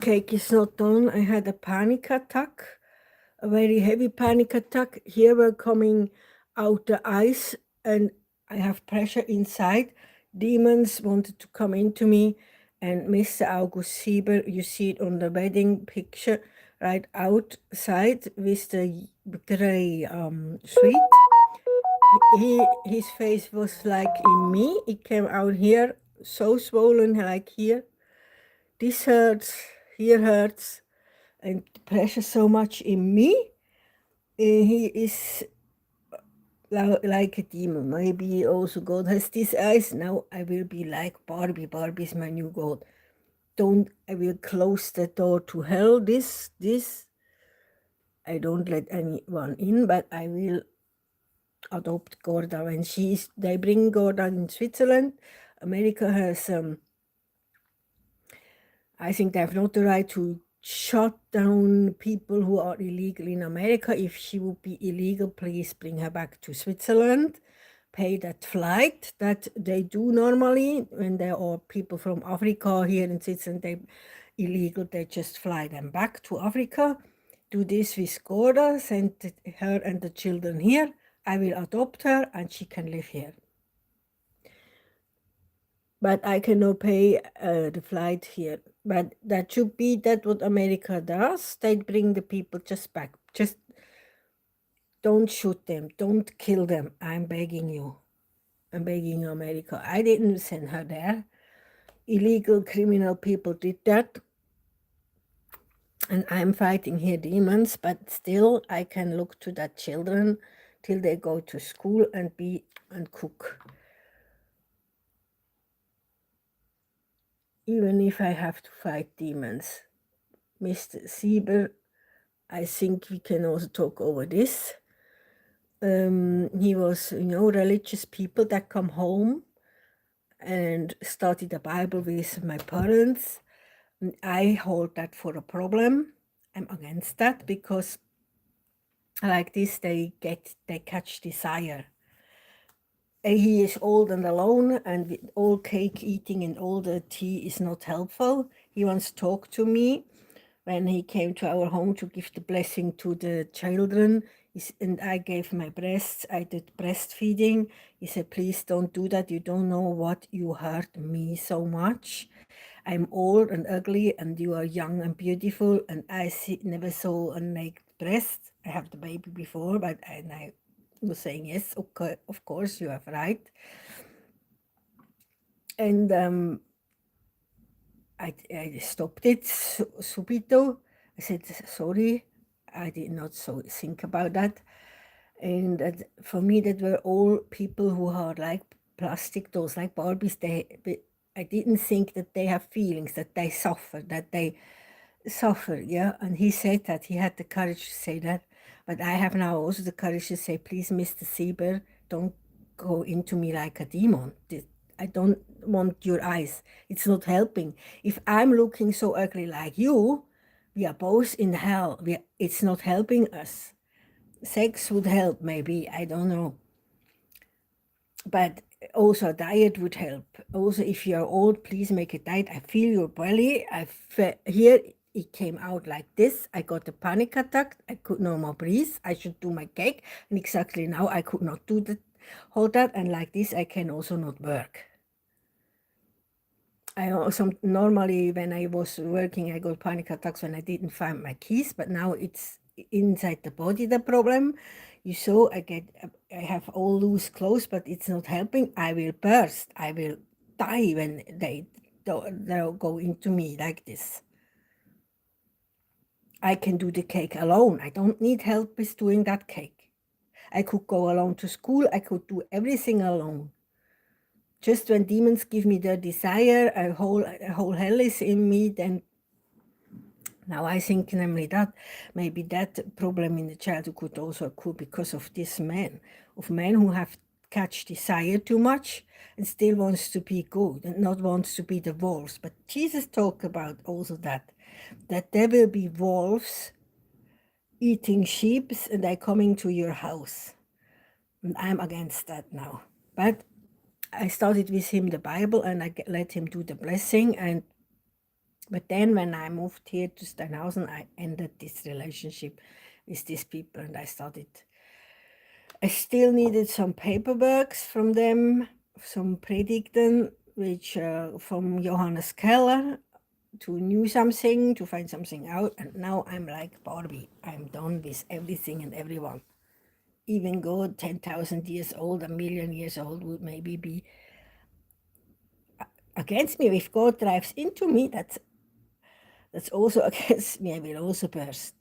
Cake is not done. I had a panic attack, a very heavy panic attack. Here were coming out the eyes, and I have pressure inside. Demons wanted to come into me, and Mr. August Sieber, you see it on the wedding picture, right outside with the gray suite. His face was like in me. It came out here, so swollen, like here. This hurts, here hurts, and the pressure so much in me. He is like a demon. Maybe also God has these eyes. Now I will be like Barbie. Barbie is my new God. I will close the door to hell. I don't let anyone in, but I will adopt Gorda when they bring Gorda in Switzerland. America has, I think they have not the right to shut down people who are illegal in America. If she would be illegal, please bring her back to Switzerland. Pay that flight that they do normally when there are people from Africa here in Switzerland. They illegal, they just fly them back to Africa. Do this with Gorda, send her and the children here. I will adopt her and she can live here. But I cannot pay the flight here. But that should be that what America does. They bring the people just back. Just don't shoot them. Don't kill them. I'm begging you. I'm begging you, America. I didn't send her there. Illegal criminal people did that. And I'm fighting here demons, but still I can look to that children till they go to school and cook. Even if I have to fight demons. Mr. Sieber, I think we can also talk over this. He was, religious people that come home and study the Bible with my parents. And I hold that for a problem. I'm against that because like this, they catch desire. He is old and alone, and all cake eating and all the tea is not helpful. He once talked to me when he came to our home to give the blessing to the children. And I gave my breasts. I did breastfeeding. He said, please don't do that. You don't know what you hurt me so much. I'm old and ugly, and you are young and beautiful, and I never saw a naked breast. I have the baby before, but I was saying, yes, okay, of course, you have right. And I stopped it subito. I said, sorry, I did not so think about that. And for me, that were all people who are like plastic dolls, like Barbies. I didn't think that they have feelings, that they suffer, yeah. And he said that, he had the courage to say that. But I have now also the courage to say, please, Mr. Sieber, don't go into me like a demon. I don't want your eyes. It's not helping. If I'm looking so ugly like you, we are both in hell. It's not helping us. Sex would help, maybe, I don't know. But also diet would help. Also, if you're old, please make a diet. I feel your belly. Here it came out like this. I got a panic attack. I could no more breathe. I should do my cake. And exactly now I could not do that, hold that. And like this, I can also not work. I also normally when I was working, I got panic attacks when I didn't find my keys, but now it's inside the body, the problem. You saw I have all loose clothes, but it's not helping. I will burst. I will die when they'll go into me like this. I can do the cake alone. I don't need help with doing that cake. I could go alone to school. I could do everything alone. Just when demons give me their desire, a whole hell is in me, then now I think namely that maybe that problem in the childhood could also occur because of this man, of men who have catch desire too much and still wants to be good and not wants to be the wolves. But Jesus talked about also that there will be wolves eating sheep and they're coming to your house. And I'm against that now. But I started with him the Bible and I let him do the blessing, and But then when I moved here to Steinhausen, I ended this relationship with these people and I started. I still needed some paperworks from them, some Predigten, which from Johannes Keller, to know something, to find something out. And now I'm like Barbie. I'm done with everything and everyone. Even God, 10,000 years old, 1,000,000 years old, would maybe be against me. If God drives into me, that's also against me. I will also burst.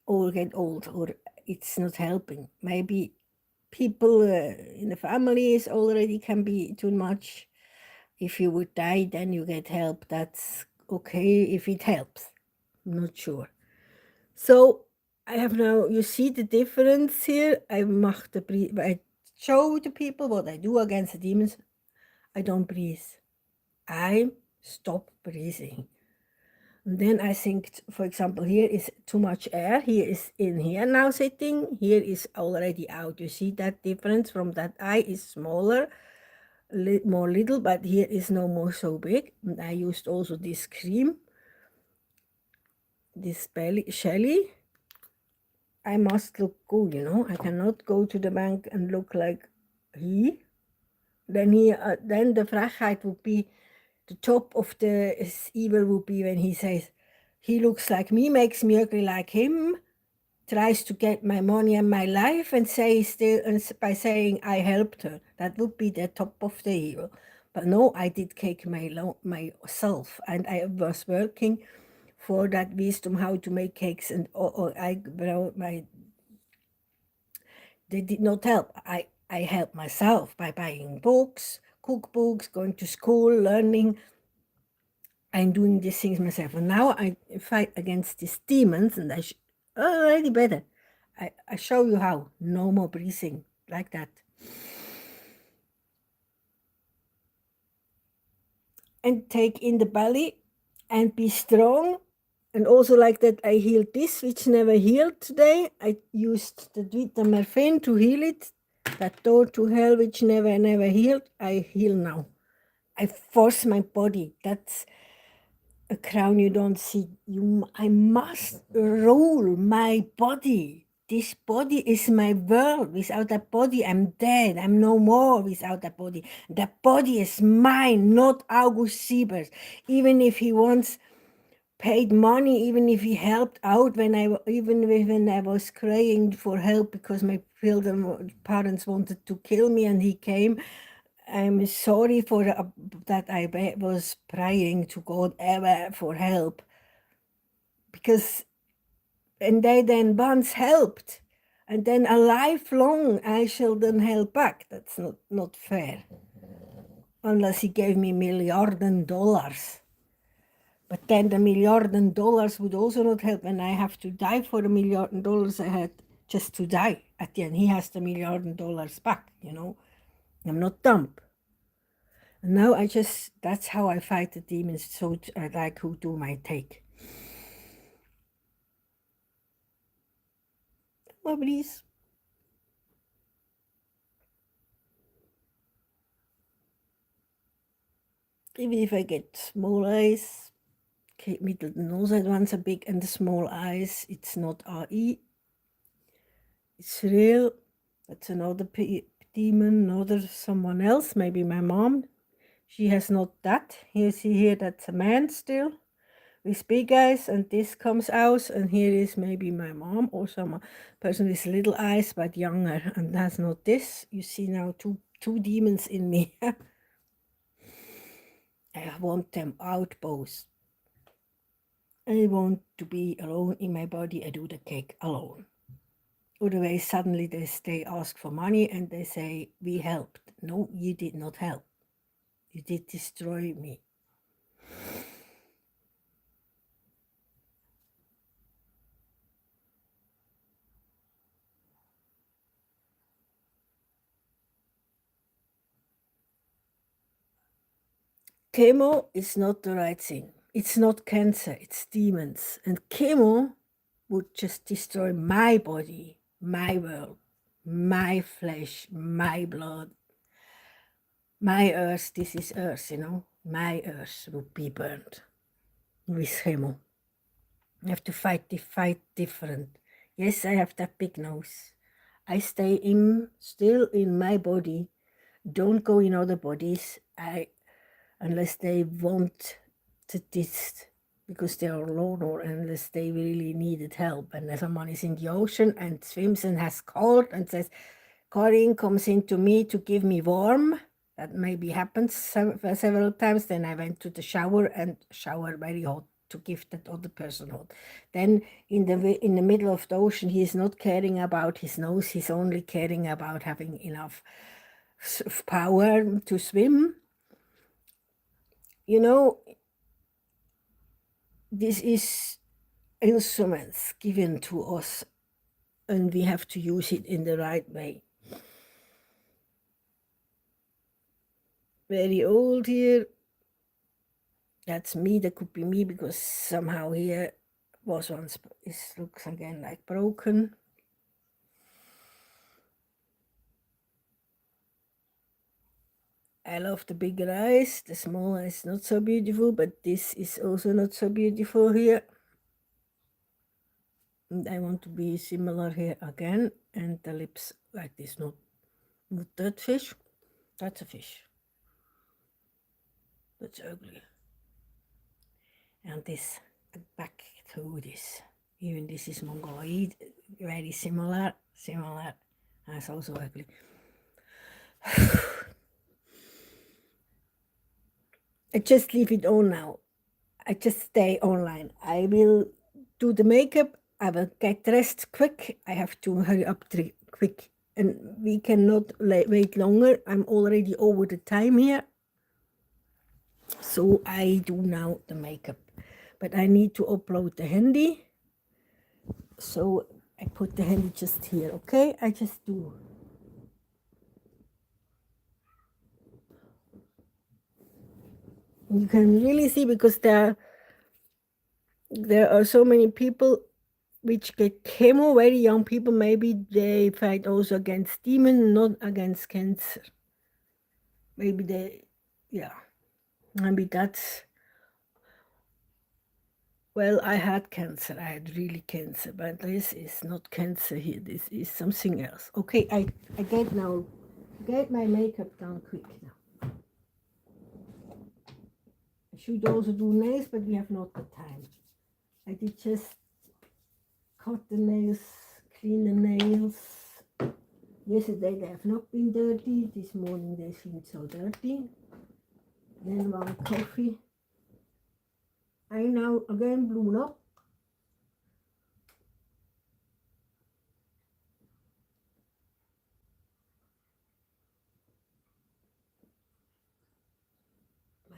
Or get old, or it's not helping. Maybe people in the families already can be too much. If you would die, then you get help. That's okay if it helps. I'm not sure. So I have now, you see the difference here. I show the people what I do against the demons. I don't breathe. I stop breathing. And then I think, for example, here is too much air. Here is in here now sitting. Here is already out. You see that difference from that eye is smaller, more little, but here is no more so big. And I used also this cream, this Shelly. I must look good, you know. I cannot go to the bank and look like he. Then the Frechheit would be, the top of the evil would be when he says, he looks like me, makes me ugly like him, tries to get my money and my life, and by saying I helped her. That would be the top of the evil. But no, I did cake myself, and I was working for that wisdom how to make cakes, and they did not help. I helped myself by buying books, cookbooks, going to school, learning. I'm doing these things myself. And now I fight against these demons, and already better. I show you how. No more breathing like that. And take in the belly and be strong. And also like that, I healed this, which never healed today. I used the Dwitamorphin to heal it. That door to hell, which never healed, I heal now. I force my body. That's a crown you don't see. I must rule my body. This body is my world. Without that body, I'm dead. I'm no more without that body. That body is mine, not August Siebers. Even if he once paid money, even if he helped out when I was crying for help because my parents wanted to kill me and he came. I'm sorry for that I was praying to God ever for help, because and they then once helped, and then a lifelong I shall then help back. That's not fair, unless he gave me $1,000,000,000. But then the $1,000,000,000 would also not help, and I have to die for the $1,000,000 I had just to die. At the end, he has the $1,000,000 back, you know. I'm not dumb. And now that's how I fight the demons, so I like who do my take. Oh, please. Even if I get small eyes, middle nose ones are big, and the small eyes, it's not RE. It's real. That's another demon, another someone else, maybe my mom. She has not that. You see here, that's a man still with big eyes, and this comes out, and here is maybe my mom or some person with little eyes but younger, and that's not this. You see now two demons in me. I want them out both. I want to be alone in my body. I do the cake alone. Otherwise, suddenly they ask for money and they say, we helped. No, you did not help. You did destroy me. Chemo is not the right thing. It's not cancer, it's demons. And chemo would just destroy my body, my world, my flesh, my blood, my earth. This is earth, you know. my earth would be burned with chemo. I have to fight different. Yes, I have that big nose. I stay still in my body. Don't go in other bodies. Unless they want this, because they are alone, or unless they really needed help. And someone is in the ocean and swims and has cold and says, Karin comes into me to give me warm. That maybe happens several times. Then I went to the shower and shower very hot to give that other person hot. Then in the middle of the ocean, he is not caring about his nose. He's only caring about having enough power to swim. You know, this is instruments given to us, and we have to use it in the right way. Very old here. That's me. That could be me, because somehow here was once, it looks again like broken. I love the bigger eyes. The small eyes not so beautiful, but this is also not so beautiful here. And I want to be similar here again. And the lips like this, not that fish. That's a fish. That's ugly. And this, the back to this. Even this is Mongoloid, very similar. That's also ugly. I just leave it on now. I just stay online. I will do the makeup. I will get dressed quick. I have to hurry up quick. And we cannot wait longer. I'm already over the time here. So I do now the makeup. But I need to upload the handy. So I put the handy just here, okay? I just do. You can really see, because there are so many people which get chemo, very young people. Maybe they fight also against demon, not against cancer. Maybe they, yeah. Maybe that's, well, I had cancer. I had really cancer, but this is not cancer here. This is something else. Okay, I get my makeup done quick now. I should also do nails, but we have not the time. I did just cut the nails, clean the nails. Yesterday they have not been dirty. This morning they seemed so dirty. Then one coffee. I now again blown up.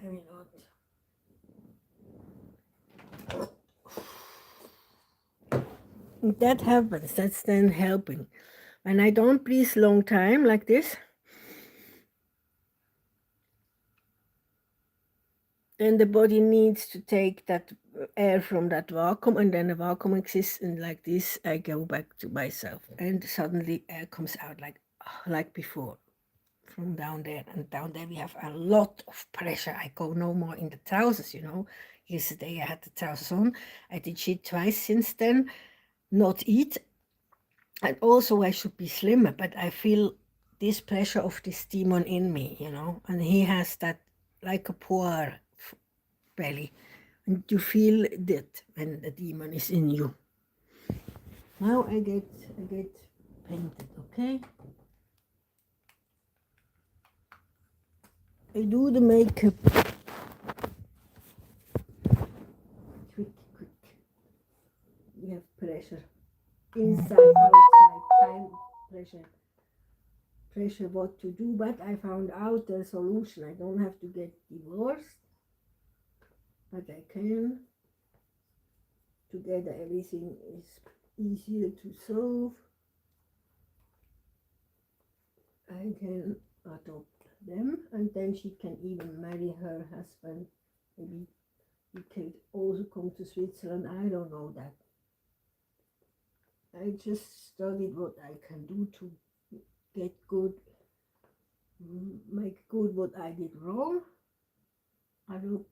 Maybe not. That happens. That's then helping. When I don't breathe long time like this, then the body needs to take that air from that vacuum, and then the vacuum exists, and like this I go back to myself, and suddenly air comes out like before from down there. And down there we have a lot of pressure. I go no more in the trousers, you know. Yesterday I had the trousers on. I did shit twice since then, not eat. And also I should be slimmer, but I feel this pressure of this demon in me, you know. And he has that like a poor belly, and you feel that when the demon is in you. Now I get painted, okay? I do the makeup quick. We have pressure inside, outside, time pressure what to do, but I found out the solution. I don't have to get divorced, but I can. Together everything is easier to solve. I can adopt them, and then she can even marry her husband. Maybe he can also come to Switzerland. I don't know that. I just studied what I can do to get good, make good what I did wrong. I would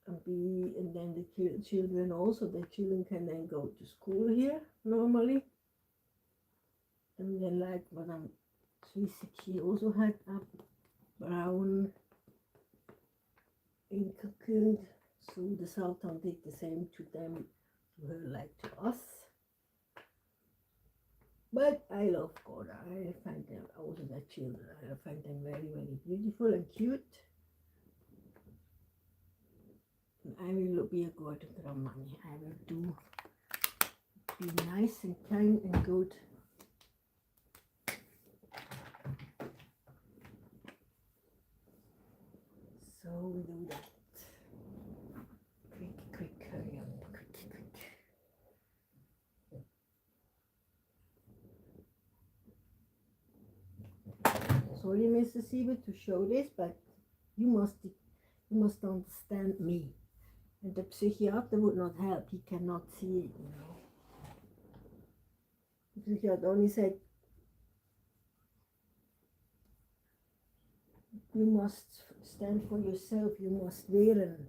and then the children also, the children can then go to school here normally. And then like Madame Swisik, she also had a brown cocoon, so the Sultan did the same to them, to her like to us. But I love God. I find them, also the children, I find them very, very beautiful and cute. And I will be a good grandmammy. I will be nice and kind and good. So we do that. Quick, hurry up, quick. Sorry, Mr. Sieber, to show this, but you must understand me. And the psychiater would not help. He cannot see it, you know. The psychiater only said, you must stand for yourself. You must wehren.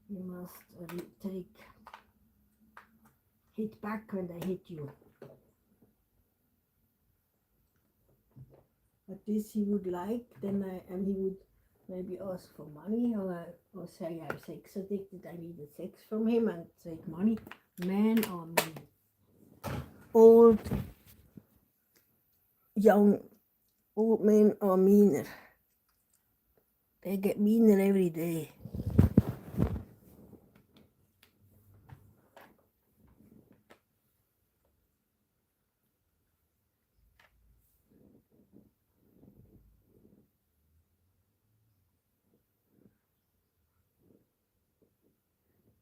You must hit back when they hit you. But this he would like, then he would maybe ask for money, or say I'm sex addicted, I needed sex from him and take money. Men are mean. Old men are meaner. They get meaner every day.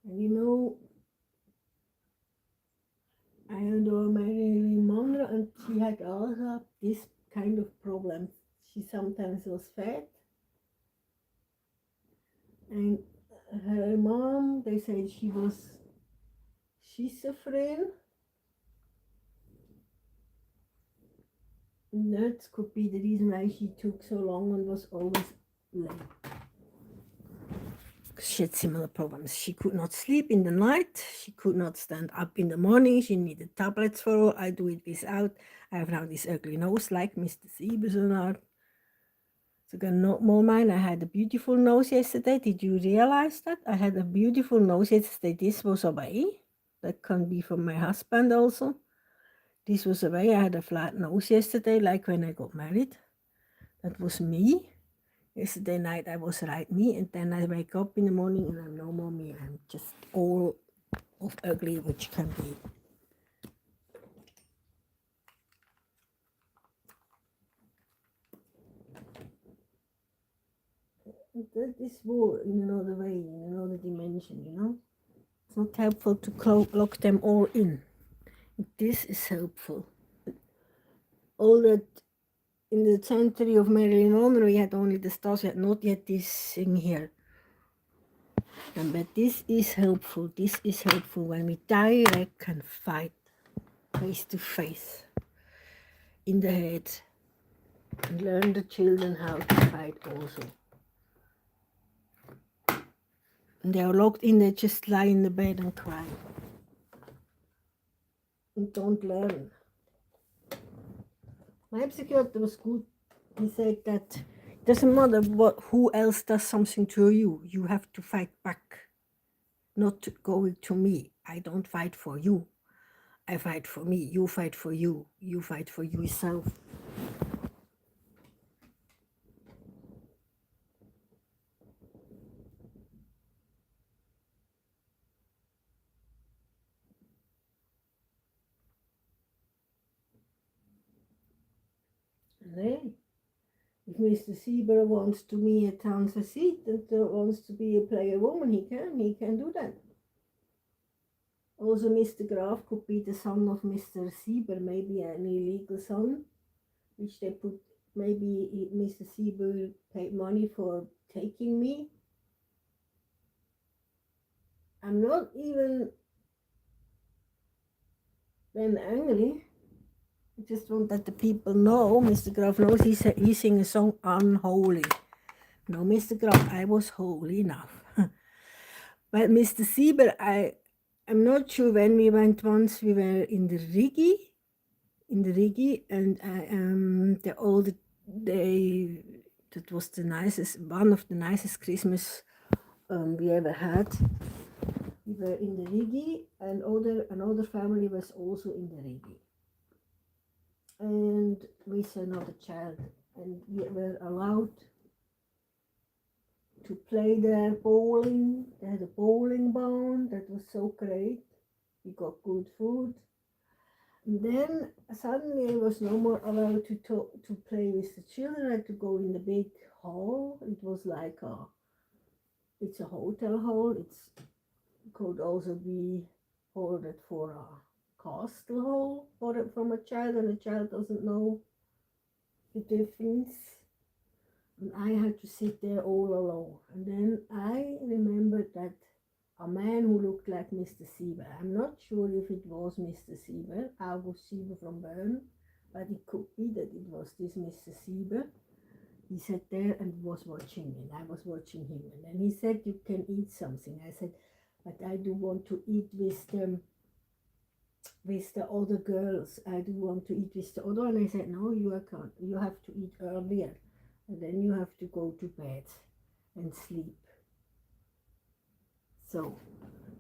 And you know, I adore Marilyn Monroe, and she had also this kind of problem. She sometimes was fat, and her mom, they said she was schizophrenic. That could be the reason why she took so long and was always late. She had similar problems. She could not sleep in the night. She could not stand up in the morning. She needed tablets for all. I do it without. I have now this ugly nose like Mr. Siebersonar. So not more mine. I had a beautiful nose yesterday. Did you realize that? I had a beautiful nose yesterday. This was away. That can be from my husband also. This was away. I had a flat nose yesterday, like when I got married. That was me. Yesterday night I was right me, and then I wake up in the morning and I'm no more me. I'm just all of ugly, which can be. That is war in another way, in another dimension, you know. It's not helpful to lock them all in. This is helpful. All that in the century of Marilyn Monroe, we had only the stars, we had not yet this thing here. But this is helpful. This is helpful. When we direct can fight face to face in the head, and learn the children how to fight also. And they are locked in, they just lie in the bed and cry. And don't learn. My psychiatrist was good. He said that it doesn't matter who else does something to you. You have to fight back. Not going to me. I don't fight for you. I fight for me. You fight for you. You fight for yourself. And if Mr. Sieber wants to be a transvestite and wants to be a player woman, he can do that. Also, Mr. Graf could be the son of Mr. Sieber, maybe an illegal son, which they put, maybe Mr. Sieber paid money for taking me. I'm not even then angry. I just want that the people know, Mr. Graf knows he sing a song, Unholy. No, Mr. Graf, I was holy enough. But Mr. Sieber, I'm not sure when we went once, we were in the Rigi, and the old day, that was the nicest, one of the nicest Christmas we ever had. We were in the Rigi, and another family was also in the Rigi. And with another child, and we were allowed to play there bowling. They had a bowling ball that was so great. We got good food. And then suddenly I was no more allowed to play with the children. I had to go in the big hall. It was like it's a hotel hall. It could also be ordered for a castle hall from a child, and a child doesn't know the difference. And I had to sit there all alone. And then I remembered that a man who looked like Mr. Sieber, I'm not sure if it was Mr. Sieber, August Sieber from Bern, but it could be that it was this Mr. Sieber. He sat there and was watching me, and I was watching him. And then he said, you can eat something. I said, but I do want to eat with the other girls. I do want to eat with the other. And I said, no, you can't. You have to eat earlier. And then you have to go to bed and sleep. So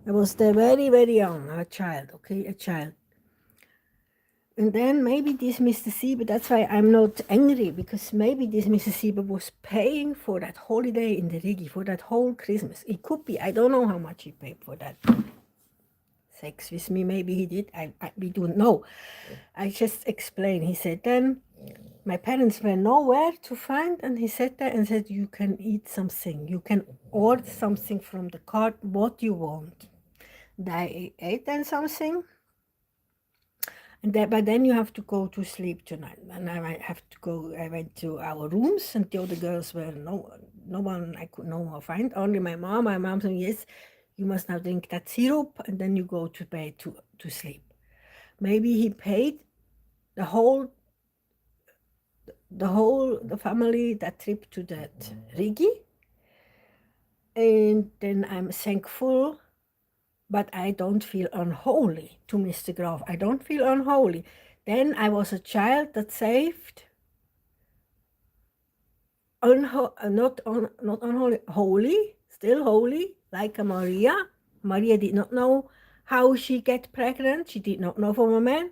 I was there very, very young, a child, okay, a child. And then maybe this Mr. Sieber, that's why I'm not angry, because maybe this Mr. Sieber was paying for that holiday in the Rigi, for that whole Christmas. It could be, I don't know how much he paid for that sex with me, maybe he did, we don't know. I just explained, he said, then my parents were nowhere to find, and he sat there and said, you can eat something, you can order something from the cart, what you want. And I ate then something, and but then you have to go to sleep tonight. And I went to our rooms, and the other girls were no one I could no more find, only my mom. My mom said, yes, you must now drink that syrup, and then you go to bed to sleep. Maybe he paid the family that trip to that Rigi, and then I'm thankful, but I don't feel unholy to Mr. Graf. I don't feel unholy. Then I was a child that saved, not unholy, holy, still holy, like a Maria. Maria did not know how she get pregnant. She did not know from a man.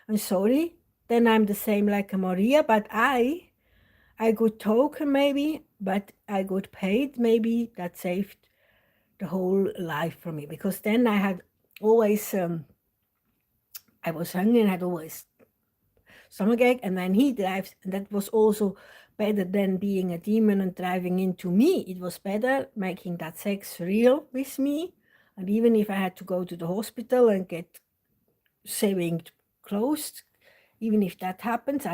I'm sorry. Then I'm the same like a Maria, but I got token maybe, but I got paid maybe. That saved the whole life for me, because then I had always, I was hungry and had always stomachache, and then he drives, and that was also better than being a demon and driving into me. It was better making that sex real with me, and even if I had to go to the hospital and get saving closed, even if that happens,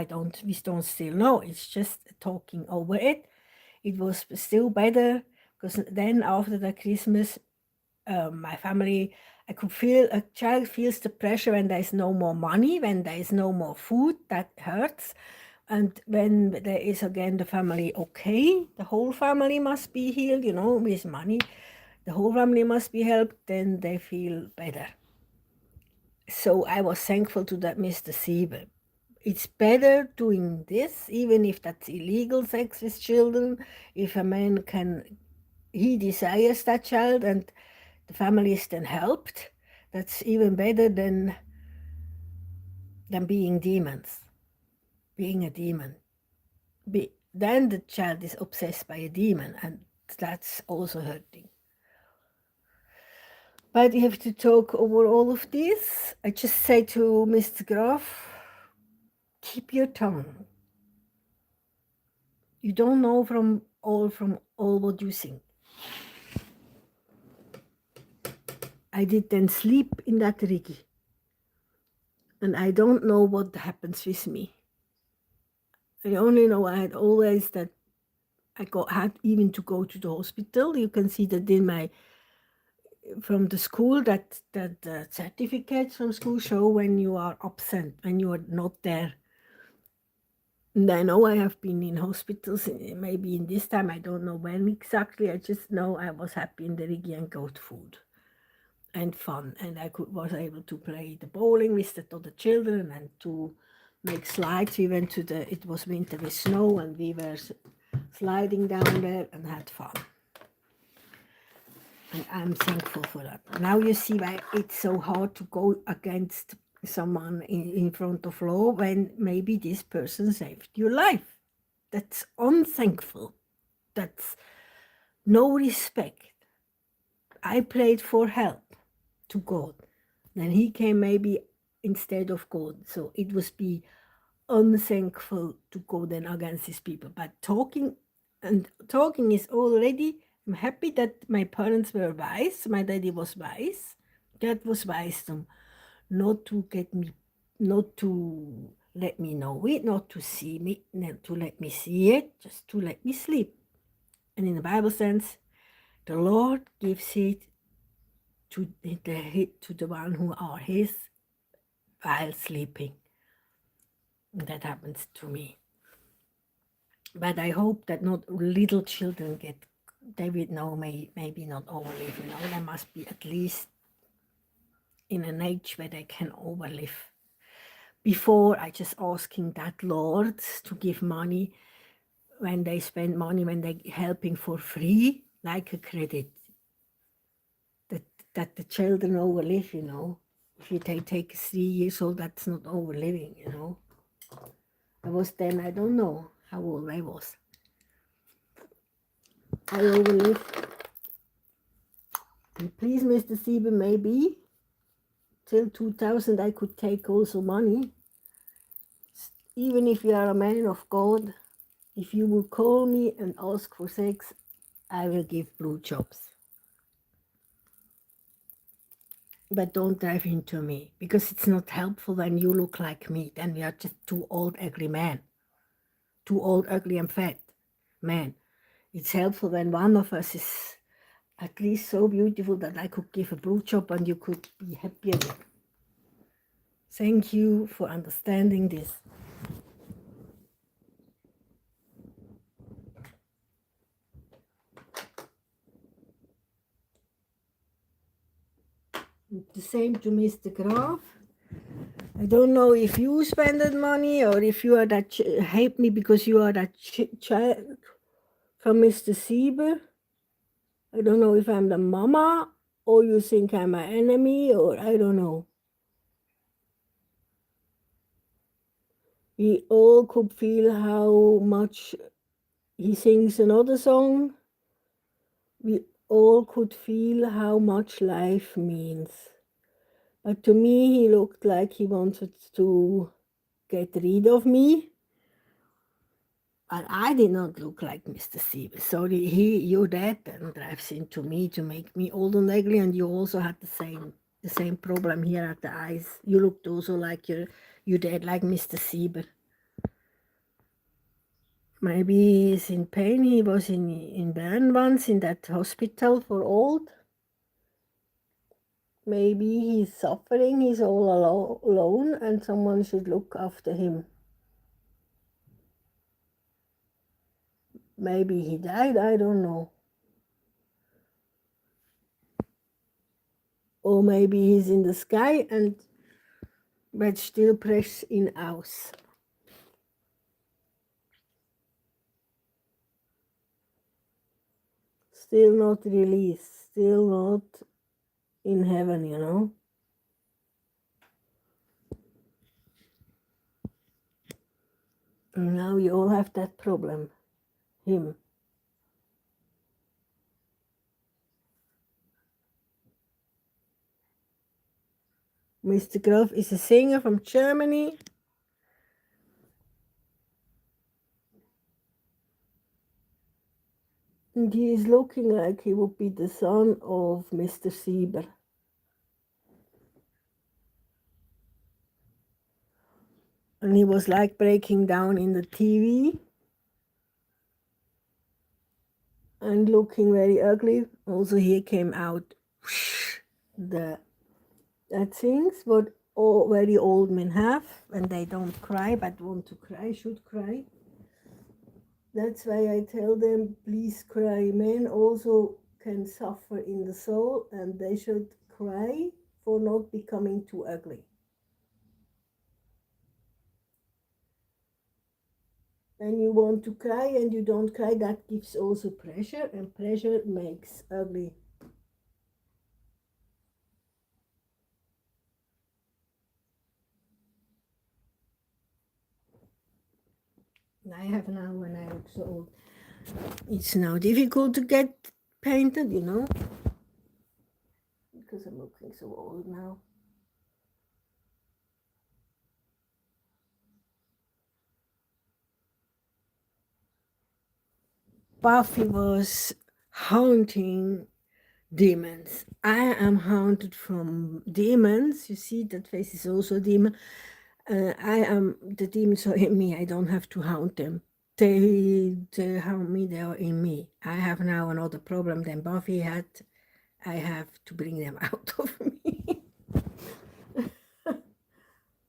we don't still know. It's just talking over it. It was still better, because then after the Christmas, my family, I could feel a child feels the pressure when there is no more money, when there is no more food, that hurts. And when there is again the family okay, the whole family must be healed, with money, the whole family must be helped, then they feel better. So I was thankful to that Mr. Sieber. It's better doing this, even if that's illegal sex with children, if a man he desires that child and the family is then helped, that's even better than being demons, being a demon. Then the child is obsessed by a demon, and that's also hurting. But you have to talk over all of this. I just say to Mr. Graf, keep your tongue. You don't know from all what you think. I did then sleep in that Rigi, and I don't know what happens with me. I only know I had always that had even to go to the hospital. You can see that from the school, that certificates from school show when you are absent, when you are not there And I know I have been in hospitals, maybe in this time, I don't know when exactly. I just know I was happy in the Rigi and goat food and fun. And I was able to play the bowling with the other children and to make slides. We went to it was winter with snow, and we were sliding down there and had fun. And I'm thankful for that. Now you see why it's so hard to go against someone in front of law when maybe this person saved your life. That's unthankful. That's no respect. I prayed for help to God. Then he came maybe instead of God. So it was be unthankful to go then against these people. But talking is already, I'm happy that my parents were wise. My daddy was wise. That was wisdom. Not to get me, not to let me know it, not to see me, not to let me see it, just to let me sleep. And in the Bible sense, the Lord gives it to the one who are his while sleeping. And that happens to me. But I hope that not little children they will know, maybe not overlive. They must be at least in an age where they can overlive. Before, I just asking that Lord to give money when they spend money, when they helping for free, like a credit. That the children overlive, If you take 3 years old, that's not overliving, I was then, I don't know how old I was. I overlived. And please, Mr. Sieber, maybe till 2000 I could take also money. Even if you are a man of God, if you will call me and ask for sex, I will give blue jobs. But don't drive into me, because it's not helpful when you look like me. Then we are just two old, ugly men. Two old, ugly and fat men. It's helpful when one of us is at least so beautiful that I could give a blue job and you could be happy again. Thank you for understanding this. The same to Mr. Graf. I don't know if you spend that money or if you are that hate me because you are that child from Mr. Sieber. I don't know if I'm the mama or you think I'm an enemy, or I don't know. We all could feel how much he sings another song. We all could feel how much life means. But to me, he looked like he wanted to get rid of me. But I did not look like Mr. Sieber. Sorry, your dad then drives into me to make me old and ugly, and you also had the same problem here at the eyes. You looked also like your dad, like Mr. Sieber. Maybe he's in pain. He was in Bern once in that hospital for old. Maybe he's suffering. He's all alone, and someone should look after him. Maybe he died, I don't know. Or maybe he's in the sky and but still press in aus. Still not released, still not in heaven, And now you all have that problem, him. Mr. Graf is a singer from Germany. And he is looking like he would be the son of Mr. Sieber. And he was like breaking down in the TV. And looking very ugly. Also here came out that things, but all very old men have when they don't cry but want to cry, should cry. That's why I tell them, please cry. Men also can suffer in the soul, and they should cry for not becoming too ugly. When you want to cry and you don't cry, that gives also pressure, and pressure makes ugly. I have now, when I look so old, it's now difficult to get painted, you know, because I'm looking so old now. Buffy was haunting demons. I am haunted from demons. You see, that face is also a demon. I am, the demons are in me. I don't have to haunt them. They haunt me, they are in me. I have now another problem than Buffy had. I have to bring them out of me.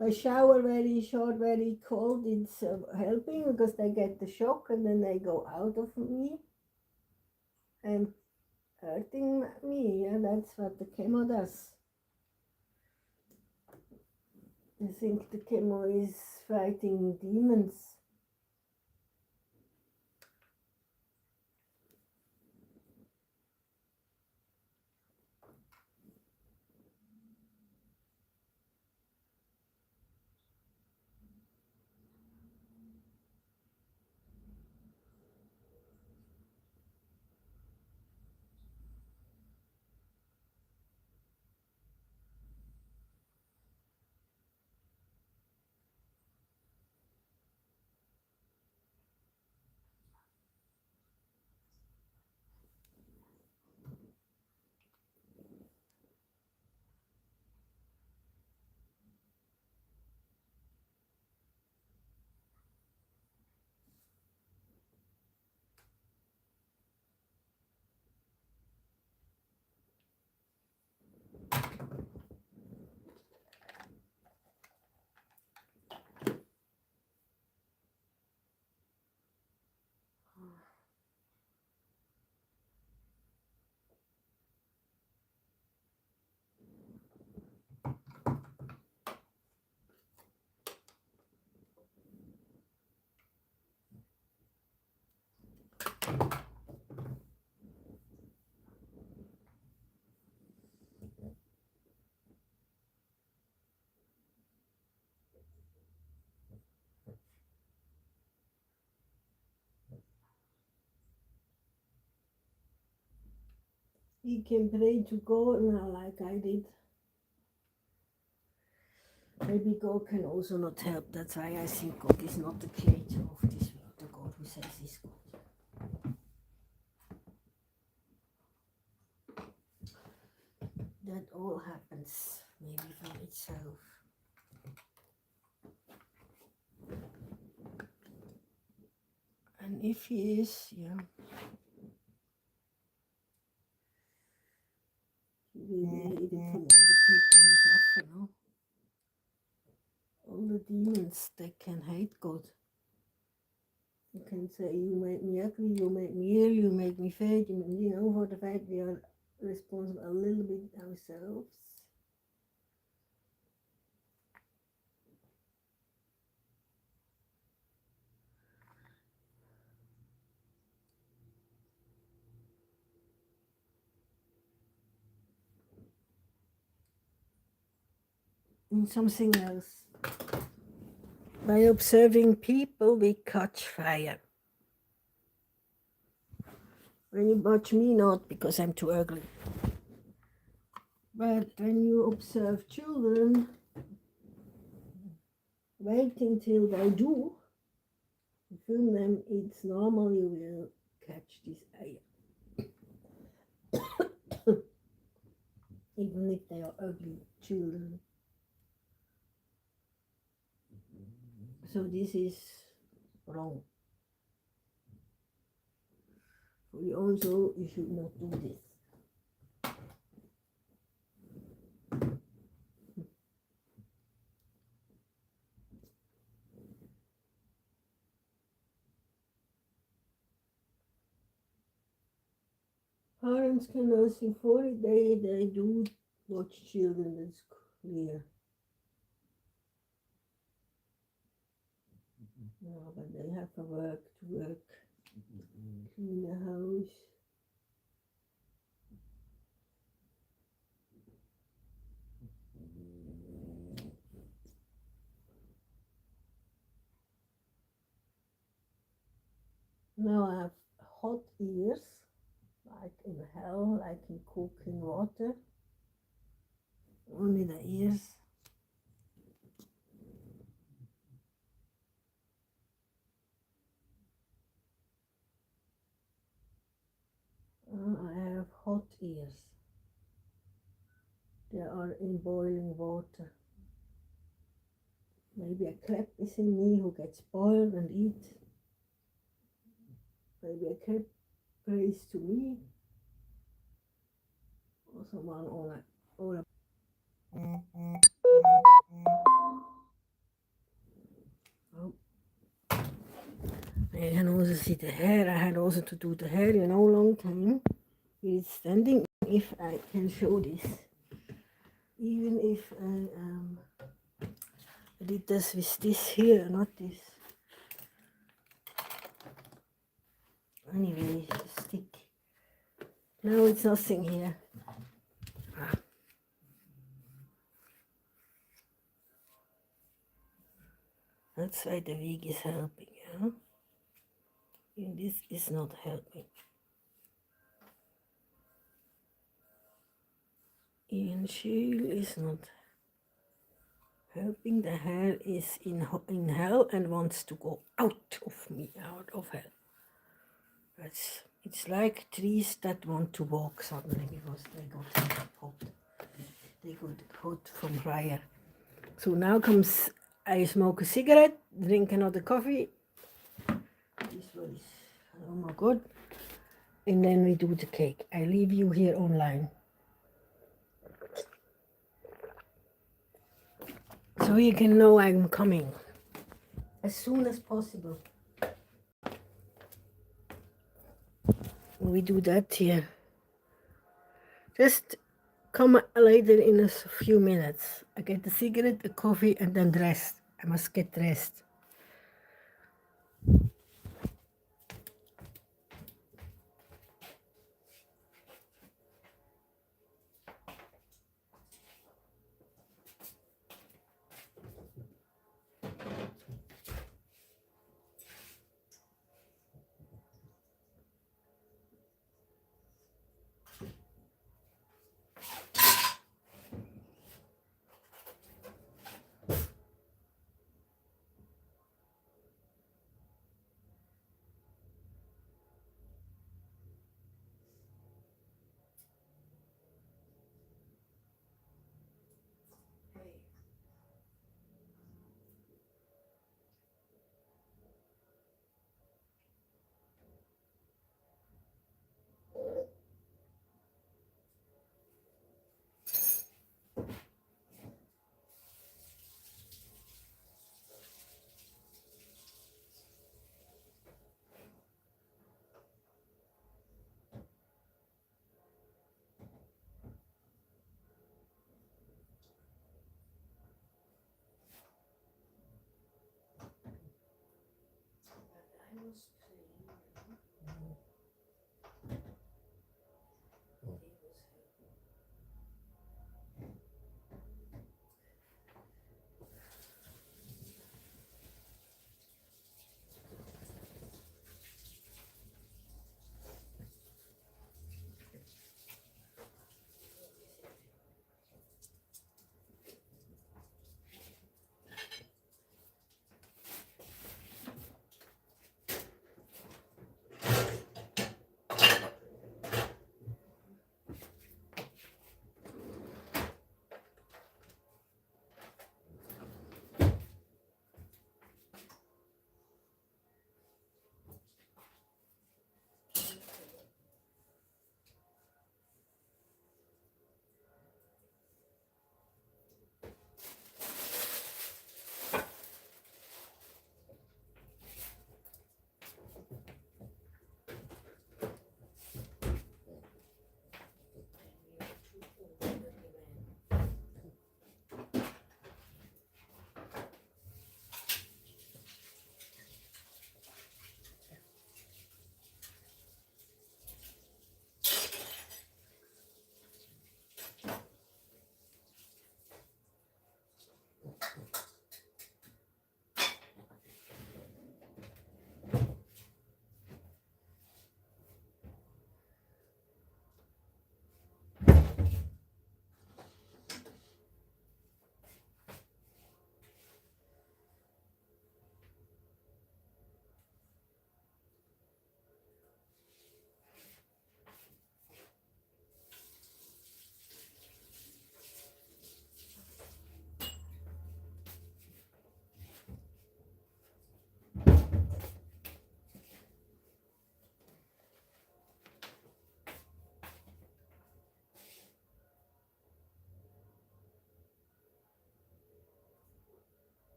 I shower very short, very cold. It's helping because they get the shock and then they go out of me and hurting me. Yeah, that's what the chemo does. I think the chemo is fighting demons. You can pray to God now like I did. Maybe God can also not help. That's why I think God is not the creator of this world, the God who says he's God. That all happens maybe from itself. And if he is, yeah, he will be it from all the people who suffer, no? All the demons that can hate God. You can say, you make me ugly, you make me ill, you make me fat, you know, for the fact we are responsible a little bit ourselves. And something else. By observing people, we catch fire. When you watch me, not because I'm too ugly. But when you observe children, waiting till they do, film them, it's normal you will catch this fire. Even if they are ugly children. So this is wrong. For your own soul, you should not do this. parents can also for it. They do watch children. That's clear. No, but they have to work, clean the house. Now I have hot ears, like in hell, like in cooking water. Only the ears. I have hot ears. They are in boiling water. Maybe a crab is in me who gets boiled and eat. Maybe a crab prays to me. Or someone or a oh. I can also see the hair. I had also to do the hair, long time. It's standing. If I can show this, even if I did this with this here, not this. Anyway, stick. Now it's nothing here. That's why the wig is helping, yeah? Even this is not helping. Even shield is not helping. The hair is in hell and wants to go out of me, out of hell. It's like trees that want to walk suddenly because they got hot. They got hot from fire. So now comes, I smoke a cigarette, drink another coffee. This one is, oh my God. And then we do the cake. I leave you here online. So you can know I'm coming as soon as possible. We do that here. Just come later in a few minutes. I get the cigarette, the coffee, and then dressed. I must get dressed.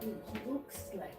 He looks like,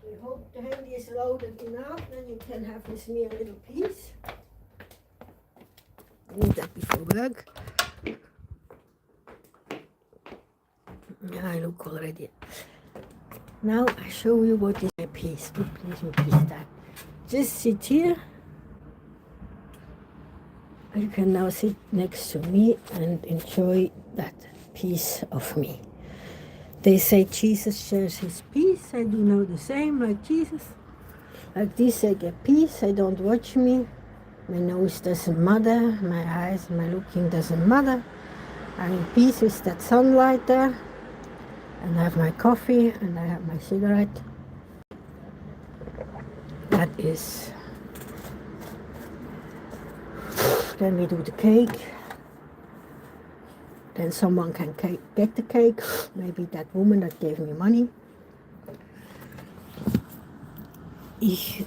I hope the handy is loaded enough, then you can have with me a little piece. I need that before work. Yeah, I look already Now I show you what is my piece. Oh, please increase that. Just sit here. You can now sit next to me and enjoy that piece of me. They say Jesus shares his peace. I do know the same like Jesus. Like this I get peace. I don't watch me. My nose doesn't matter. My eyes, my looking doesn't matter. I'm in peace with that sunlight there. And I have my coffee and I have my cigarette. That is. Then we do the cake. Then someone can get the cake. Maybe that woman that gave me money. I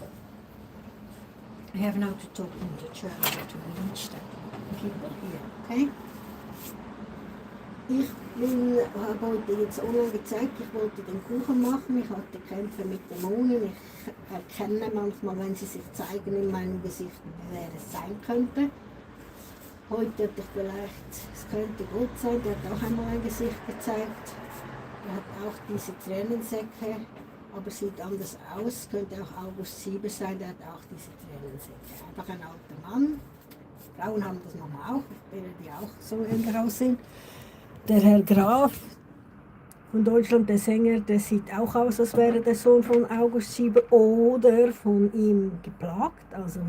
have now to talk in the German to reach the people here, okay? Ich habe heute jetzt online gezeigt, ich wollte den Kuchen machen, ich hatte Kämpfe mit Dämonen, ich erkenne manchmal, wenn sie sich zeigen in meinem Gesicht, wer es sein könnte. Heute hatte ich vielleicht, es könnte Gott sein, der hat auch einmal ein Gesicht gezeigt, der hat auch diese Tränensäcke, aber sieht anders aus, könnte auch August Sieber sein, der hat auch diese Tränensäcke. Einfach ein alter Mann, Frauen haben das manchmal auch, ich werde die auch so älter aussehen. Der Herr Graf von Deutschland, der Sänger, der sieht auch aus, als wäre der Sohn von August Sieber oder von ihm geplagt. Also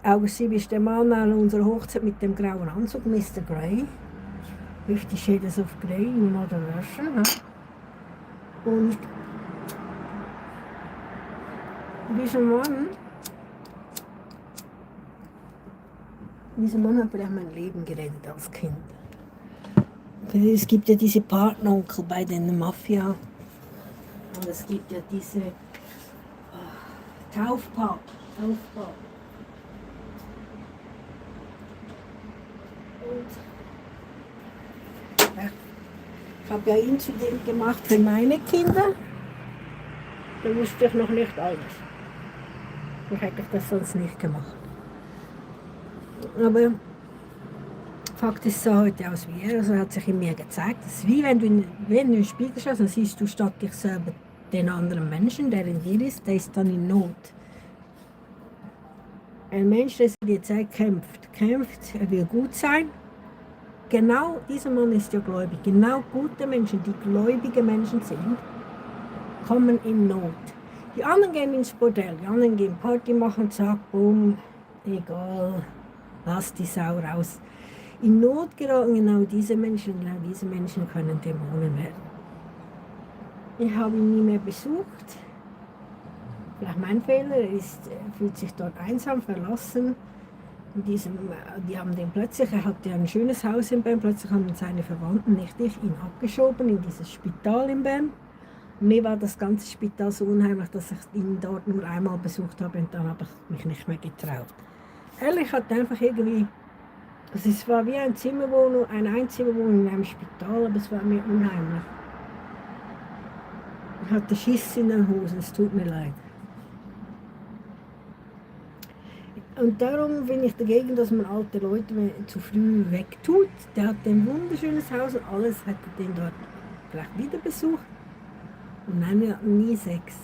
August Sieber ist der Mann an unserer Hochzeit mit dem grauen Anzug, Mr. Grey. 50 Shades of Grey in another version. Und dieser Mann hat vielleicht mein Leben gerettet als Kind. Es gibt ja diese Partneronkel bei den Mafia und es gibt ja diese Taufpaar. Und ich habe ja ihn zu dem gemacht für meine Kinder. Da wusste ich noch nicht alles. Ich hätte das sonst nicht gemacht. Aber Fakt ist, sah heute aus wie er, also hat sich in mir gezeigt. Es ist wie wenn du in den Spiegel schaust, dann siehst du statt dich selber den anderen Menschen, der in dir ist, der ist dann in Not. Ein Mensch, der dir zeigt, kämpft, er will gut sein. Genau dieser Mann ist ja gläubig. Genau gute Menschen, die gläubige Menschen sind, kommen in Not. Die anderen gehen ins Bordell, die anderen gehen Party machen, zack, bumm, egal, lass die Sau raus. In Not geraten genau diese Menschen können Dämonen werden. Ich habe ihn nie mehr besucht. Vielleicht mein Fehler, er fühlt sich dort einsam, verlassen. Die haben den plötzlich, er hatte ein schönes Haus in Bern, plötzlich haben seine Verwandten, nicht ich, ihn abgeschoben in dieses Spital in Bern. Und mir war das ganze Spital so unheimlich, dass ich ihn dort nur einmal besucht habe und dann habe ich mich nicht mehr getraut. Ehrlich, hat einfach irgendwie. Also es war wie eine Einzimmerwohnung in einem Spital, aber es war mir unheimlich. Ich hatte Schiss in den Hosen, es tut mir leid. Und darum bin ich dagegen, dass man alte Leute zu früh wegtut. Der hat ein wunderschönes Haus und alles, hätte den dort vielleicht wieder besucht. Und nein, wir hatten nie Sex.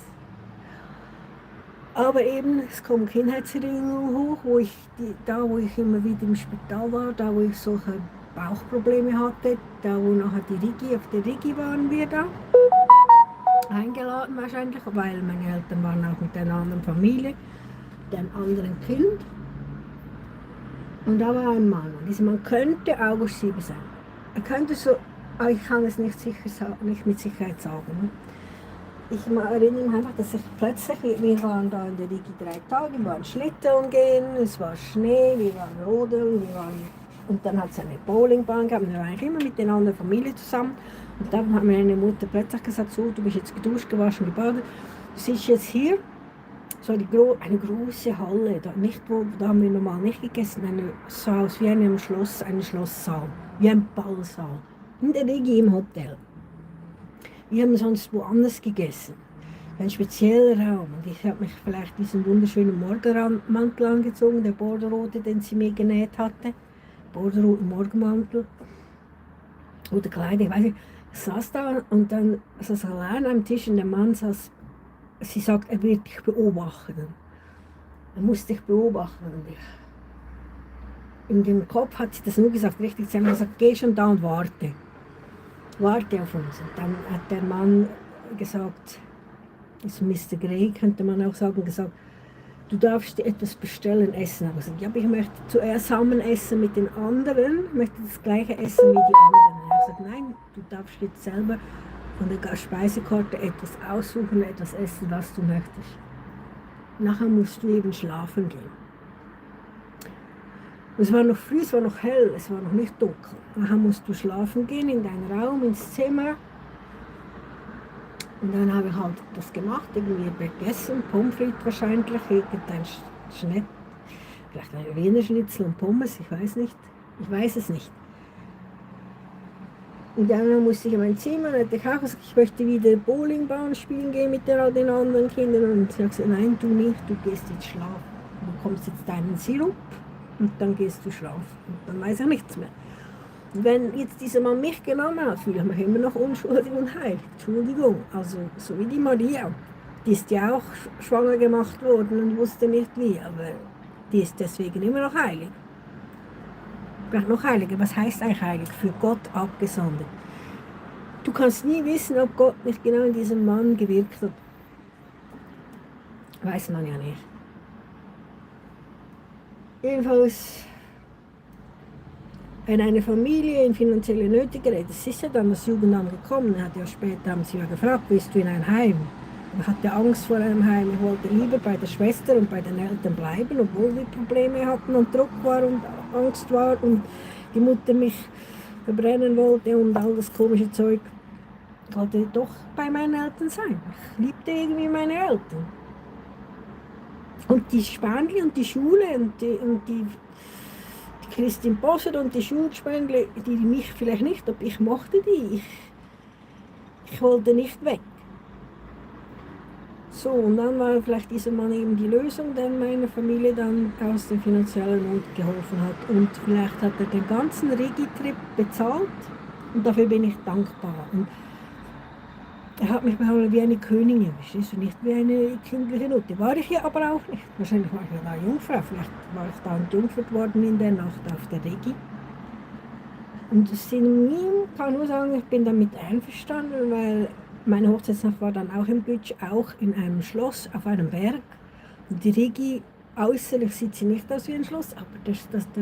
Aber eben, es kommen Kindheitserinnerungen hoch, wo ich immer wieder im Spital war, da wo ich solche Bauchprobleme hatte, da wo nachher auf der Rigi waren wir da. Eingeladen wahrscheinlich, weil meine Eltern waren auch mit einer anderen Familie, mit einem anderen Kind. Und da war ein Mann, und dieser Mann könnte August Sieber sein. Er könnte so, aber ich kann es nicht mit Sicherheit sagen. Ich erinnere mich einfach, dass ich plötzlich, wir waren da in der Rigi 3 Tage, wir waren Schlitteln gehen, es war Schnee, wir waren rodeln, und dann hat es eine Bowlingbahn gehabt, wir waren eigentlich immer mit einer anderen Familie zusammen. Und dann hat meine Mutter plötzlich gesagt, so, du bist jetzt geduscht, gewaschen, gebadet, du sitzt jetzt hier, so eine große Halle, da haben wir normal nicht gegessen, so aus wie ein Schlosssaal, wie ein Ballsaal, in der Rigi im Hotel. Wir haben sonst woanders gegessen. Ein spezieller Raum. Und ich habe mich vielleicht diesen wunderschönen Morgenmantel angezogen, der borderote, den sie mir genäht hatte. Borderoten Morgenmantel. Oder Kleider, ich weiß nicht. saß da und dann saß allein am Tisch und der Mann saß, sie sagt, er wird dich beobachten. Er muss dich beobachten. Und in dem Kopf hat sie das nur gesagt, richtig, sie haben gesagt, geh schon da und warte. Warte auf uns. Und dann hat der Mann gesagt, also Mr. Grey könnte man auch sagen, gesagt, du darfst dir etwas bestellen, essen. Aber ich gesagt, ja, aber ich möchte zuerst zusammen essen mit den anderen, ich möchte das gleiche essen wie die anderen. Er hat gesagt, nein, du darfst jetzt selber von der Speisekarte etwas aussuchen, etwas essen, was du möchtest. Nachher musst du eben schlafen gehen. Es war noch früh, es war noch hell, es war noch nicht dunkel. Nachher musst du schlafen gehen, in deinen Raum, ins Zimmer. Und dann habe ich halt das gemacht, irgendwie gegessen, Pommes frites wahrscheinlich, irgendein Schnitt, vielleicht ein Wiener Schnitzel und Pommes, ich weiß es nicht. Und dann musste ich in mein Zimmer, und ich auch gesagt, ich möchte wieder Bowlingbahn spielen gehen mit den anderen Kindern. Und sie hat gesagt, nein, du nicht, du gehst jetzt schlafen. Du bekommst jetzt deinen Sirup und dann gehst du schlafen. Und dann weiß ich nichts mehr. Und wenn jetzt dieser Mann mich genommen hat, fühle ich mich immer noch unschuldig und heilig. Entschuldigung, also so wie die Maria. Die ist ja auch schwanger gemacht worden und wusste nicht wie, aber die ist deswegen immer noch heilig. Noch heiliger, was heißt eigentlich heilig? Für Gott abgesondert. Du kannst nie wissen, ob Gott nicht genau in diesem Mann gewirkt hat. Weiß man ja nicht. Jedenfalls, wenn eine Familie in finanzielle Nöte gerät, das ist ja dann das Jugendamt gekommen, später haben sie ja gefragt, willst du in ein Heim? Ich hatte Angst vor einem Heim, ich wollte lieber bei der Schwester und bei den Eltern bleiben, obwohl wir Probleme hatten und Druck war und Angst war und die Mutter mich verbrennen wollte und all das komische Zeug. Ich wollte doch bei meinen Eltern sein. Ich liebte irgendwie meine Eltern. Und die Spanier und die Schule und die Christin Posser und die Schulspengler, die mich vielleicht nicht, aber ich mochte die. Ich wollte nicht weg. So, und dann war vielleicht dieser Mann eben die Lösung, der meiner Familie dann aus der finanziellen Not geholfen hat. Und vielleicht hat er den ganzen Rigi-Trip bezahlt und dafür bin ich dankbar. Und er hat mich behandelt wie eine Königin, verstehst du, nicht wie eine kindliche Nutte. War ich ja aber auch nicht. Wahrscheinlich war ich ja da Jungfrau, vielleicht war ich da entjungfert worden in der Nacht auf der Rigi. Und in mir kann ich nur sagen, ich bin damit einverstanden, weil meine Hochzeitsnacht war dann auch im Bütsch, auch in einem Schloss auf einem Berg. Und die Rigi, äußerlich sieht sie nicht aus wie ein Schloss, aber der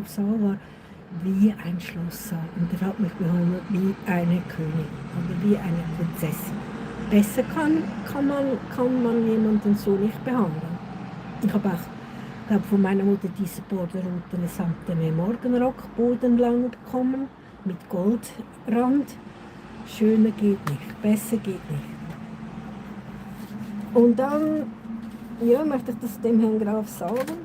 Saal war wie ein Schlosssaal. Und er hat mich behandelt wie eine Königin oder wie eine Prinzessin. Besser kann man jemanden so nicht behandeln. Ich habe auch von meiner Mutter diese borderote samtene Morgenrock, bodenlang bekommen, mit Goldrand. Schöner geht nicht, besser geht nicht. Und dann möchte ich das dem Herrn Graf sagen.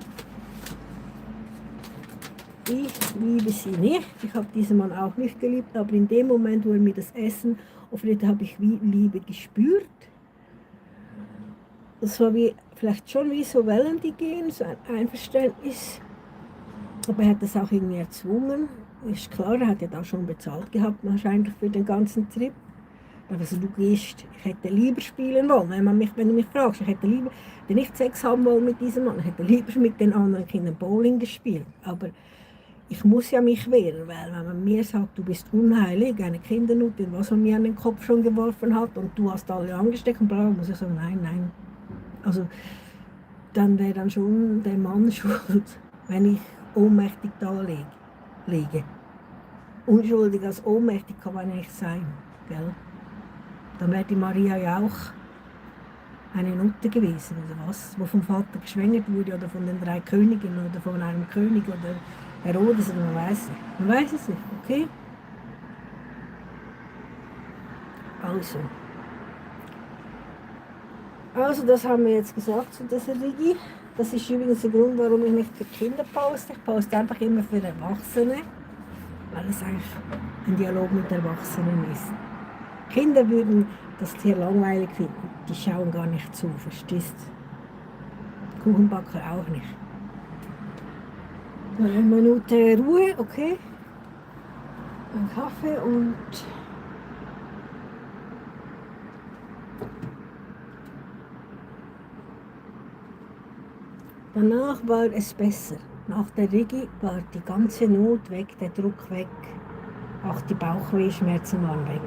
Ich liebe sie nicht, ich habe diesen Mann auch nicht geliebt, aber in dem Moment, wo er mir das Essen offerte, habe ich Liebe gespürt. Das war vielleicht schon wie so Wellen, die gehen, so ein Einverständnis. Aber er hat das auch irgendwie erzwungen. Ist klar, er hat ja da schon bezahlt gehabt, wahrscheinlich für den ganzen Trip. Also du gehst, ich hätte lieber spielen wollen, wenn du mich fragst, ich hätte lieber nicht Sex haben wollen mit diesem Mann, ich hätte lieber mit den anderen Kindern Bowling gespielt. Aber ich muss ja mich wehren, weil wenn man mir sagt, du bist unheilig, eine Kindernutte, was man mir an den Kopf schon geworfen hat und du hast alle angesteckt und bla, muss ich sagen, nein. Also dann wäre dann schon der Mann schuld, wenn ich ohnmächtig da liege. Unschuldig als ohnmächtig kann man nicht sein, gell? Dann wäre die Maria ja auch eine Nutte gewesen, oder was? Wo vom Vater geschwängert wurde, oder von den 3 Königen, oder von einem König, oder Herodes, oder man weiß nicht. Man weiß es nicht, okay? Also das haben wir jetzt gesagt zu dieser Rigi. Das ist übrigens der Grund, warum ich nicht für Kinder poste. Ich poste einfach immer für Erwachsene, weil es eigentlich ein Dialog mit Erwachsenen ist. Kinder würden das sehr langweilig finden. Die schauen gar nicht zu, verstehst du? Kuchenbacker auch nicht. Eine Minute Ruhe, okay? Ein Kaffee und Danach war es besser. Nach der Rigi war die ganze Not weg, der Druck weg. Auch die Bauchwehschmerzen waren weg.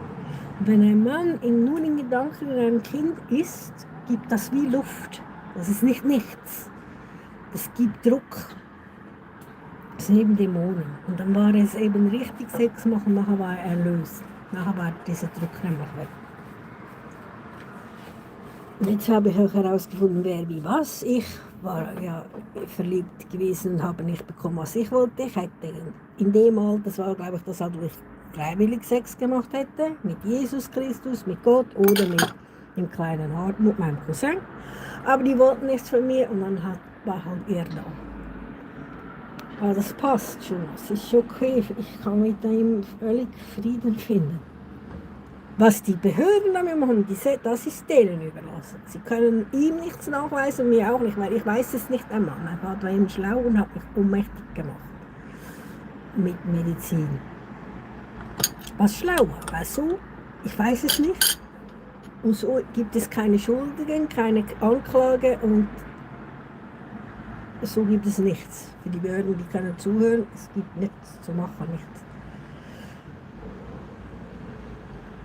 Und wenn ein Mann nur in Gedanken in einem Kind ist, gibt das wie Luft. Das ist nicht nichts. Das gibt Druck. Das sind eben Dämonen. Und dann war es eben richtig Sex machen, nachher war er erlöst. Nachher war dieser Druck nämlich weg. Und jetzt habe ich auch herausgefunden, wer wie was. Ich war ja verliebt gewesen und habe nicht bekommen, was ich wollte. Ich hätte in dem Alter, das war glaube ich das, wo ich freiwillig Sex gemacht hätte, mit Jesus Christus, mit Gott oder mit dem kleinen Hartmut, meinem Cousin. Aber die wollten nichts von mir und dann war halt er da. Aber das passt schon, es ist okay, ich kann mit ihm völlig Frieden finden. Was die Behörden damit machen, das ist denen überlassen. Sie können ihm nichts nachweisen, mir auch nicht, weil ich weiß es nicht einmal. Mein Vater war eben schlau und hat mich ohnmächtig gemacht mit Medizin. Was schlau war, weil so, ich weiß es nicht. Und so gibt es keine Schuldigen, keine Anklage und so gibt es nichts. Für die Behörden, die können zuhören, es gibt nichts zu machen, nichts.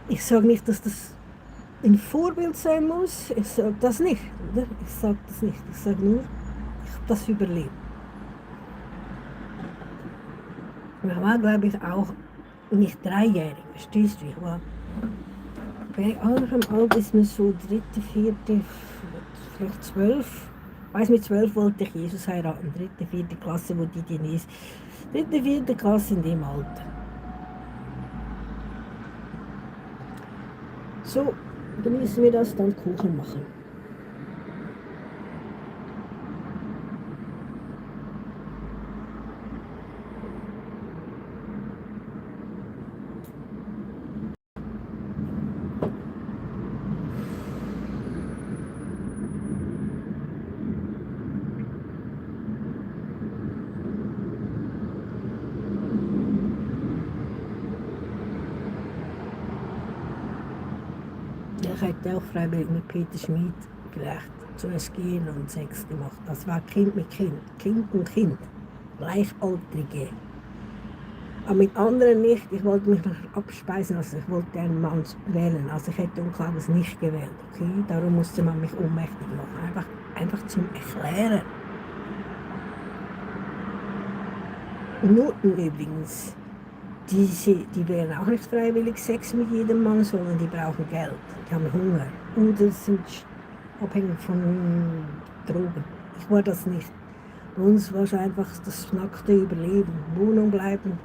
Ich sage nicht, dass das ein Vorbild sein muss, ich sage das nicht, oder? Ich sage das nicht, ich sage nur, ich habe das überlebt. Ich war, glaube ich, auch nicht 3-jährig, verstehst du? Ich war, bei anderem Alter ist mir so 3., 4., vielleicht 12. Ich weiss, mit 12 wollte ich Jesus heiraten, 3., 4. Klasse, wo die ist. 3., 4. Klasse in dem Alter. So, genießen wir das, dann Kuchen machen. Ich hätte auch freiwillig mit Peter Schmid vielleicht zuerst gehen und Sex gemacht. Das war Kind mit Kind, Kind und Kind, Gleichaltrige. Aber mit anderen nicht, ich wollte mich noch abspeisen, also ich wollte einen Mann wählen, also ich hätte Unklages nicht gewählt, okay? Darum musste man mich ohnmächtig machen, einfach zum Erklären. Noten übrigens, die wählen auch nicht freiwillig Sex mit jedem Mann, sondern die brauchen Geld, die haben Hunger oder sind abhängig von Drogen. Ich war das nicht. Bei uns war es einfach das nackte Überleben, Wohnung bleiben.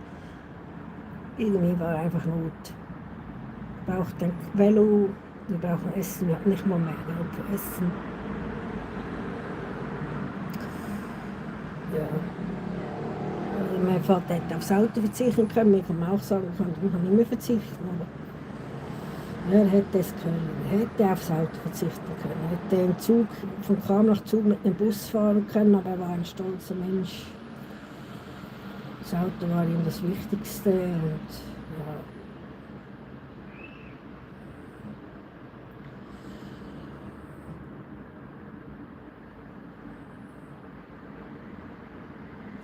Irgendwie war einfach Not. Wir brauchten ein Velo, wir brauchen Essen, wir hatten nicht mal mehr Geld für Essen. Ja. Also mein Vater hätte aufs Auto verzichten können, ich kann auch sagen, ich kann nicht mehr verzichten. Aber er hätte es können, er hätte aufs Auto verzichten können. Er hätte im Zug, von Kam nach Zug mit dem Bus fahren können, aber er war ein stolzer Mensch. Das Auto war ihm das Wichtigste und ja.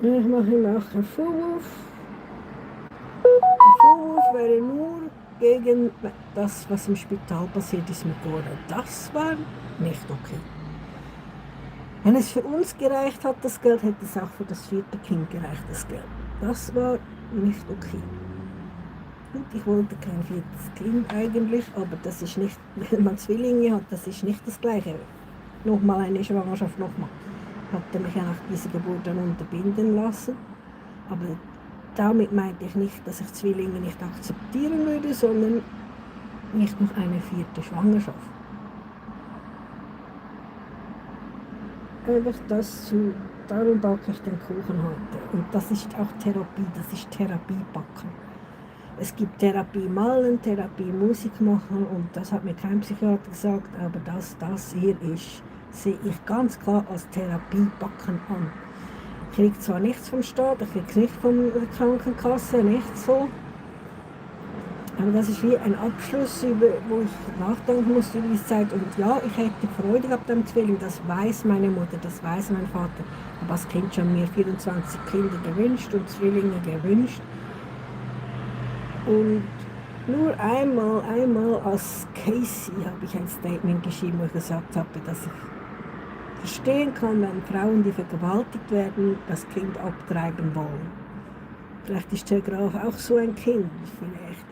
Ich mache ihm auch einen Vorwurf. Der Vorwurf wäre nur gegen das, was im Spital passiert ist mit Gora. Das war nicht okay. Wenn es für uns gereicht hat, das Geld, hätte es auch für das 4. Kind gereicht, das Geld. Das war nicht okay. Gut, ich wollte kein 4. Kind eigentlich, aber das ist nicht, wenn man Zwillinge hat, das ist nicht das Gleiche. Nochmal eine Schwangerschaft, nochmal. Ich hatte mich ja nach dieser Geburt dann unterbinden lassen. Aber damit meinte ich nicht, dass ich Zwillinge nicht akzeptieren würde, sondern nicht noch eine 4. Schwangerschaft. Einfach darum backe ich den Kuchen heute. Und das ist auch Therapie, das ist Therapiebacken. Es gibt Therapie malen, Therapie Musik machen und das hat mir kein Psychiater gesagt, aber das hier sehe ich ganz klar als Therapiebacken an. Ich kriege zwar nichts vom Staat, ich kriege es nicht von der Krankenkasse, nicht so. Aber das ist wie ein Abschluss, wo ich nachdenken musste über die Zeit. Und ja, ich hätte Freude gehabt am Zwilling, das weiß meine Mutter, das weiß mein Vater. Ich habe als Kind schon mir 24 Kinder gewünscht und Zwillinge gewünscht. Und nur einmal als Casey habe ich ein Statement geschrieben, wo ich gesagt habe, dass ich verstehen kann, wenn Frauen, die vergewaltigt werden, das Kind abtreiben wollen. Vielleicht ist der Graf auch so ein Kind, vielleicht.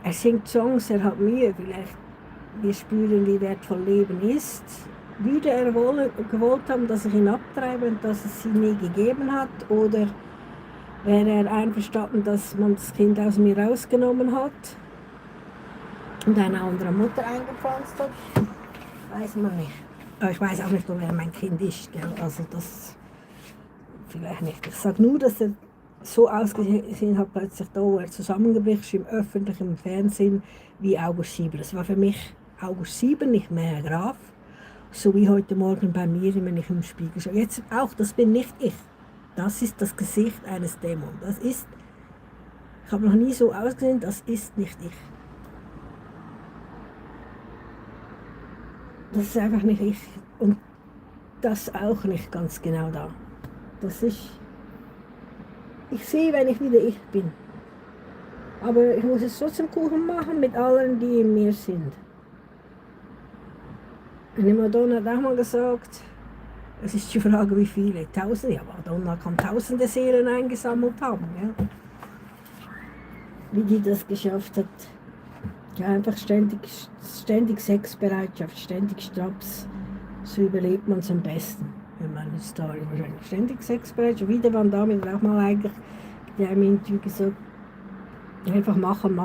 Er singt Songs, er hat Mühe, vielleicht. Wir spüren, wie wertvoll Leben ist. Würde er gewollt haben, dass ich ihn abtreibe und dass es sie nie gegeben hat? Oder wäre er einverstanden, dass man das Kind aus mir rausgenommen hat und eine andere Mutter eingepflanzt hat? Weiß man nicht. Aber ich weiß auch nicht, wer mein Kind ist. Gell? Also das vielleicht nicht. Ich sage nur, dass er so ausgesehen hat, plötzlich da, wo er zusammengebricht, im öffentlichen Fernsehen wie August Sieber. Das war für mich August Sieber, nicht mehr Herr Graf. So wie heute Morgen bei mir, wenn ich im Spiegel schaue. Jetzt auch, das bin nicht ich. Das ist das Gesicht eines Dämons. Ich habe noch nie so ausgesehen, das ist nicht ich. Das ist einfach nicht ich. Und das auch nicht ganz genau da. Ich sehe, wenn ich wieder ich bin. Aber ich muss es trotzdem Kuchen machen mit allen, die in mir sind. Eine Madonna hat auch mal gesagt, es ist die Frage, wie viele. Tausende. Ja, Madonna kann tausende Seelen eingesammelt haben. Ja. Wie die das geschafft hat. Ja, einfach ständig Sexbereitschaft, ständig Straps. So überlebt man es am besten, wenn man eine Story wahrscheinlich. Ständig Sexbereitschaft. Wieder waren damit auch mal eigentlich in einem Interview gesagt, einfach machen.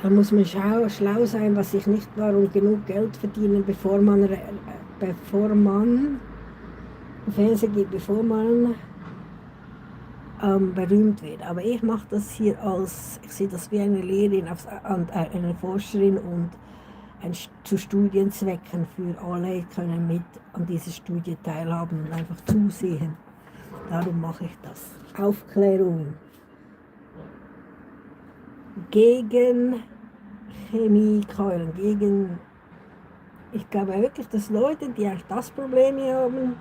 Da muss man schlau sein, was ich nicht war und genug Geld verdienen, bevor man im Fernsehen geht, bevor man berühmt wird. Aber ich mache das hier ich sehe das wie eine Lehrerin, eine Forscherin und zu Studienzwecken für alle können mit an dieser Studie teilhaben und einfach zusehen. Darum mache ich das. Aufklärung gegen Chemiekeulen, ich glaube wirklich, dass Leute, die eigentlich das Problem hier haben,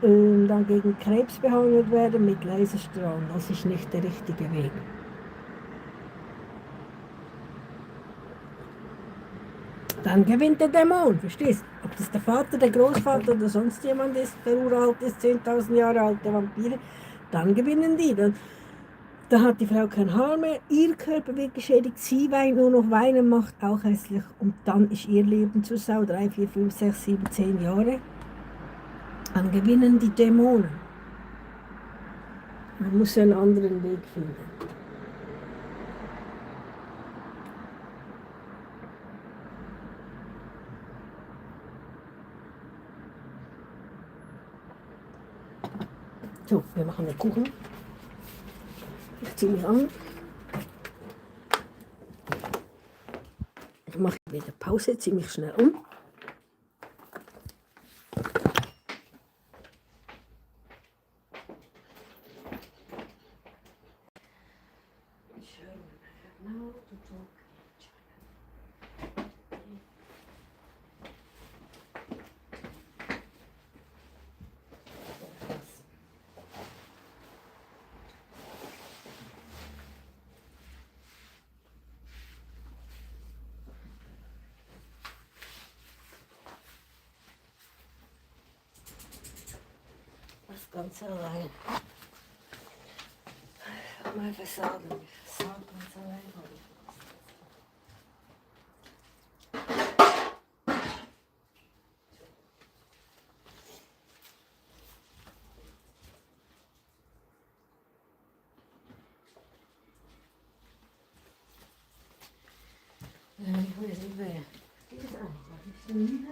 dann gegen Krebs behandelt werden mit Laserstrahlen. Das ist nicht der richtige Weg. Dann gewinnt der Dämon, verstehst du? Ob das der Vater, der Großvater oder sonst jemand ist, der uralt ist, 10.000 Jahre alte Vampire, dann gewinnen die. Da hat die Frau kein Haar mehr, ihr Körper wird geschädigt, sie weint, nur noch weinen macht auch hässlich und dann ist ihr Leben zur Sau, 3, 4, 5, 6, 7, 10 Jahre. Dann gewinnen die Dämonen. Man muss einen anderen Weg finden. So, wir machen den Kuchen. Ich ziehe mich an. Ich mache wieder Pause, ziehe mich schnell um. Ganz allein. Mal versagen. Ich versage ganz allein. Ich weiß nicht wer. Das ist einfach. Ich bin müde.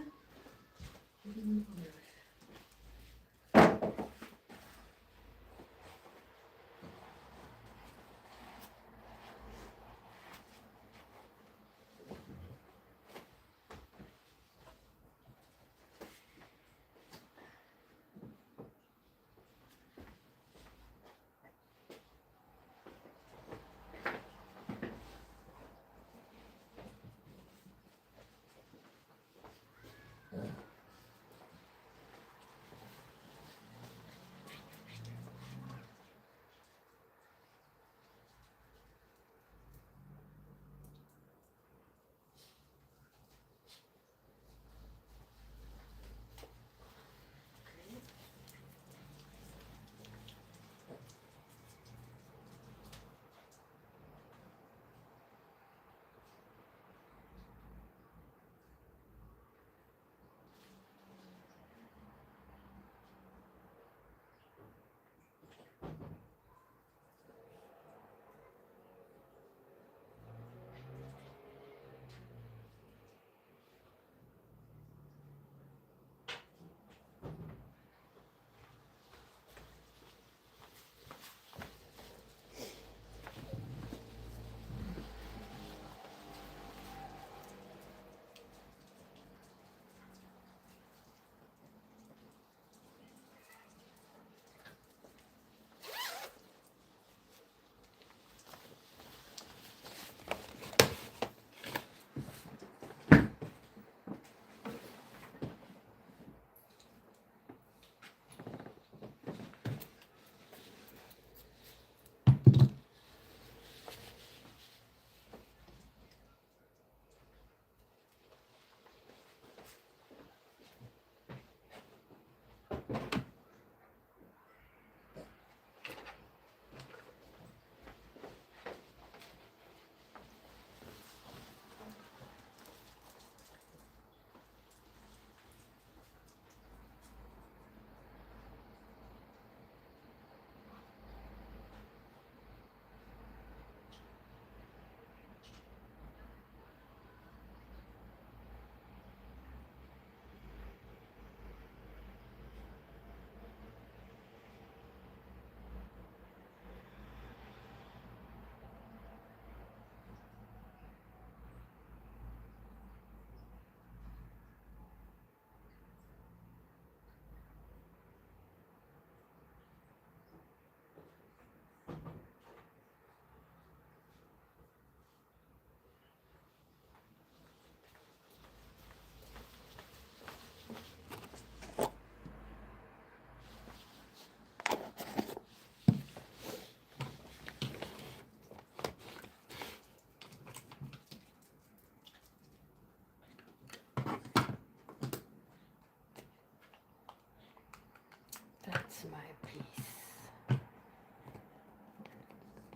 please.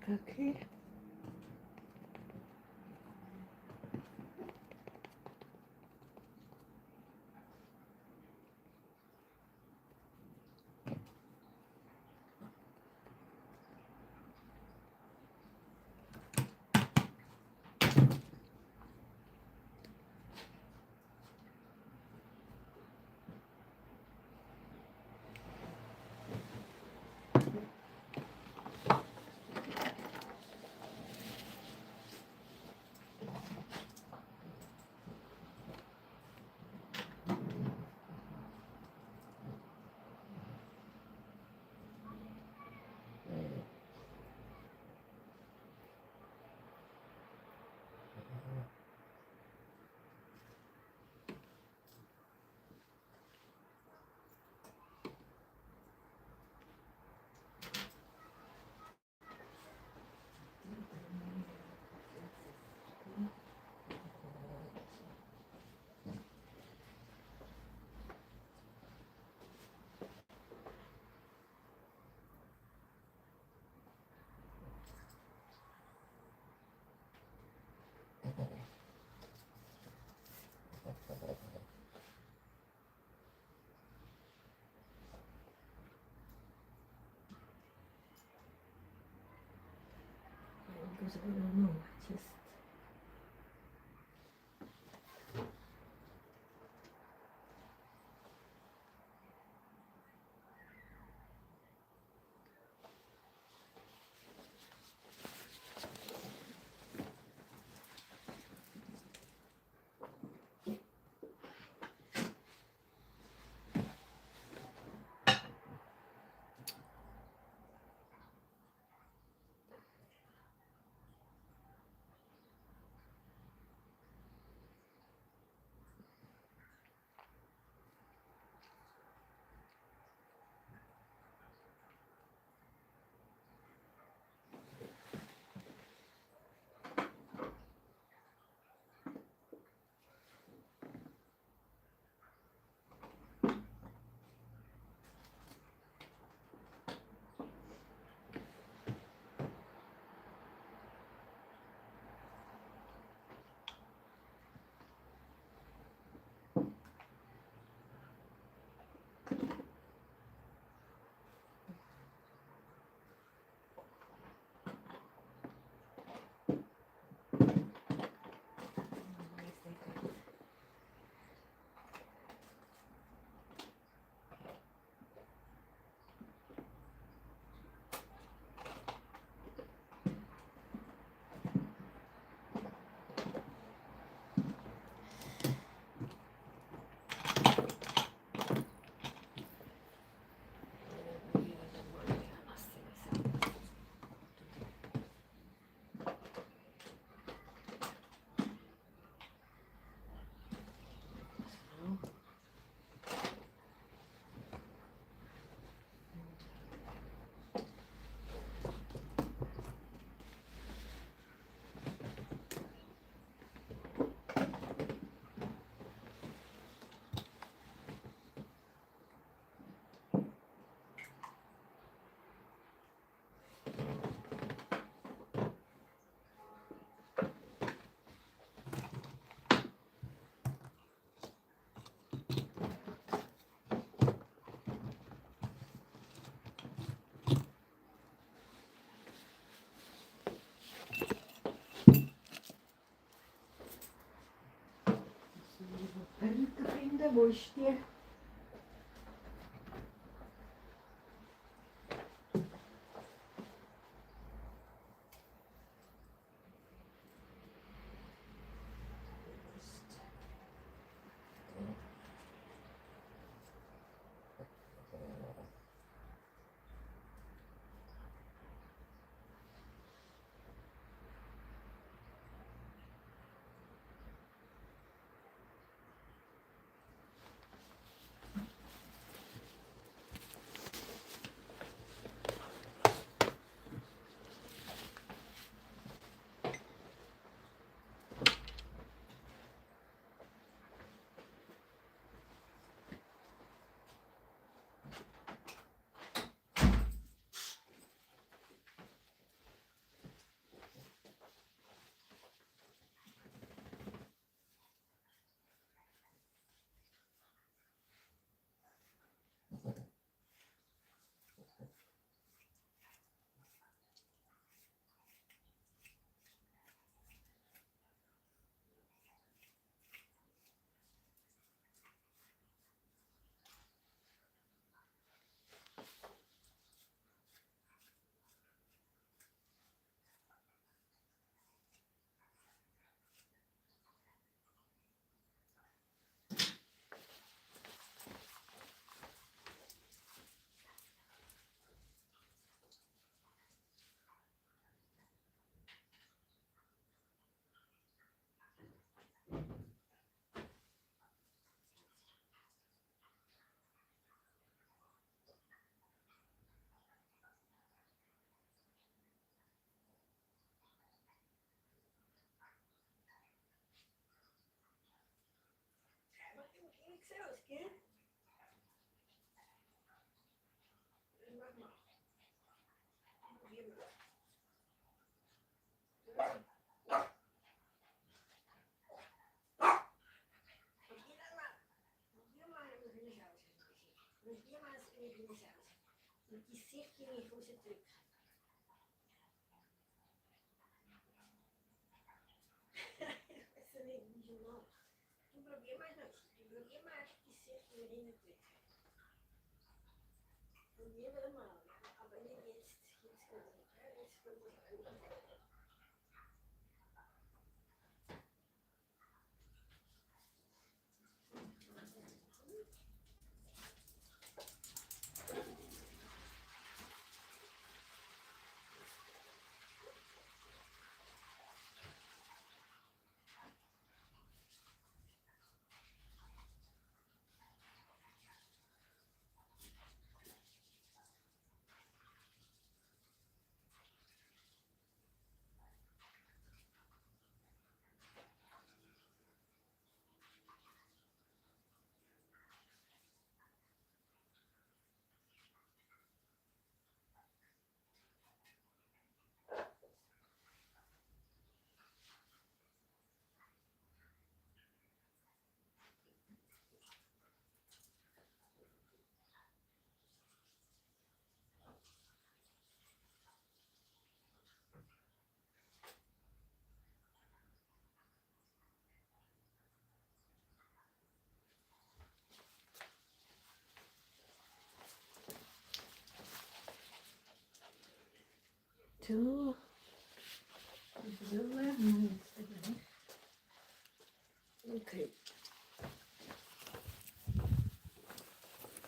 Okay. Because I don't know, just Perücke finden, wo ist die? gell? Mach mal. Probier mal. Probier mal een grünes aus. Probier mal een grünes aus. Und die Sicht in die Hose drücken. Das ist nicht so lang. Du probier mal noch. Probier mal die Sicht in die Hose drücken. Probier mal. Aber nicht jetzt. Jetzt kommt es. Jetzt kommt es an. Zo. Okay.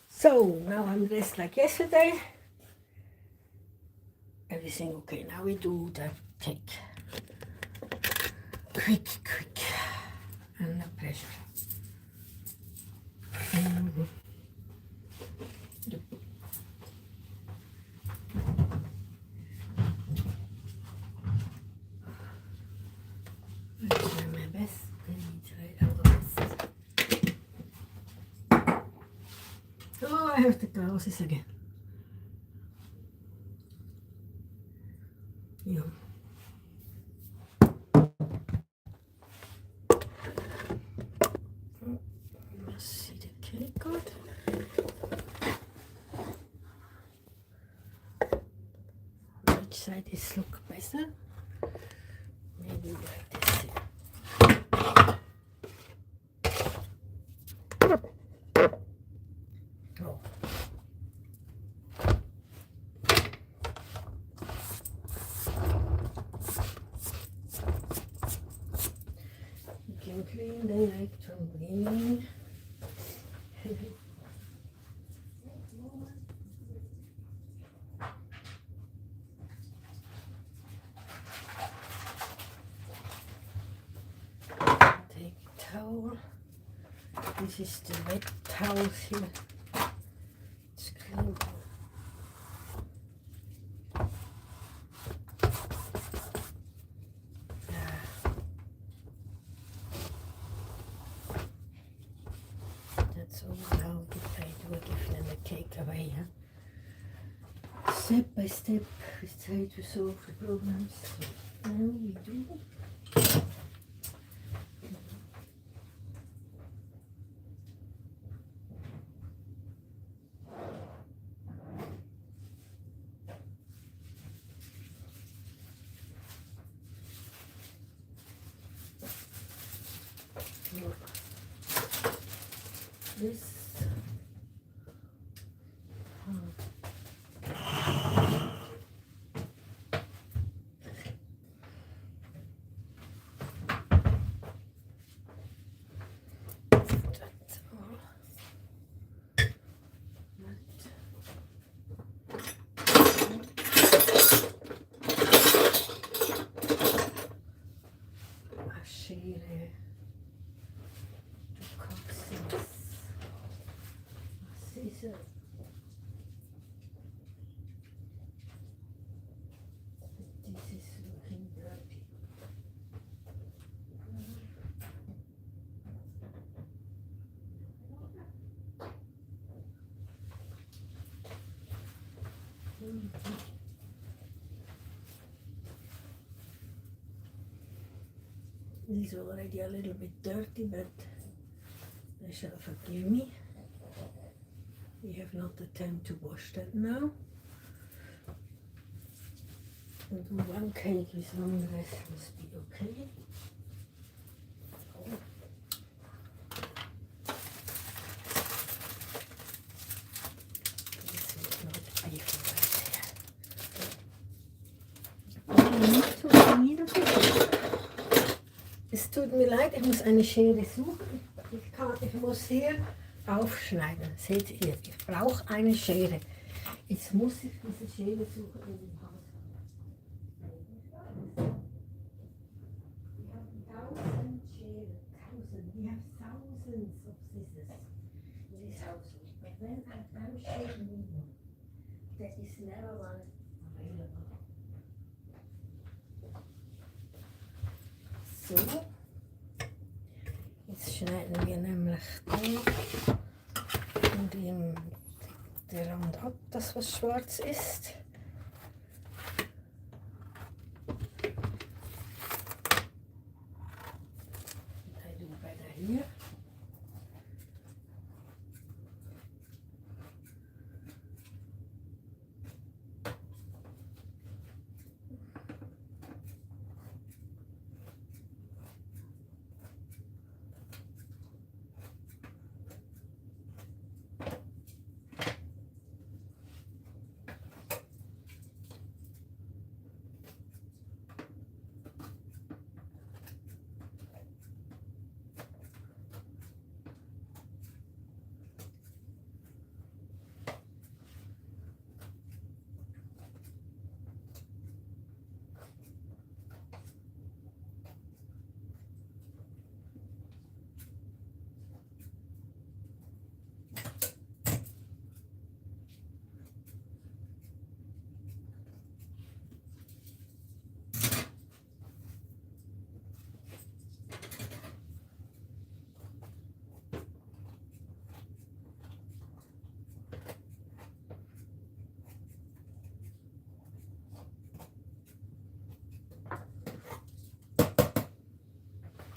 So now I'm dressed like yesterday. Everything okay. Now we do the cake. Quick. Under pressure. I try my best. I try our best. Oh, I have the glasses again. Yeah. Let's see the cake good. Which side is look better? Maybe like this. Oh. You can clean direct from beginning. Take a towel. This is the wet towels here. It's clean. That's all how I do it, giving the cake away. Huh? Step by step, we try to solve the problems. So now we do. This that's all. Schere, du kochst es. Was ist es? This is looking dirty. This is already a little bit dirty, but they shall forgive me. We have not the time to wash that now. We'll do one cake with one, the rest must be okay. This will not be for right. Es tut mir leid, ich muss eine Schere suchen. Ich muss hier aufschneiden. Seht ihr, ich brauche eine Schere. Jetzt muss ich diese Schere suchen in dem Haus. We have 1,000 Scheren. 1,000. We have thousands of scissors in this house. But when I'm shaving one, there is never one available. So, jetzt schneiden wir nämlich da und der Rand ab, das was schwarz ist. I do better here.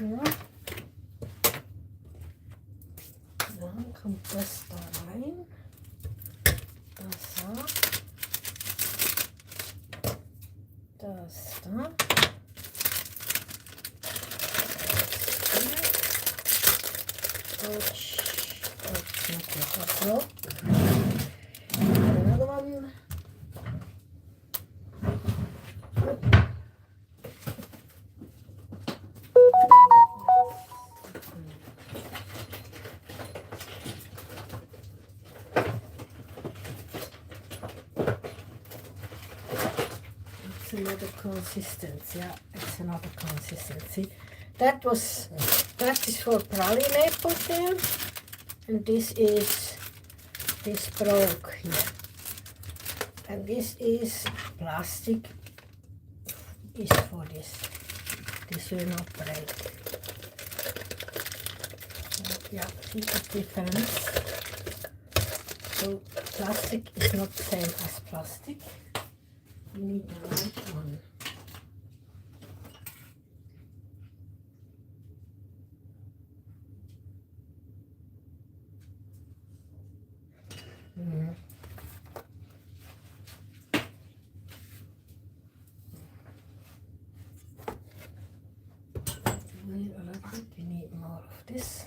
Ja. Dann kommt das da rein. Das da. Das da. Ouch. Ouch, not yet. Another one. Another consistency. Yeah, it's another consistency. That is for praline apple there, and this broke here, and this is plastic. Is for this. This will not break. Yeah, see the difference. So plastic is not the same as plastic. You need the right one. Wait a little bit, you need more of this.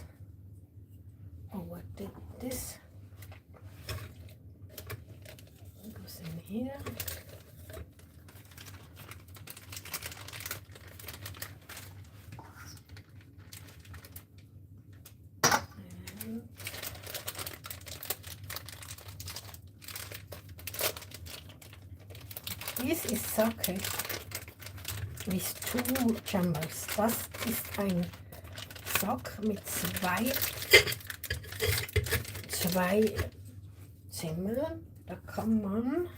Oh, what did this? It goes in here. This is socket with 2 chambers. Das ist ein Sack mit zwei Zimmern. Da kann man,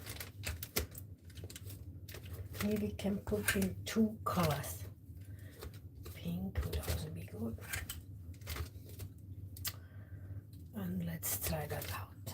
here we can put in 2 colors. Pink would also be good. And let's try that out.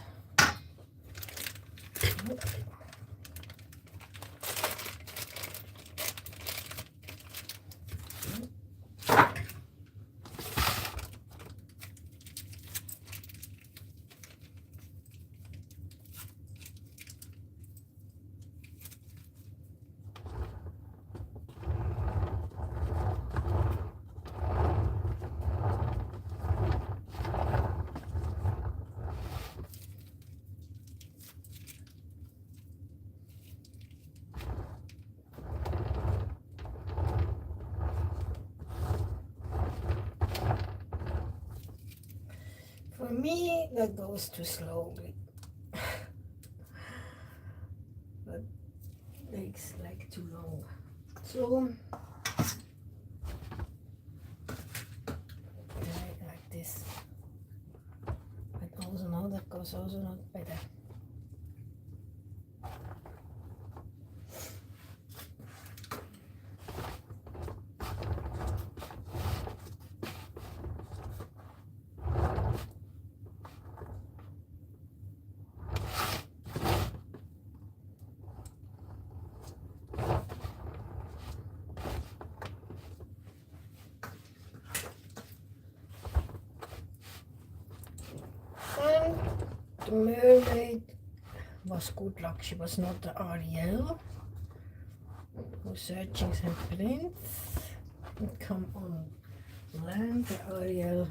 me, that goes too slowly. But takes like too long. So like this. But also now that goes also not better. And the mermaid was good luck. She was not the Ariel who's searching some prince and come on land. The Ariel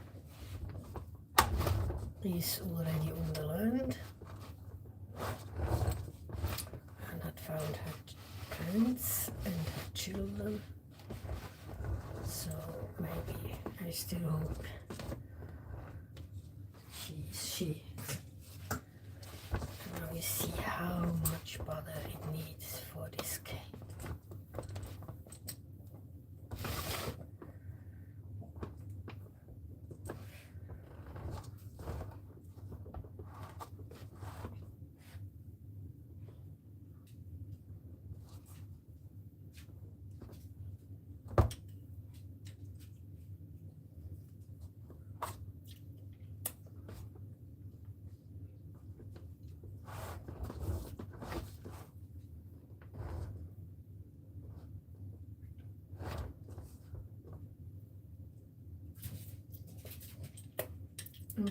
is already on the land and had found her parents and her children. So maybe I still hope she. Now we see how much butter it needs for this cake.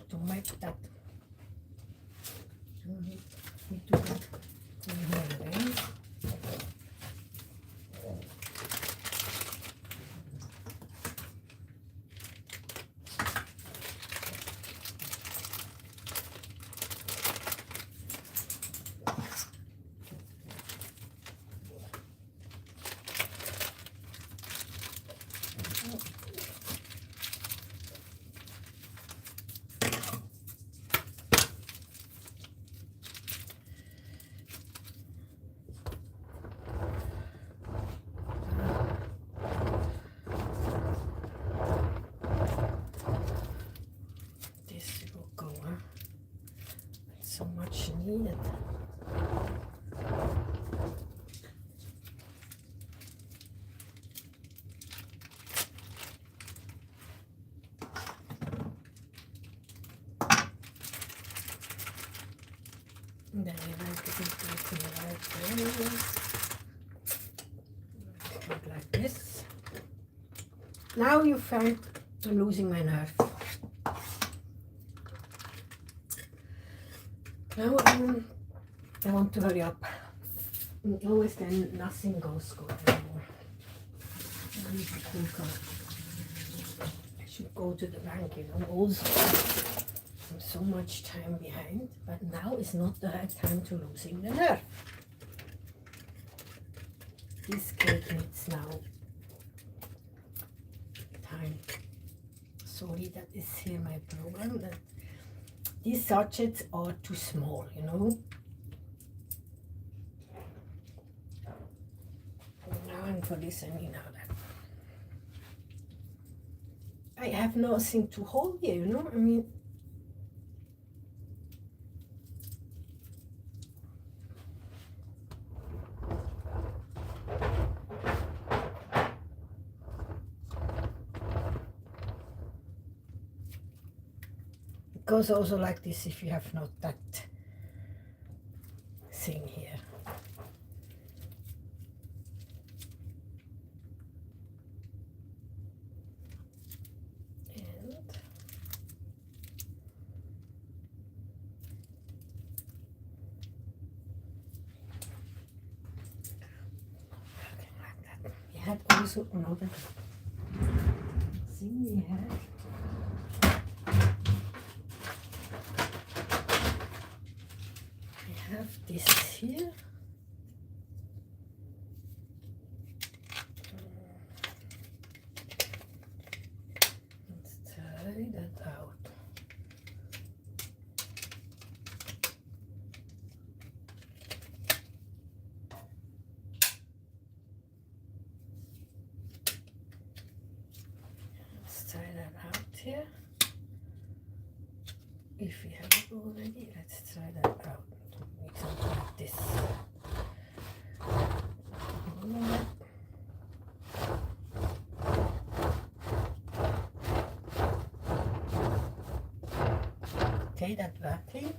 To make that we do that in here again. So much needed. And then we like to put it in the right place. Like this. Now you find I'm losing my nerve. Now I want to hurry up. And always then nothing goes good anymore. I need to think I should go to the bank, you know, also. I'm so much time behind, but now is not the right time to losing the nerve. This cake needs now time. Sorry, that is here my program. That these sachets are too small, you know. Now and for this I mean now that I have nothing to hold here, you know. I mean, it goes also like this if you have not that thing here. Had also another thing we had. I have this here. Let's try that out. Okay, that working.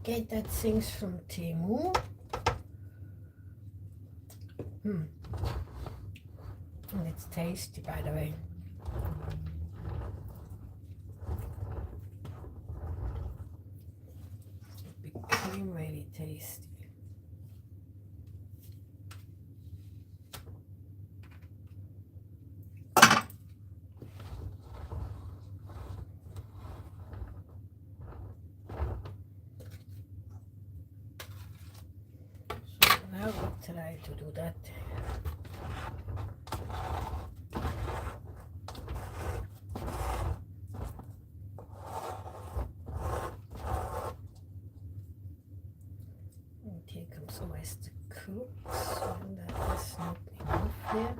Okay, that things from Temu. And it's tasty, by the way. It became very tasty. So now we'll try to do that. Here comes always the cooks, and that is not enough here.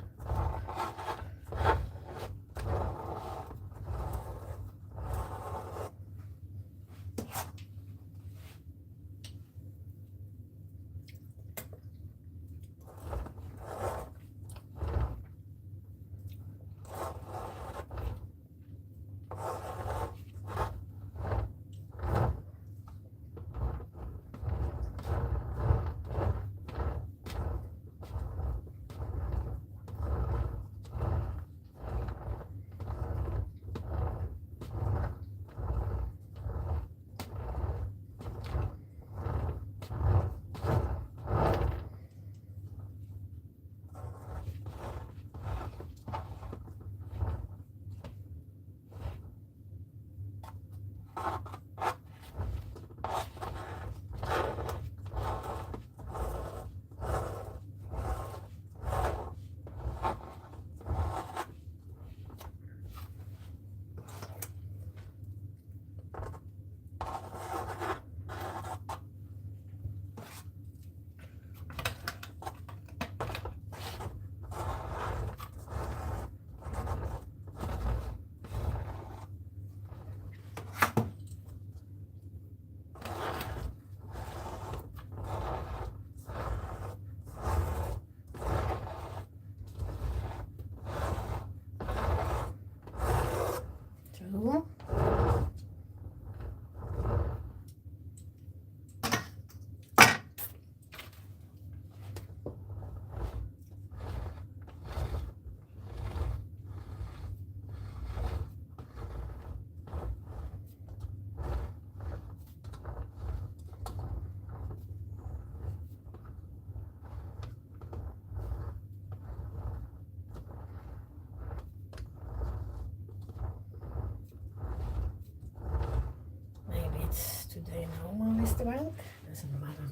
So maybe it's today normal restaurant. Doesn't matter.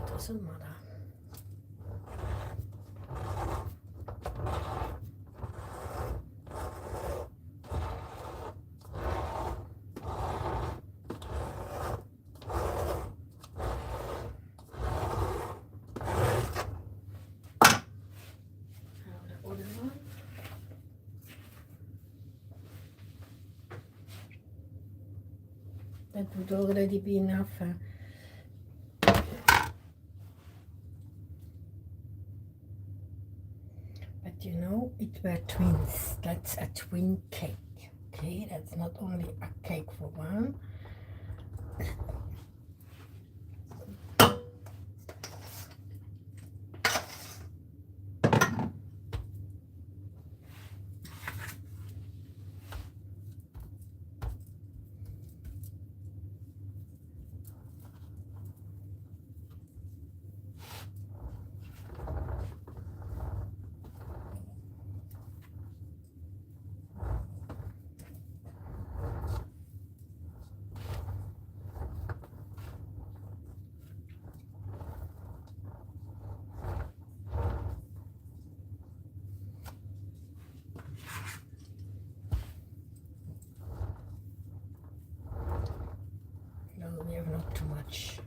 Doesn't matter. That would already be enough. But you know, it were twins. That's a twin cake. Okay, that's not only a cake for one. No, we have not too much.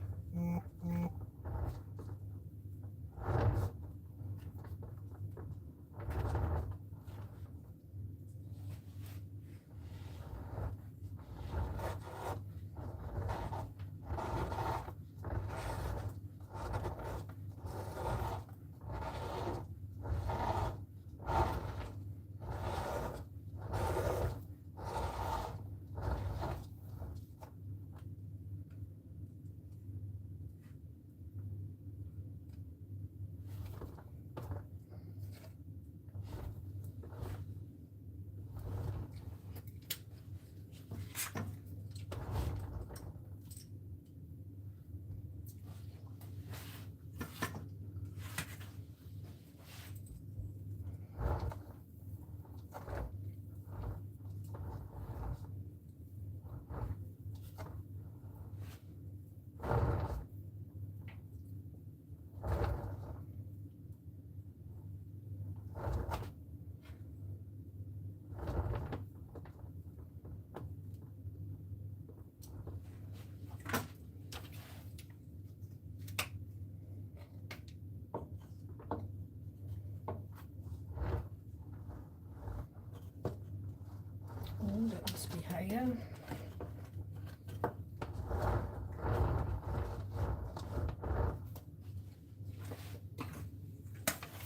Oh, that must be higher.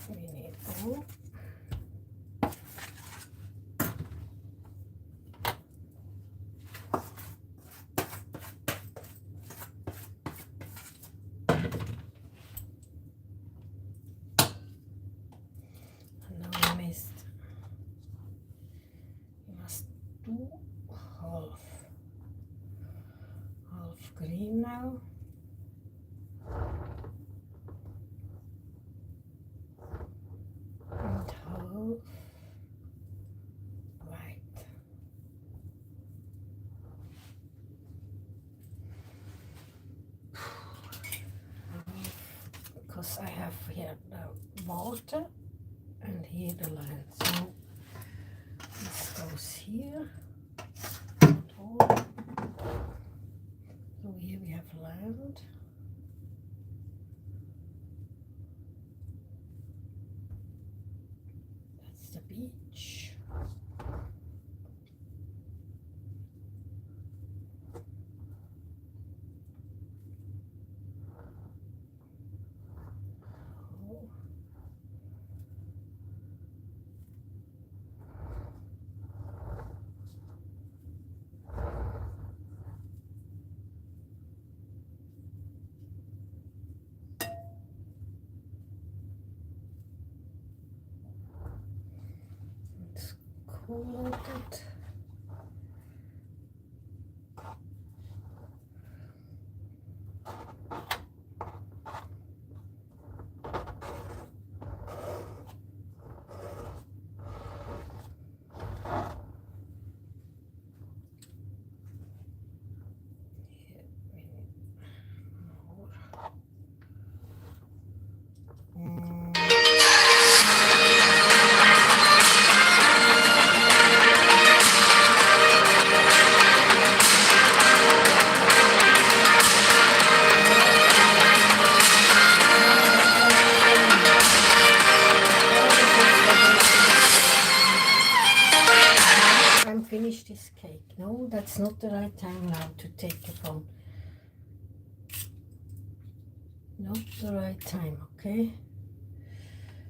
We need more. And now I missed. You must do half green now. And half white. Because I have here the water and here the line. So this goes here. So here we have land. That's the beach. Oh. It's coated. Finish this cake. No, that's not the right time now to take a phone. Not the right time, okay?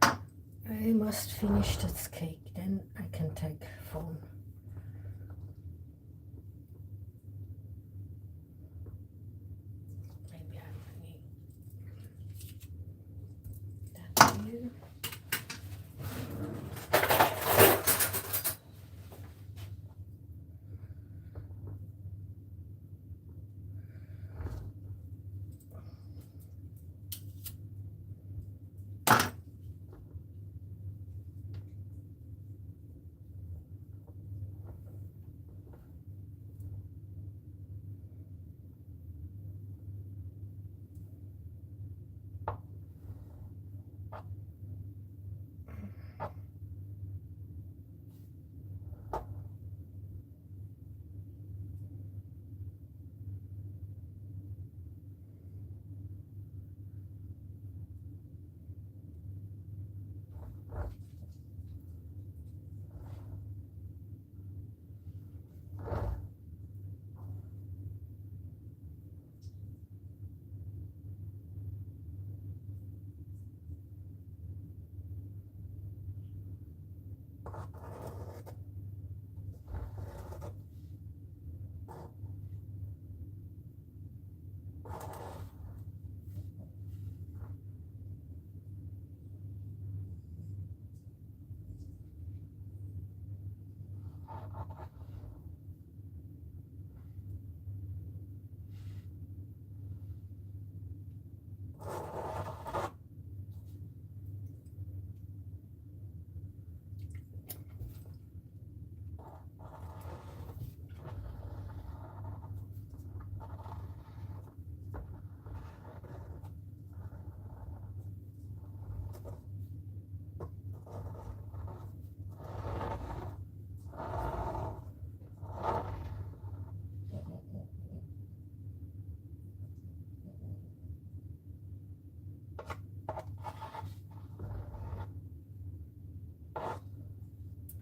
I I must finish this cake, then I can take phone. Maybe I'm bringing that here.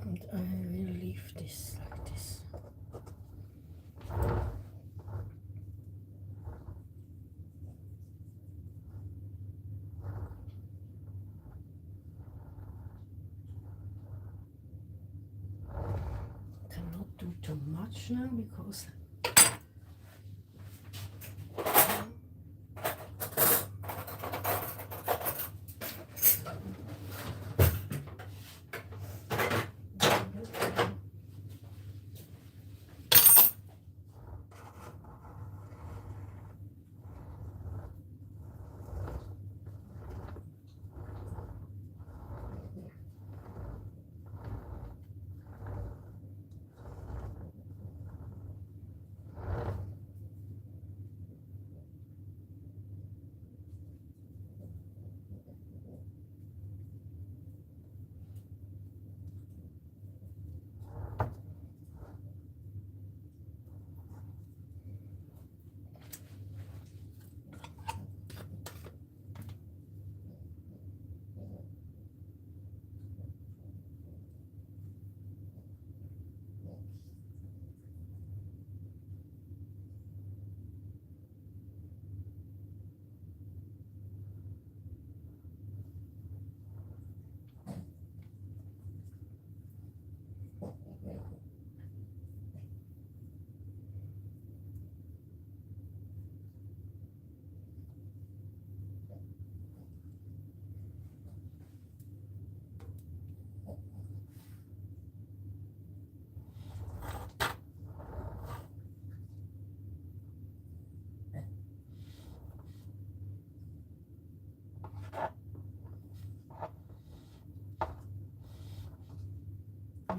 And I will leave this like this. Cannot do too much now because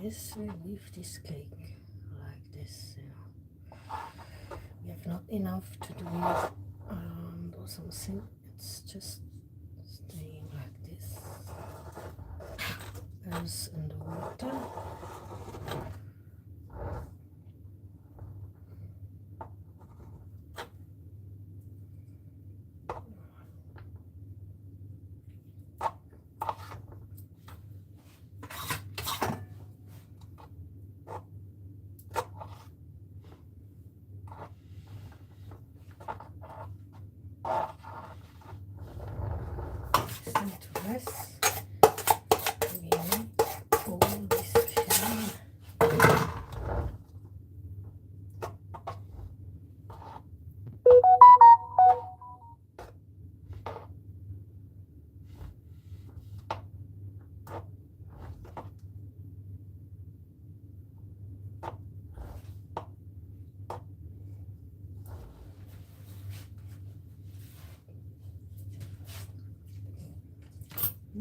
yes, we leave this cake like this. We have not enough to do it or something. It's just staying like this. There's in the water. To rest.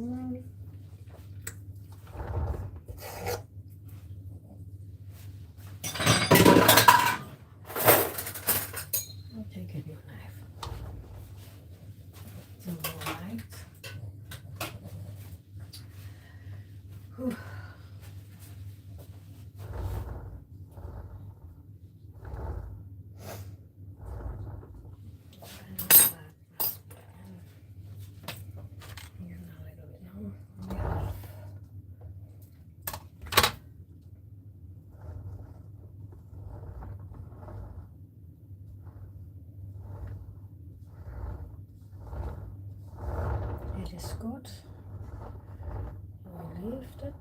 I'll take a new knife. Some more light. Whew. It is good. We lift it.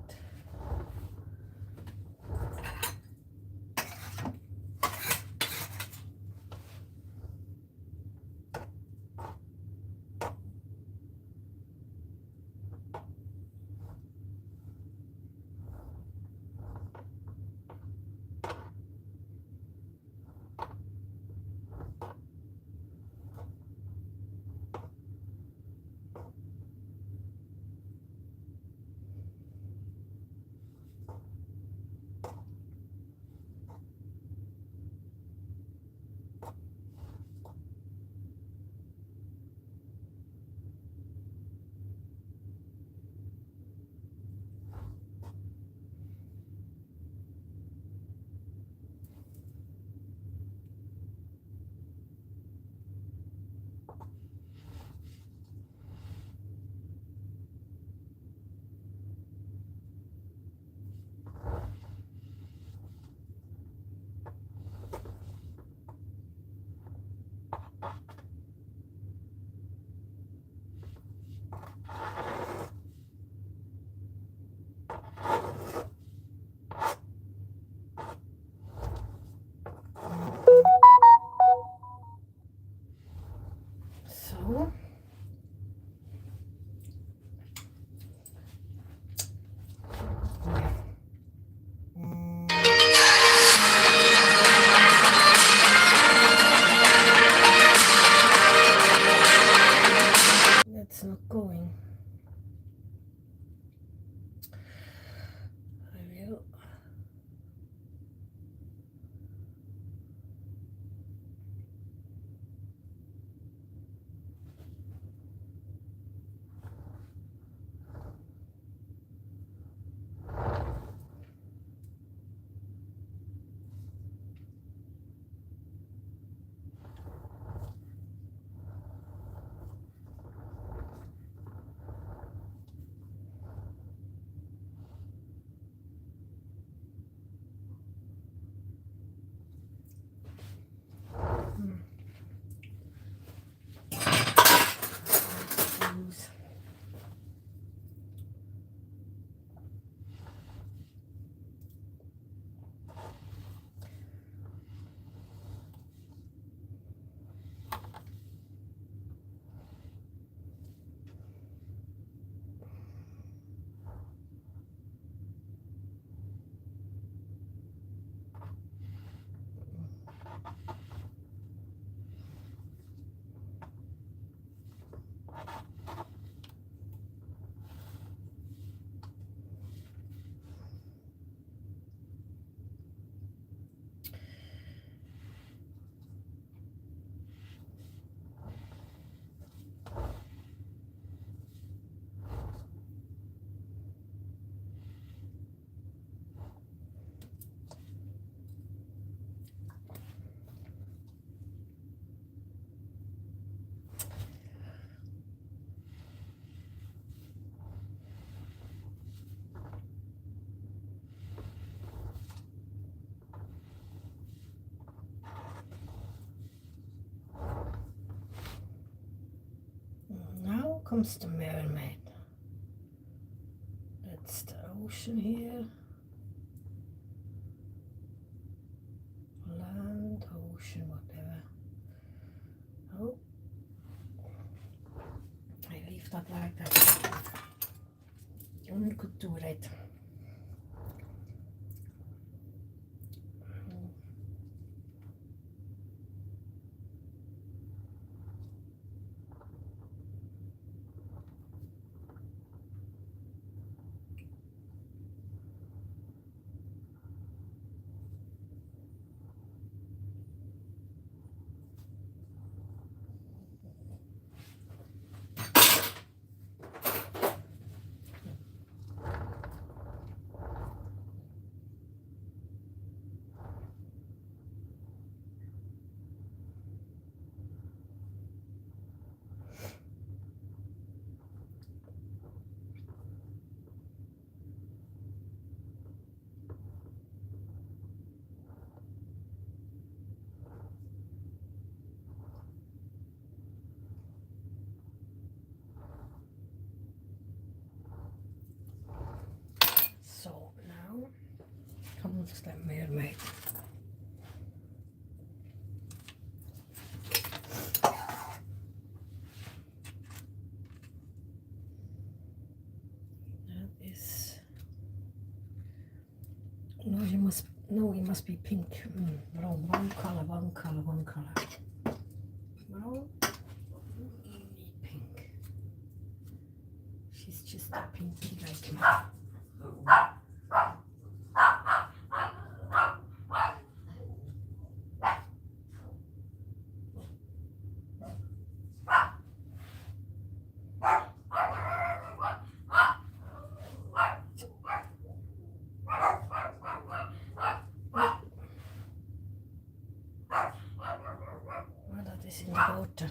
So that's not going. I will. Now comes the mermaid. That's the ocean here. Land, ocean, whatever. Oh, I leave that like that. Only could do it. looks like mermaid. That is. No, it must be pink. Wrong, one color. Brown, pink. She's just a pinky like me. Well, that is in the water.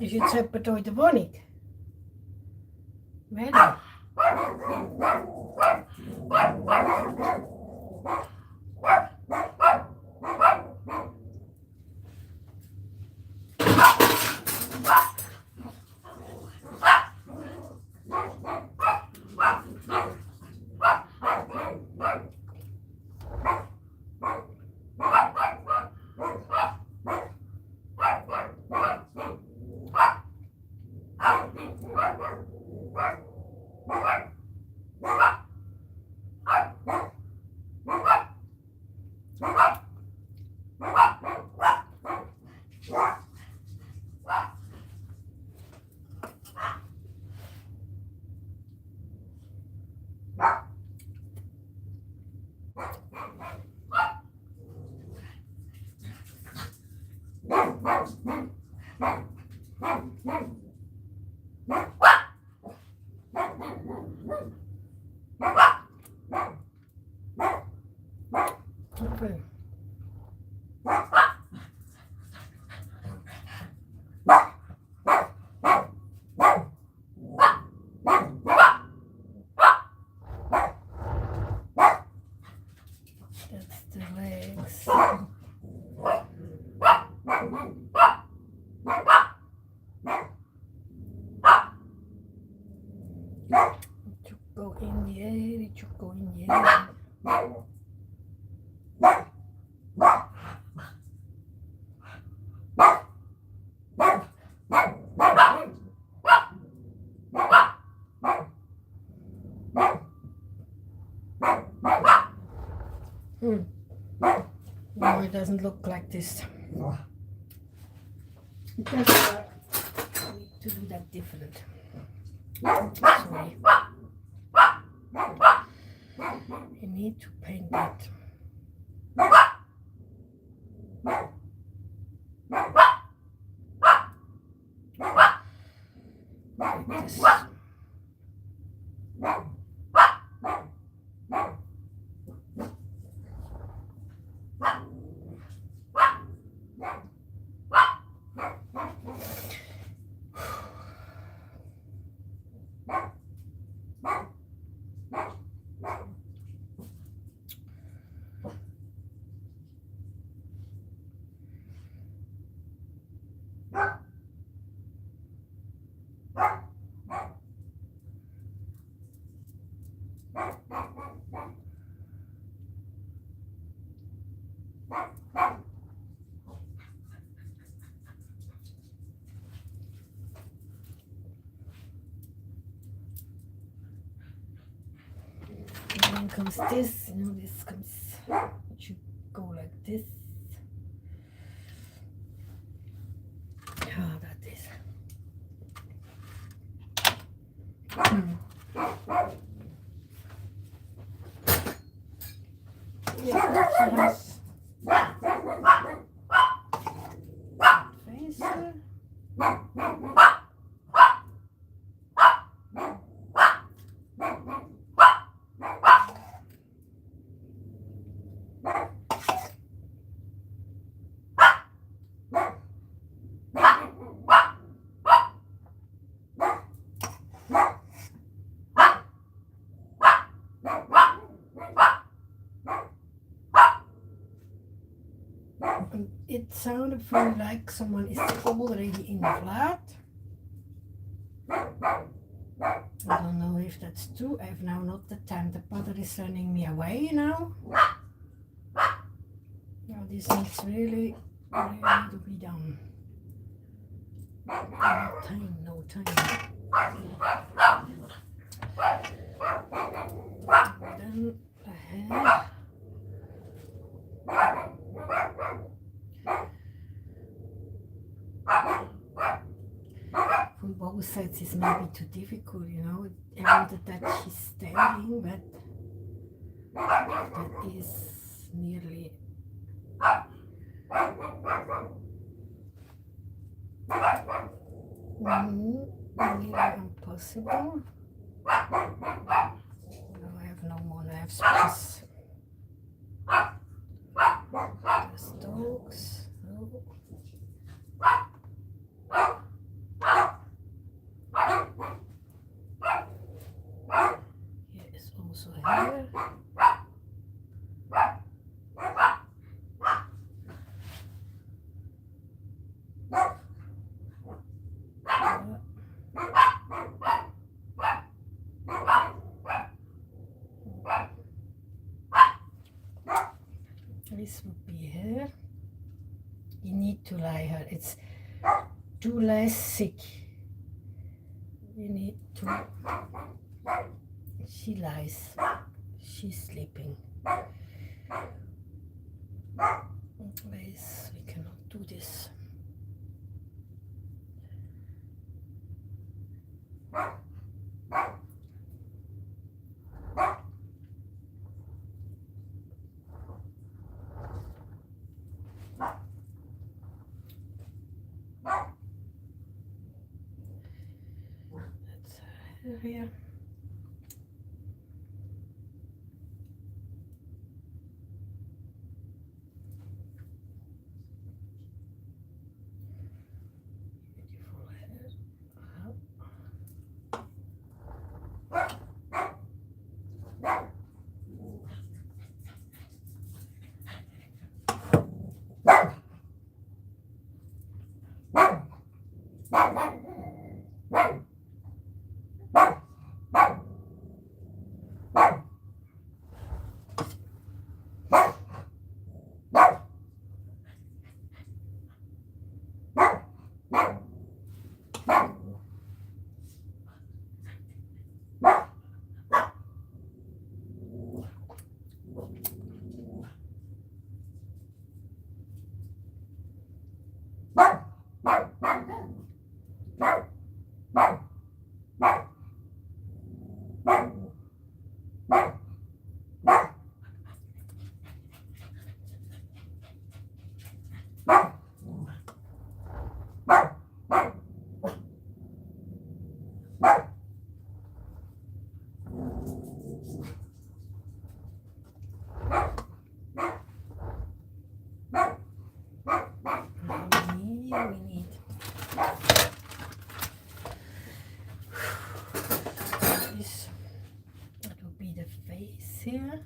Is je treppen ooit de woning? Wel. Okay. That's the legs. It should go in the air, it should go in the air. No, it doesn't look like this. Because I need to do that different. Sorry. You need to paint that. Like this. And then comes this, this comes, it should go like this. Yeah, that is. Yeah, she has face. And it sounded for me like someone is already in the flat. I don't know if that's true. I have now not the time. The butter is running me away now. Now this needs really to be done. No time, no time. Then ahead. From both sides is maybe too difficult, you know. I wanted that she's standing, but that is nearly nearly impossible. No, I have no more knives because there's dogs. No. Here is also hair. This would be hair. You need to lie her. It's too less sick. You need to. She lies. She's sleeping. Otherwise, we cannot do this. That's her here. Here.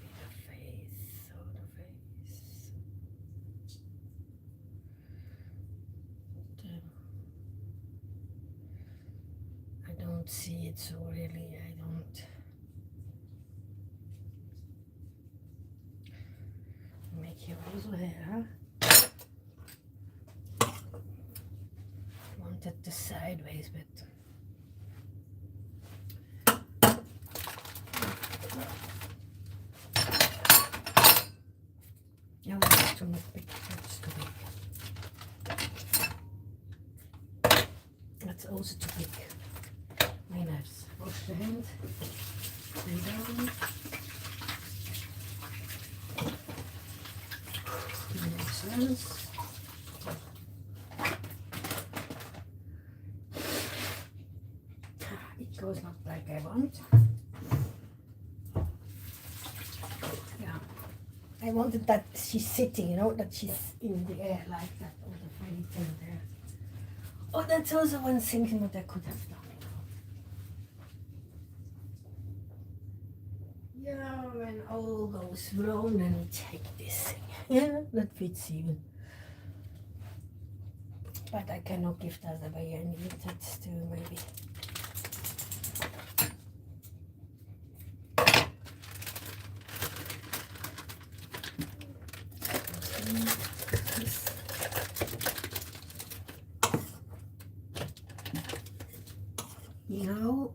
The face, so the face. I don't see it, so really I don't. Make here also hair. Wanted the sideways, but. No, it's too big. That's too big. That's also too big. My knives. Wash the hand. Lay down. Makes sense. It goes not like I want. I wanted that she's sitting, you know, that she's in the air like that, or the funny thing there. Oh, that's also one thing what I could have done. Yeah, when all goes wrong, then we take this thing. Yeah, that fits even. But I cannot give that away. I need that too, maybe. Now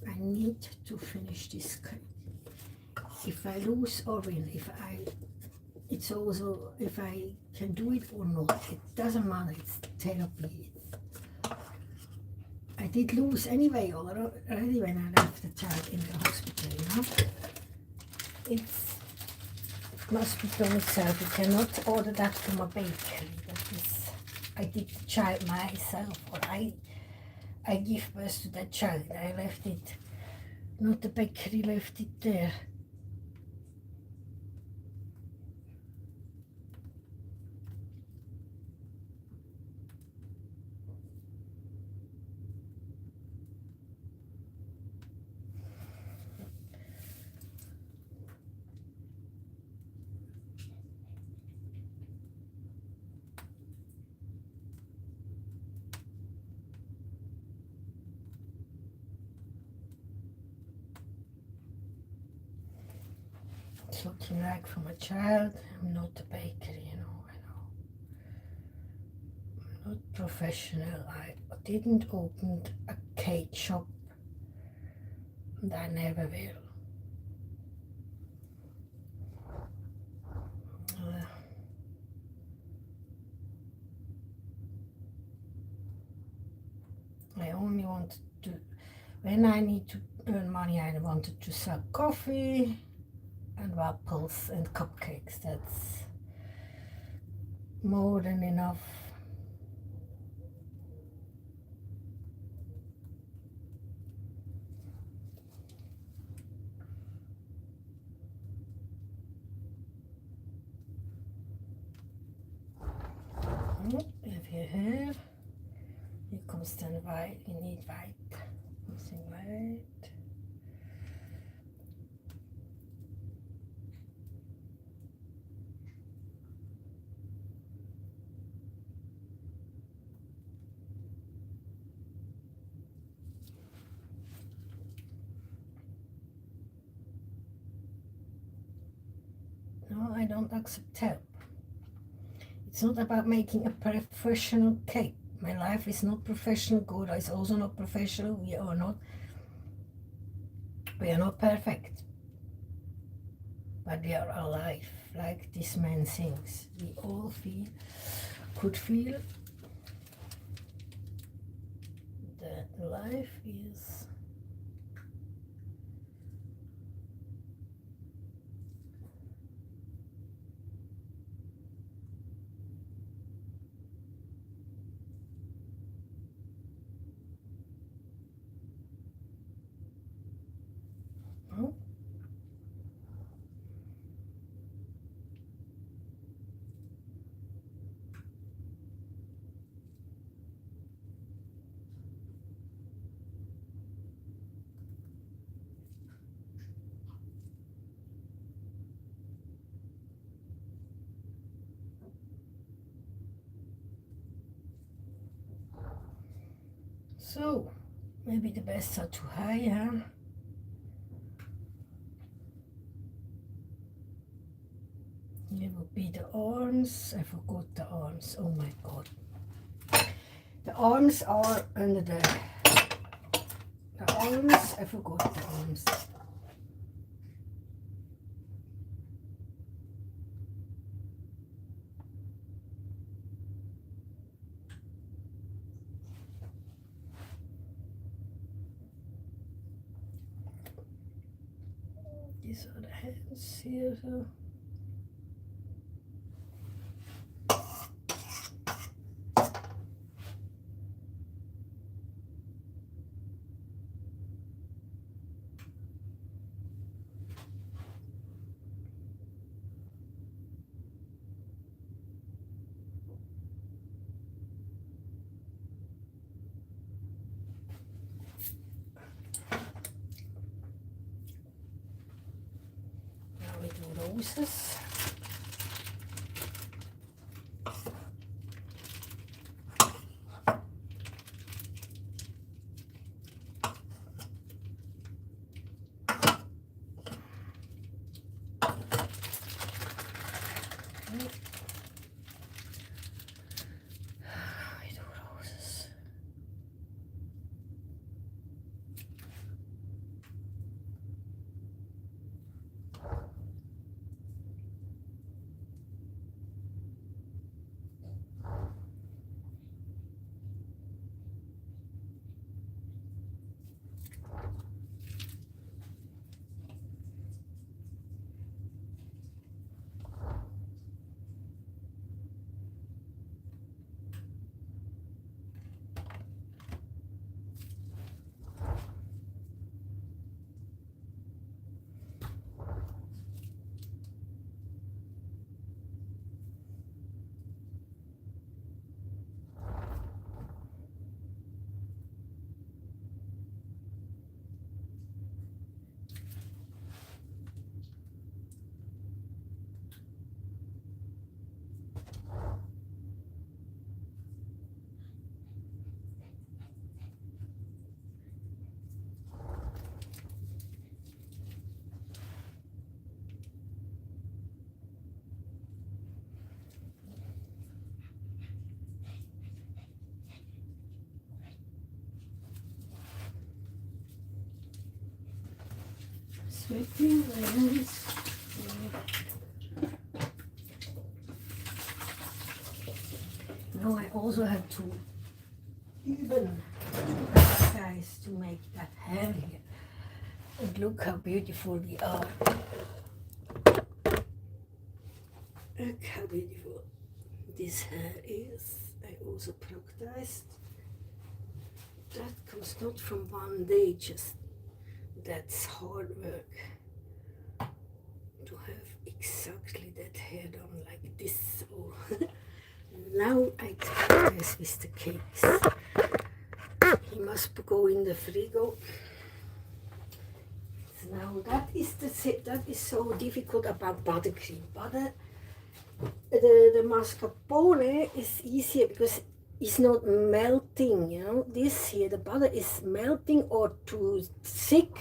I need to finish this cake. If I lose or win, it's also if I can do it or not. It doesn't matter. It's therapy. I did lose anyway already when I left the child in the hospital. It must be done itself. You cannot order that from a bakery. I did the child myself, or I give birth to that child. I left it, not the bakery left it there. It's looking like from a child. I'm not a baker, I know. I'm not professional. I didn't open a cake shop, and I never will. I only wanted to, when I need to earn money, I wanted to sell coffee and waffles and cupcakes. That's more than enough. If you have, here comes then white. You need white. Something white. No, I don't accept help. It's not about making a professional cake. My life is not professional. God is also not professional. We are not perfect. But we are alive, like this man sings. We all could feel that life is so maybe the best are too high, huh? Here would be the arms. I forgot the arms. Oh my god. The arms are under the arms. I forgot the arms. These are the hands here. So. roses. Sweeping lemons. Now I also have to even guys to make that hair here. And look how beautiful we are. Look how beautiful this hair is. I also practiced. That comes not from one day, just that's hard work to have exactly that hair done like this. So now I practice with the cakes. He must go in the frigo. So now that is so difficult about buttercream. The mascarpone is easier because it's not melting, you know. This here, the butter is melting or too thick.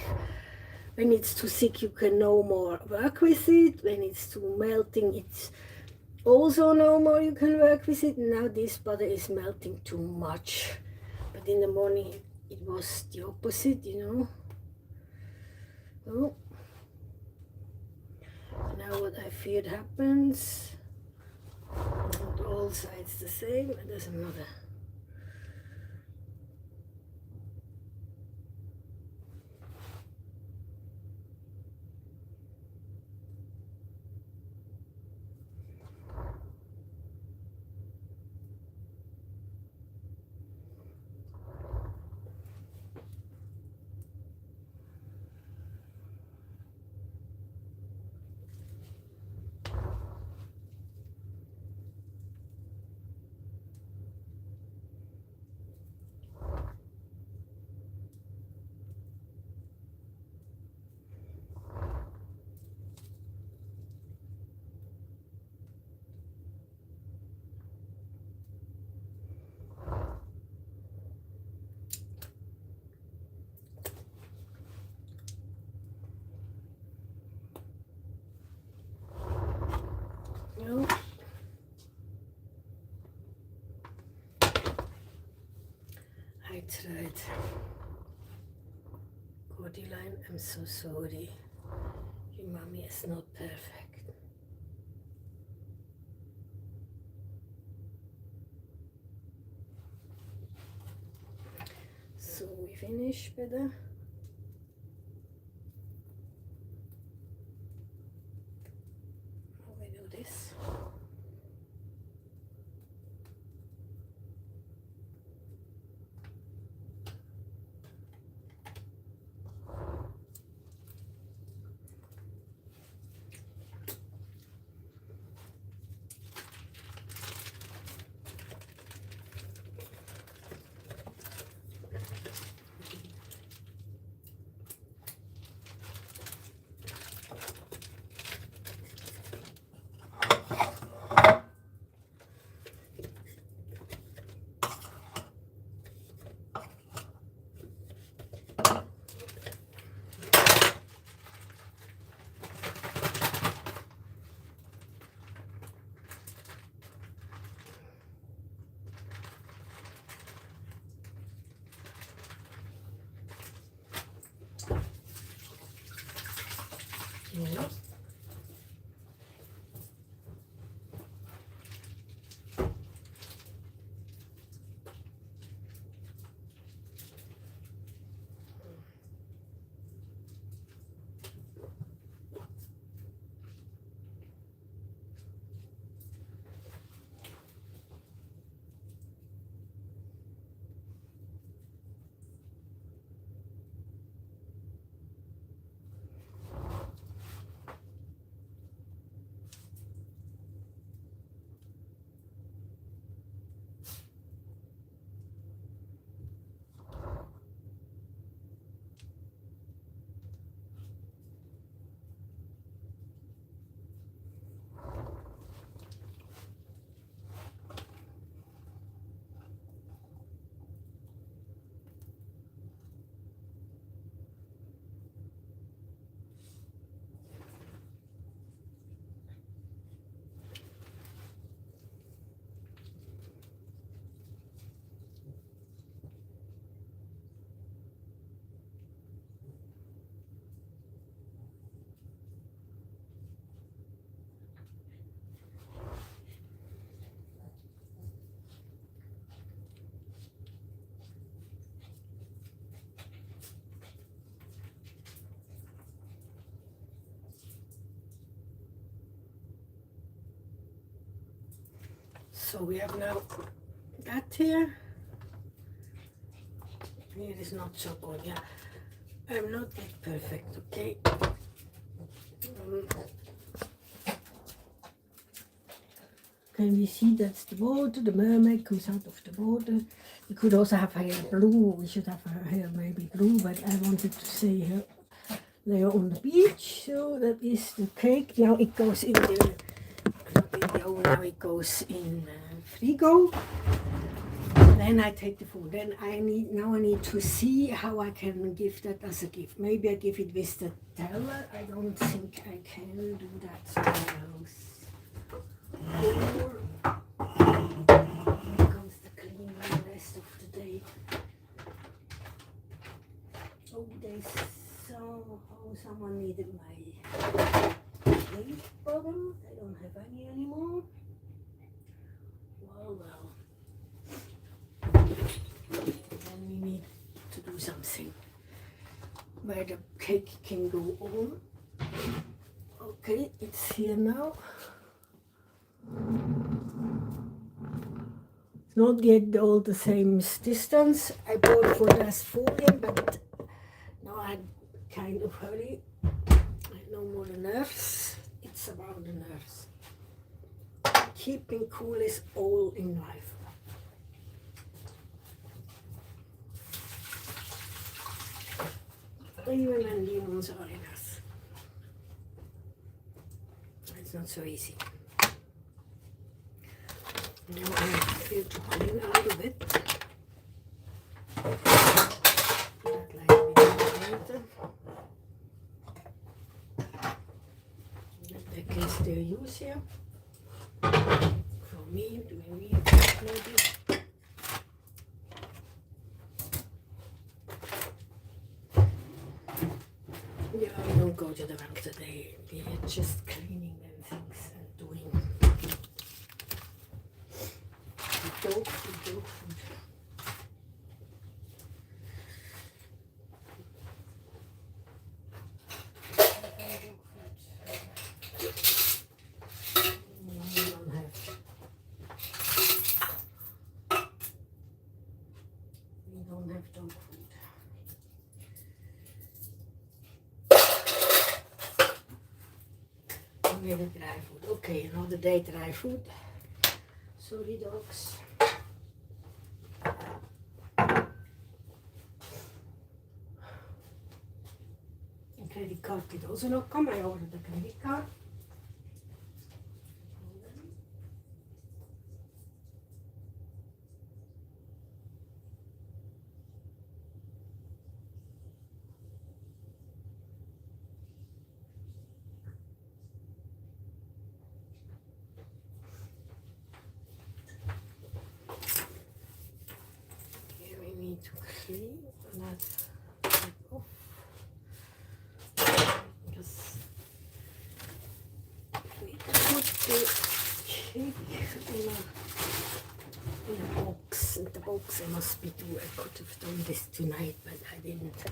When it's too thick, you can no more work with it. When it's too melting, it's also no more you can work with it. Now this butter is melting too much. But in the morning, it was the opposite, you know. So, now what I feared happens. Not all sides the same, it doesn't matter. No. I tried. Cordyline, I'm so sorry. Your mommy is not perfect. So we finish better. How we do this? Yeah. So we have now that here. Here is not so good, yeah. I'm not that perfect, okay? Can we see that's the water? The mermaid comes out of the water. We could also have her hair blue. We should have her hair maybe blue, but I wanted to say her there on the beach. So that is the cake. Now it goes in the video. Now it goes in frigo. Then I take the food. Then I need to see how I can give that as a gift. Maybe I give it with the teller. I don't think I can do that somewhere else. Or comes the cleaning the rest of the day. Oh, someone needed my plate bottom. I don't have any anymore. Well. Then we need to do something where the cake can go on. Okay, it's here now. It's not yet all the same distance. I bought for das Folien, but now I kind of hurry. I have no more the nerves. It's about the nerves. Keeping cool is all in life. Even when demons are in us. It's not so easy. Now I feel to clean a little bit. That like a bit later. That can still use here. For me, doing me maybe. Yeah, I don't go to the bank today. We're just cleaning and things and doing dog food. We don't have dog food. Maybe dry food. Okay, another day dry food. Sorry, dogs. A credit card did also not come. I ordered a credit card. To clean that off. Just cake in a box, and the box I must be due. I could have done this tonight, but I didn't.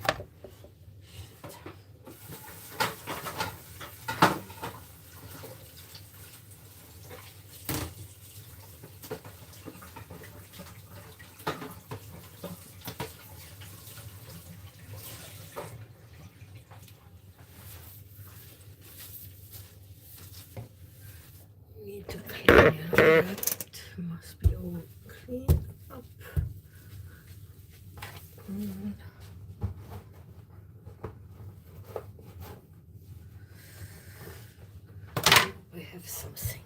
Need to clean that. Must be all clean up. We have something.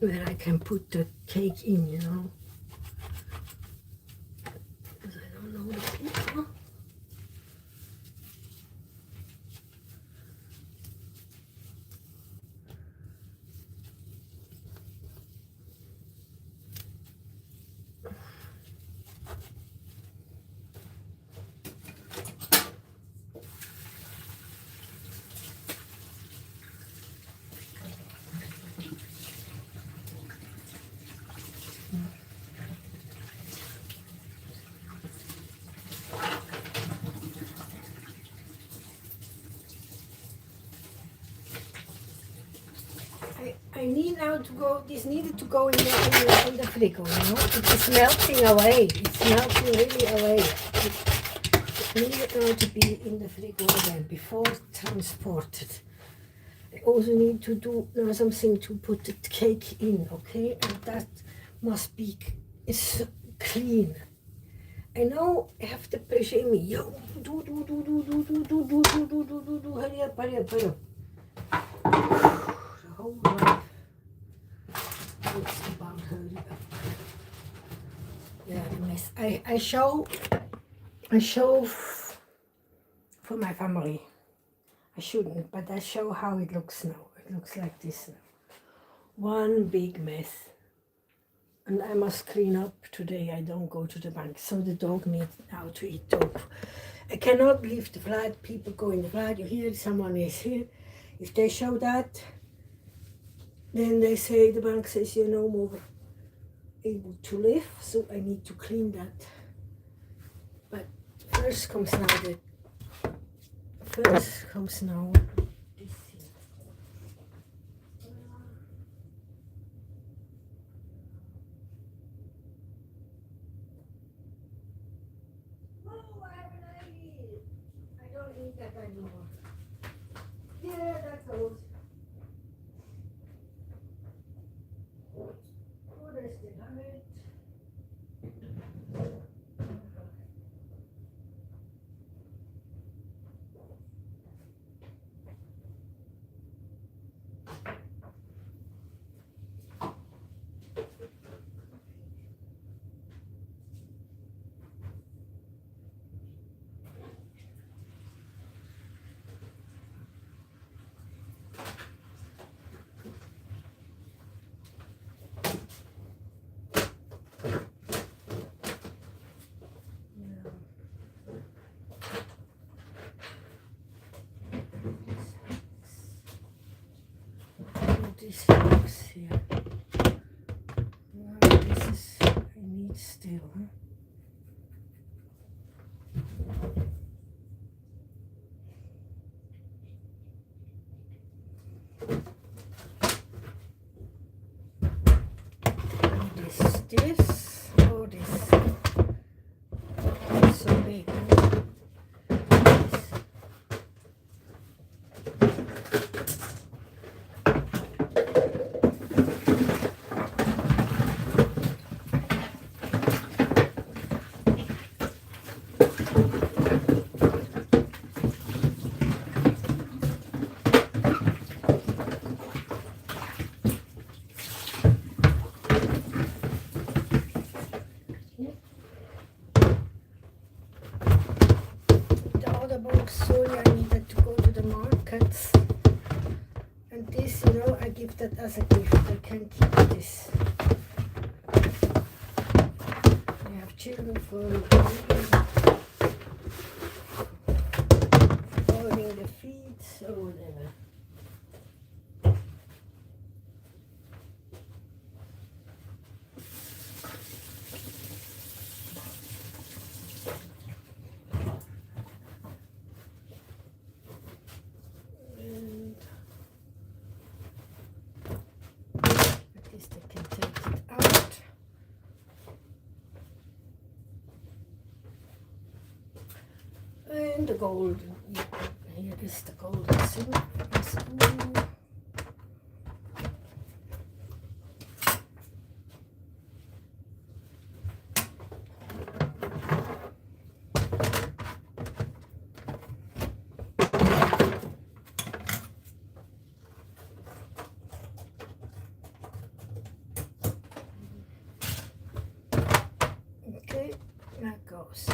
Where I can put the cake in, you know. Because I don't know the people. I need now to go, this needed to go in the frigo, you know. It's melting away. It's melting really away. It needed now to be in the frigo again before transported. I also need to do now something to put the cake in, okay? And that must be clean. I know I have the pressure in me. Yo, do, hurry up. The whole life. It's about hurry up. Yeah, the mess. I show for my family. I shouldn't, but I show how it looks now. It looks like this now. One big mess. And I must clean up today. I don't go to the bank. So the dog needs now to eat dog. I cannot leave the flat. People go in the flat. You hear someone is here. If they show that, then they say, the bank says you're no more able to live, so I need to clean that. But first comes now this here. Oh, I have an idea. I don't need that anymore. Yeah, that goes. This box here. Well, this is, I need still, huh? This, oh this, it's so big. Sorry, I needed to go to the markets, and this, you know, I give that as a gift. I can keep this. I have children for falling in the gold. Here is the gold and silver. Okay, that goes.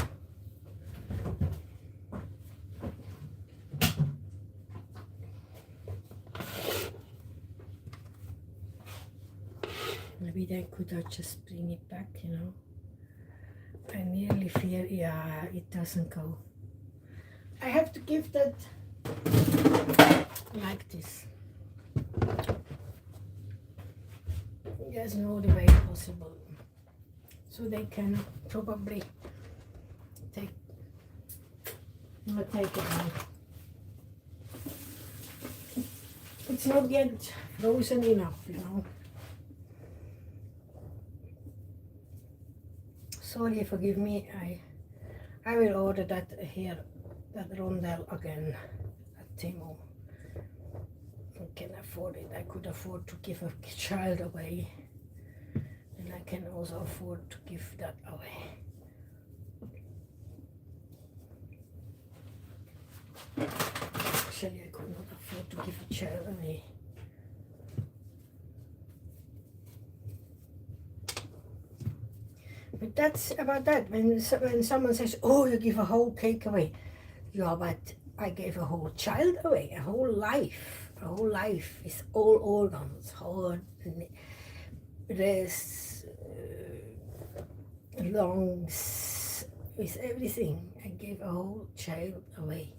Maybe they could have just bring it back, you know. I nearly fear, yeah, it doesn't go. I have to give that like this. There's no other way possible. So they can probably take it out. It's not yet frozen enough, you know. Sorry, forgive me. I will order that here, that rondel again at Timo. I can afford it. I could afford to give a child away, and I can also afford to give that away. Actually, I could not afford to give a child away. But that's about that. When someone says, "Oh, you give a whole cake away," yeah, but I gave a whole child away, a whole life with all organs, heart, breast, lungs, with everything. I gave a whole child away.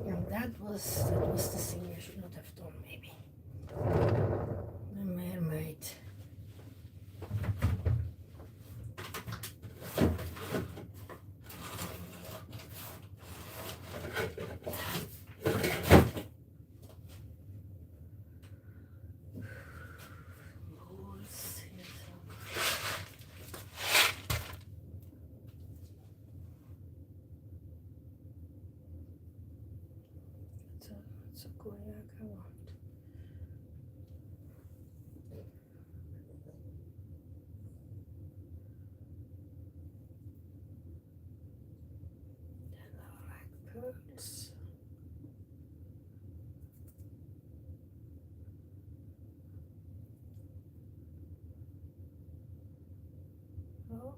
And that was the thing I should not have done, maybe. The mermaid. Så går jag kavant. Then I like pearls. Oh.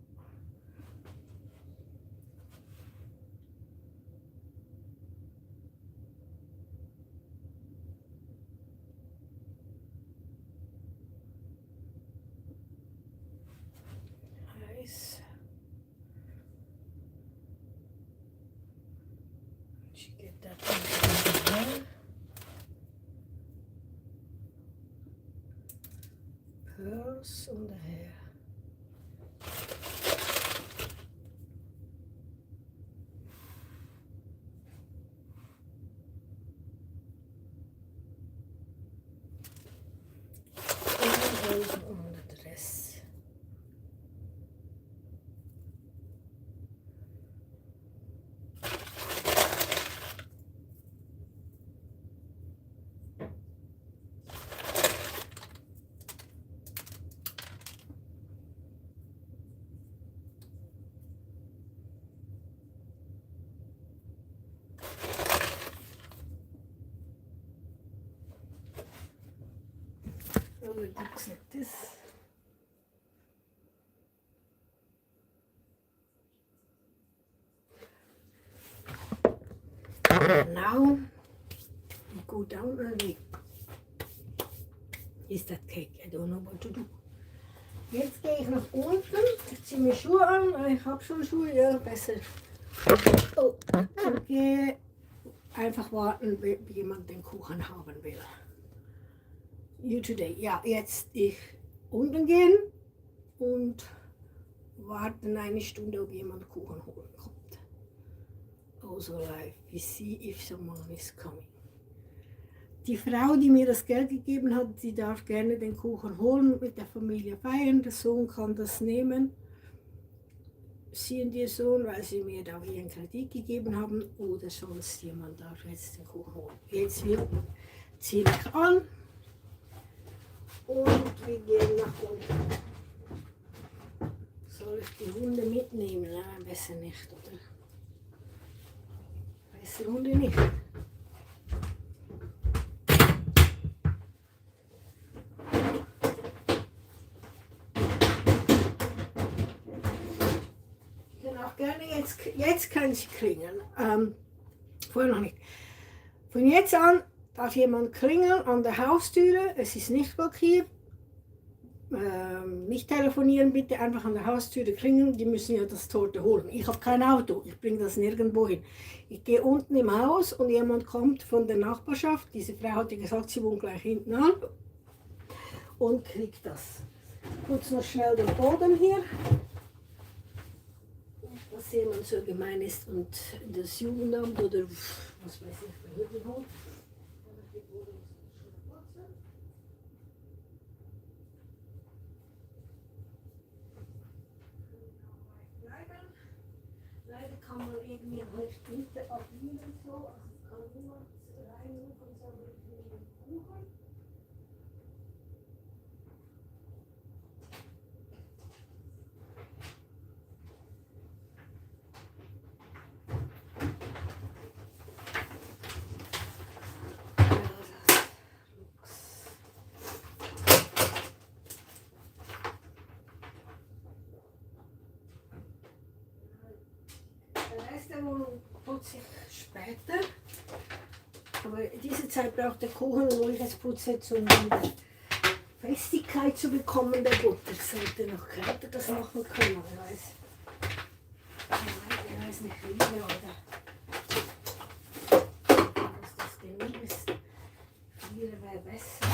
Nice. She get that into there. Pearls on the hair. And also on the dress. So it looks like this. And now we go down and we is that cake. I don't know what to do. Jetzt gehe ich nach unten, ich ziehe mir Schuhe an, ich habe schon Schuhe, ja, besser. Oh, und gehe einfach warten, wie jemand den Kuchen haben will. You today. Ja, jetzt ich unten gehen und warten eine Stunde, ob jemand Kuchen holen kommt. Also live, we see if someone is coming. Die Frau, die mir das Geld gegeben hat, die darf gerne den Kuchen holen, mit der Familie feiern. Der Sohn kann das nehmen. sie und ihr Sohn, weil sie mir da ihren Kredit gegeben haben, oder sonst jemand darf jetzt den Kuchen holen. Jetzt ziehe ich an und wir gehen nach unten. Soll ich die Hunde mitnehmen? Nein, besser nicht, oder? Besser Hunde nicht. Ich kann auch gerne, jetzt kann ich klingeln. Vorher noch nicht. Von jetzt an darf jemand klingeln an der Haustüre. Es ist nicht blockiert. Nicht telefonieren, bitte einfach an der Haustüre klingeln, die müssen ja das Torte holen. Ich habe kein Auto, ich bringe das nirgendwo hin. Ich gehe unten im Haus und jemand kommt von der Nachbarschaft, diese Frau hat ja gesagt, sie wohnt gleich hinten an und kriegt das. Putze noch schnell den Boden hier, dass jemand so gemein ist und das Jugendamt oder was weiß ich, Behörden holt. Leider kann man irgendwie halt nicht agieren so, also es kann niemand reinrufen, sondern ich nehme den Kuchen. Der Wohnung putze ich später, aber diese Zeit braucht der Kuchen, wo ich es putze, um die Festigkeit zu bekommen der Butter. Ich sollte noch kälter das machen können, ich weiß nicht wie, oder was das genug ist. 4 wäre besser.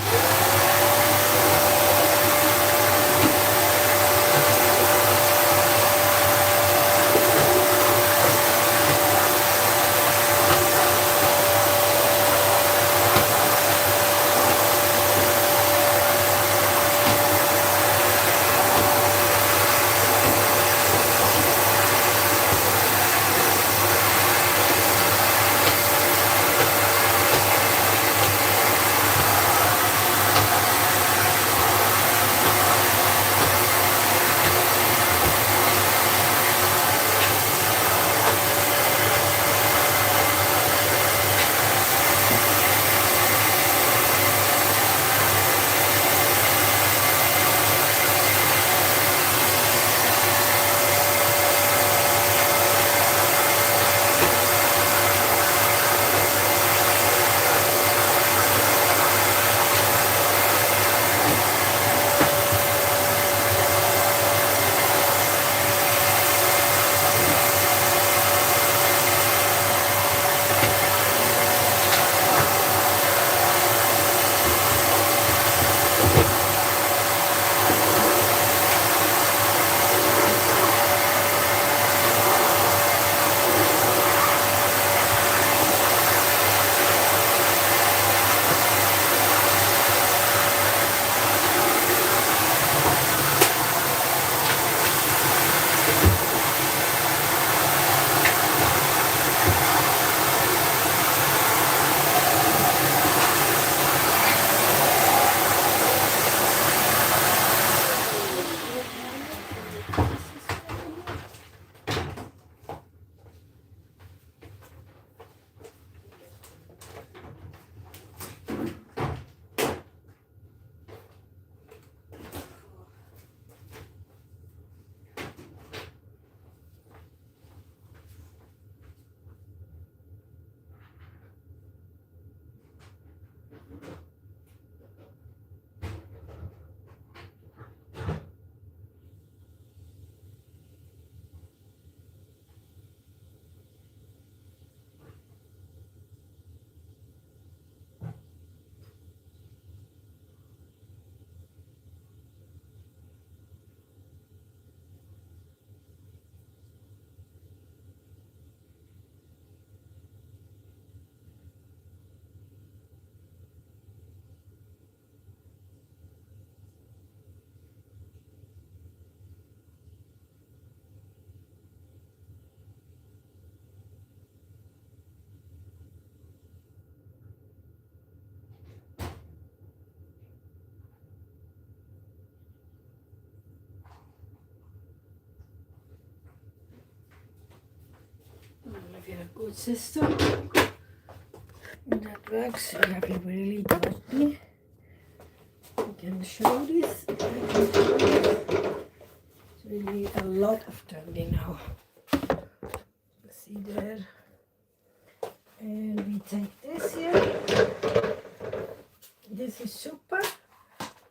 a good system that works. You have it really dirty. You can show this. It's really a lot of dirty now. See there. And we take this here. This is super.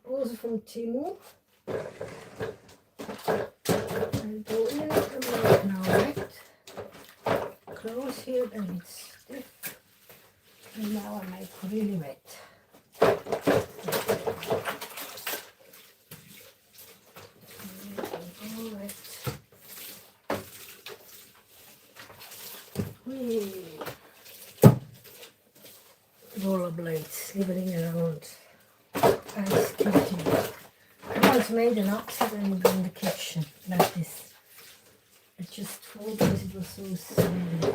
Also from Timu. I go in and make now wet. Close here and it's stiff. And now I make really wet. All wet. Rollerblades slithering around. Ice skating. I once made an accident in the kitchen like this. I just thought because it was so silly.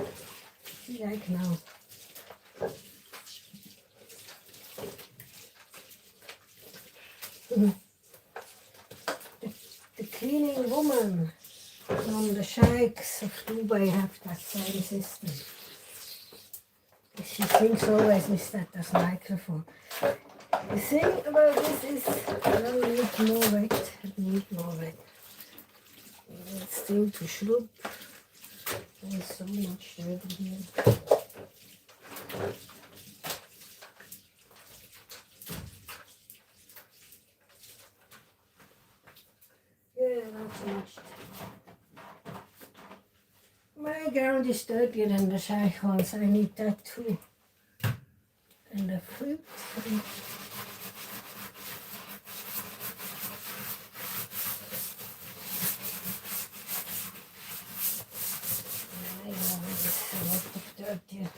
See, like now. The cleaning woman from the sheikhs of Dubai have that same system. She thinks always with that microphone. The thing about this is I need more wet. It's still too shrub. There's so much dirty here. Yeah, not too much. My ground is dirtier than the sheikh ones. I need that too. And the fruit. I know it's a lot of dirt here.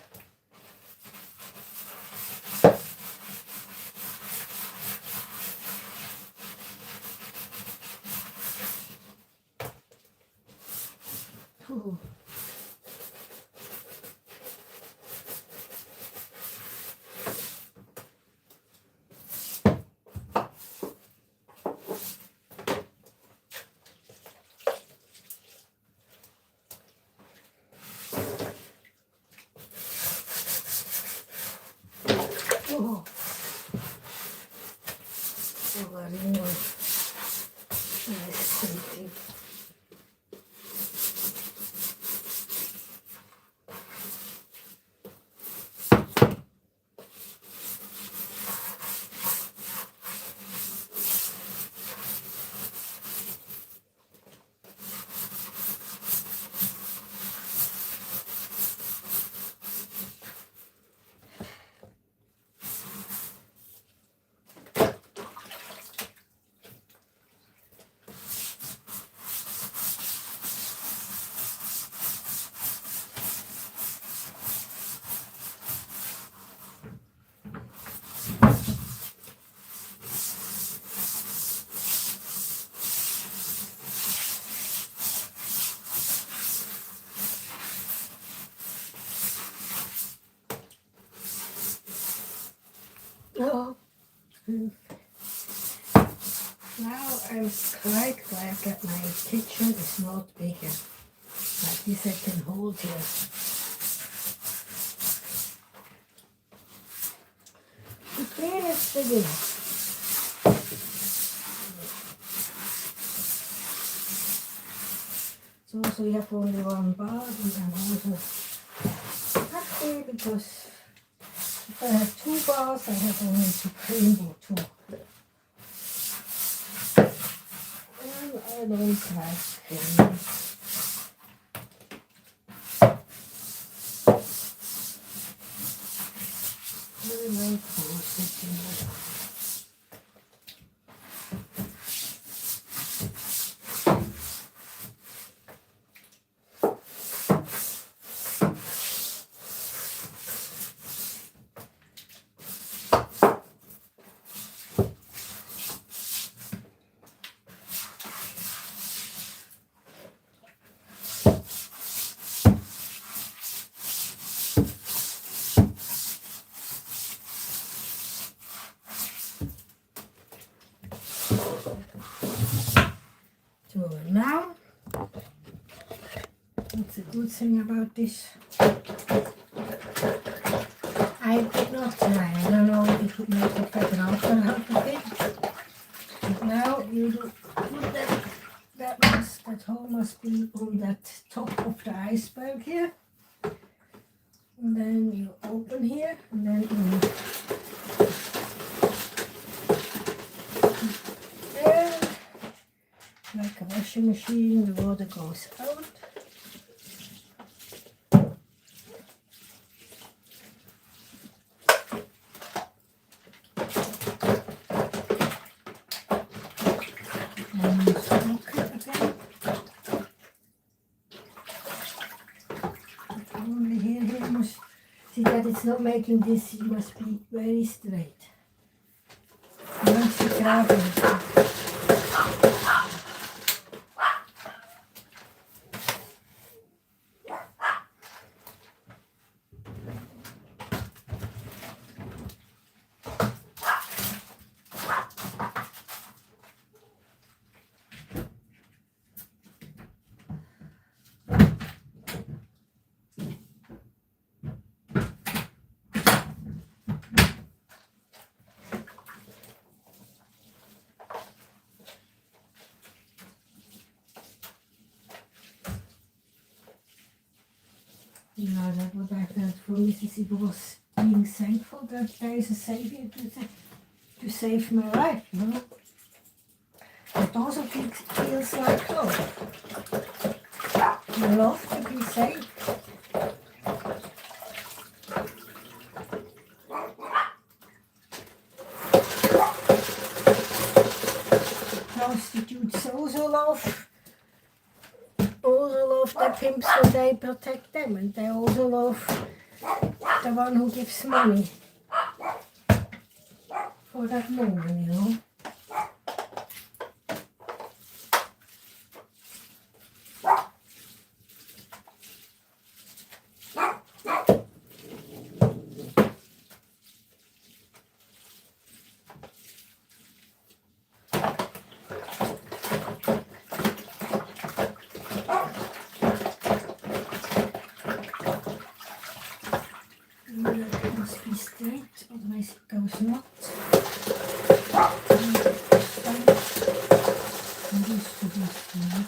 Ooh. Oh, Marino, nice painting. Oh, now I'm quite glad that my kitchen is not bigger. Like this I can hold here. The clean is big enough. So also we have only one bath and I'm also happy because if I have two baths, I have only to clean or two. And I don't like cleaning. Very cool sitting. So now, what's the good thing about this? not dry. I don't know if you could make it better out of it. But now you do put that hole must be on that top of the iceberg here. And then you open here, and then you there, like a washing machine, the water goes out. And smoke it again. Only here you must see that it's not making this, you must be very straight. Once you grab it. Yeah, that what I felt for Mississippi was being thankful that there is a savior to save my life, you know. It also feels like love. Love to be saved. Prostitutes also love the pimps when they protect them, and they also love the one who gives money for that moment, you know. It must be straight, otherwise it goes not. And this to this, you know.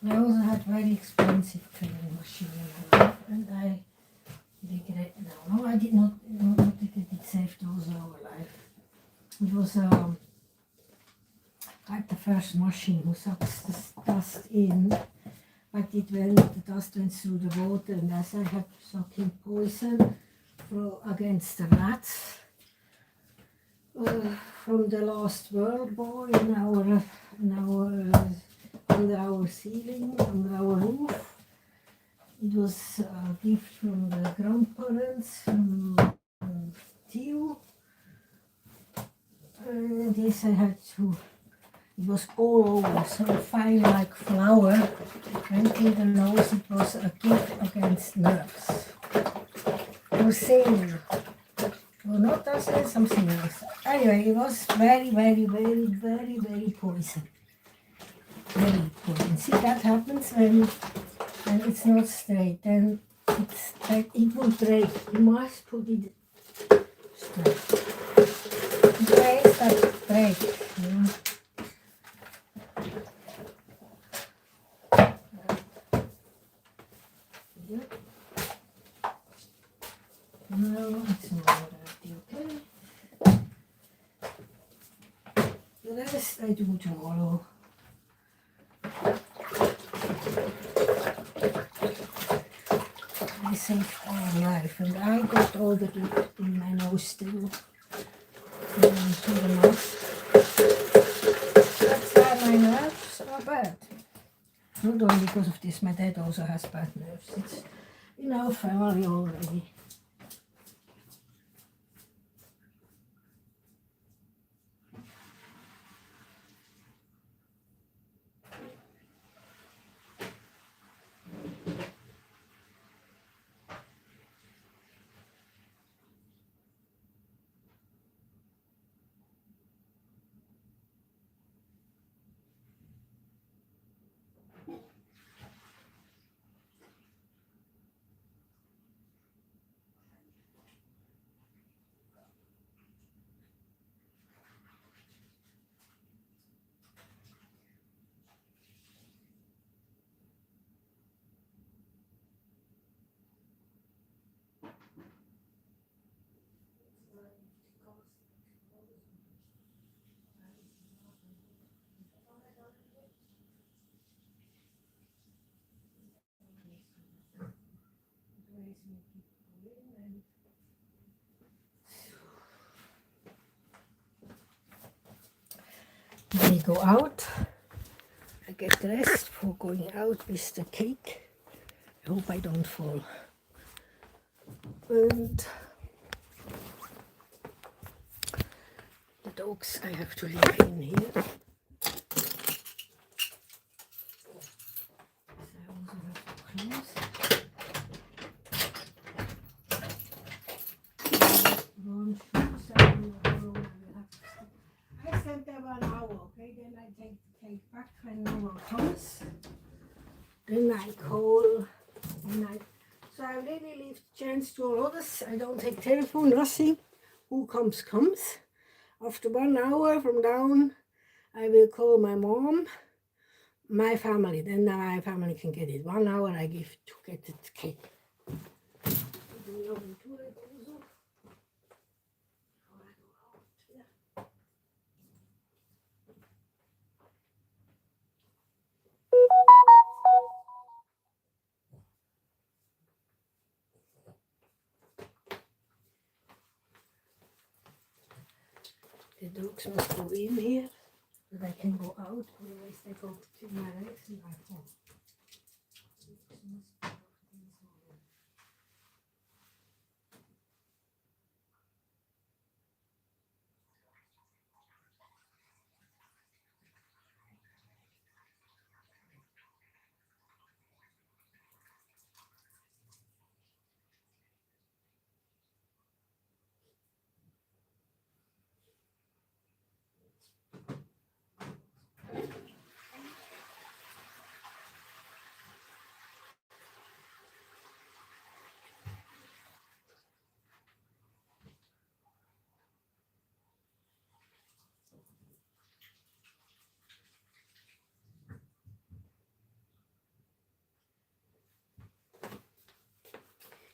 I also had very expensive drilling machine in my life, and I regret now. No, I did not think it saved also our life. It was like the first machine who sucks the dust in, but it went, the dust went through the water, and as I had sucking poison against the rats from the last World War in our under our ceiling, under our roof. It was a gift from the grandparents, from Theo. This I had to It was all over, so fine like flour. Went in the nose, it was a gift against nerves. Rosin. Well, not rosin, something else. Anyway, it was very, very, very, very, very poison. Very poison. See, that happens when it's not straight. Then it's like it will break. You must put it straight. It breaks that break, you know. Yep. No, it's not okay. The rest I do tomorrow. I saved our life, and I got all the blood in my nose still. To the nose. That's why my nerves are bad. Not only because of this, my dad also has bad nerves. It's in our family already. We go out. I get dressed for going out with the cake. I hope I don't fall. And the dogs I have to leave in here. I also have to close. Wrong shoes, I don't know how long I will have to stay. I stand there 1 hour, okay? Then I take the cake back when no one comes. Then I call, so I really leave the chance to all others. I don't take telephone, nothing. Who comes, comes. After 1 hour from down, I will call my mom, my family. Then my family can get it. 1 hour I give to get the cake. The dogs must go in here, that I can go out, otherwise they go between my legs and I fall.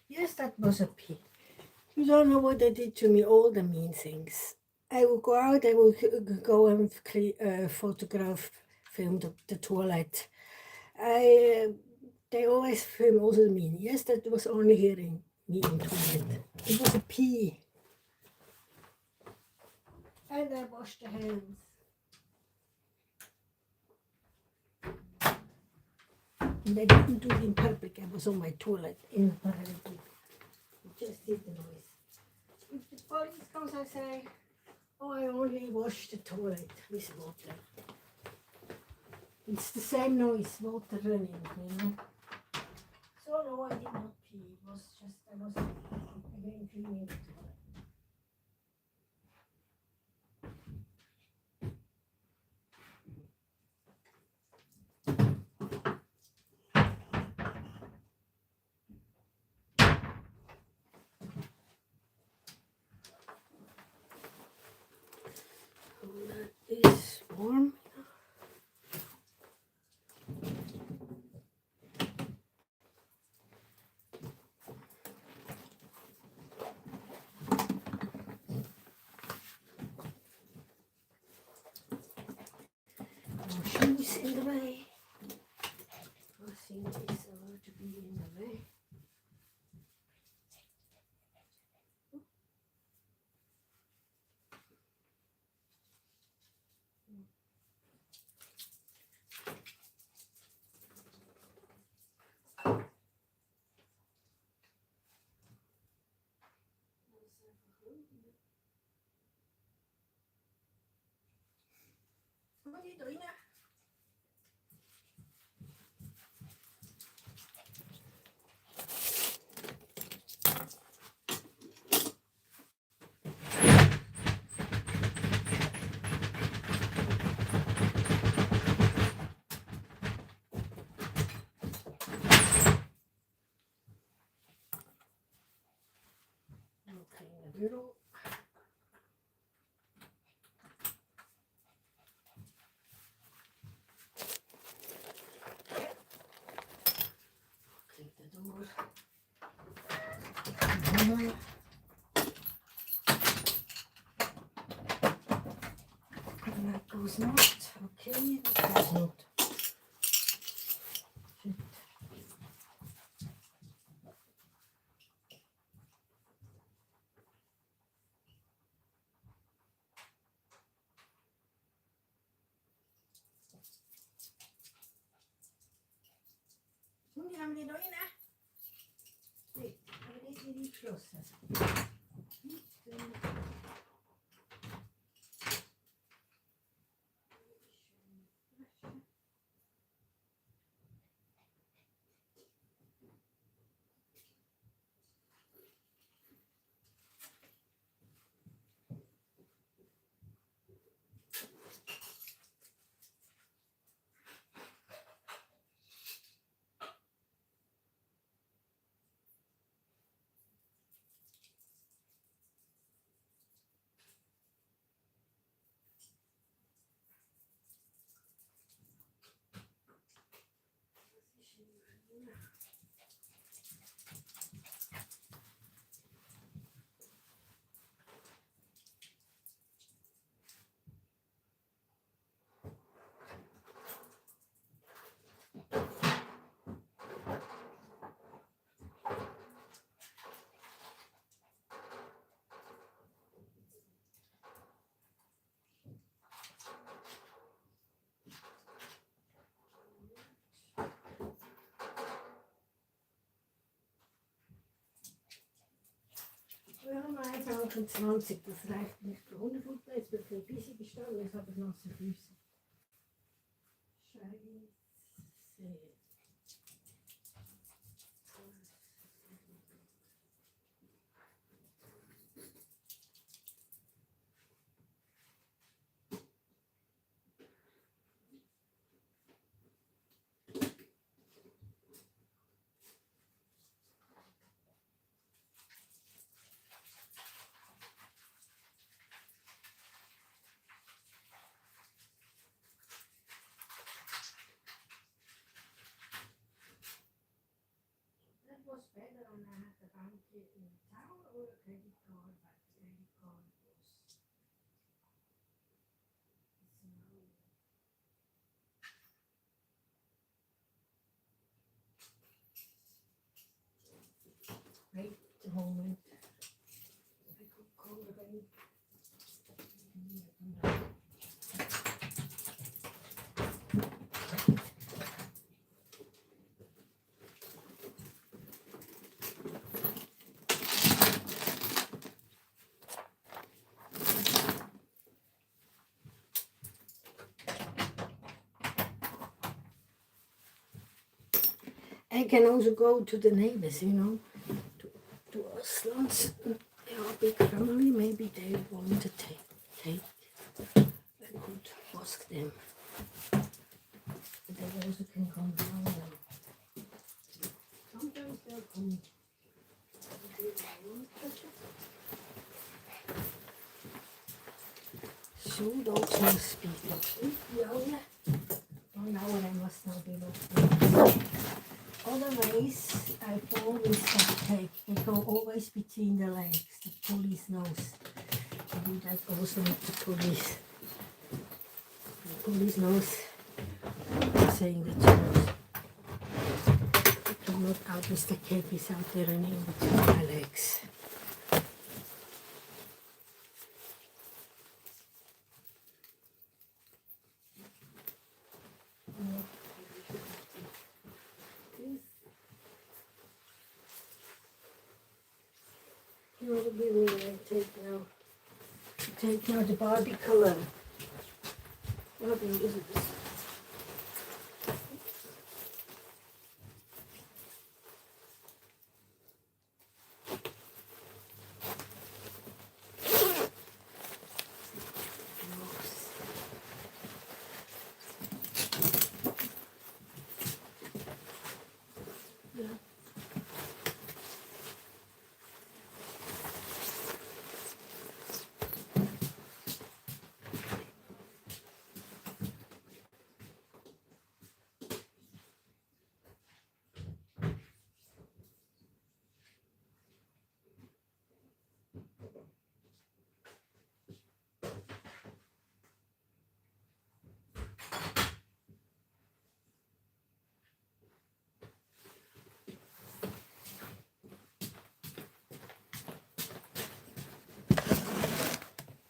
Yes, that was a pee. You don't know what they did to me, all the mean things. I will go out, I will go and photograph, film the toilet. They always film also mean. Yes, that was only hearing me in toilet. It was a pee. And I washed the hands. And I didn't do it in public, I was on my toilet in the private. I just did the noise. If the police comes, I say, oh, I only washed the toilet with water. It's the same noise, water running, you know. So no, I did not pee. It was just, I was again cleaning the toilet. That is warm. Shoes in the way. Nothing is allowed to be in the way. What are you doing now? Okay, the bureau. Click the door. That goes not. Okay, that goes not. Shit. Die haben die da rein? Nee, aber die sind nicht geschlossen. Ja, nein, 25, das reicht nicht für 100 Liter. Jetzt bin ich ein bisschen gestanden, jetzt habe ich nasse Füße. Scheiße. Was better on I had the bank in town or a credit card, but the credit card was wait a moment. I could call the bank. I can also go to the neighbors, you know, to Auslands. They are a big family, maybe they want to take. I could ask them. They also can come down now. Sometimes they'll come. Should also speak up. Ja, oh, now I must not be looking. Otherwise, I always take. They go always between the legs. The police knows. I do that also with the police. The police knows I'm saying the truth. I cannot out with the capes out there and in between my legs. You know what really take now the Barbie color. What is it?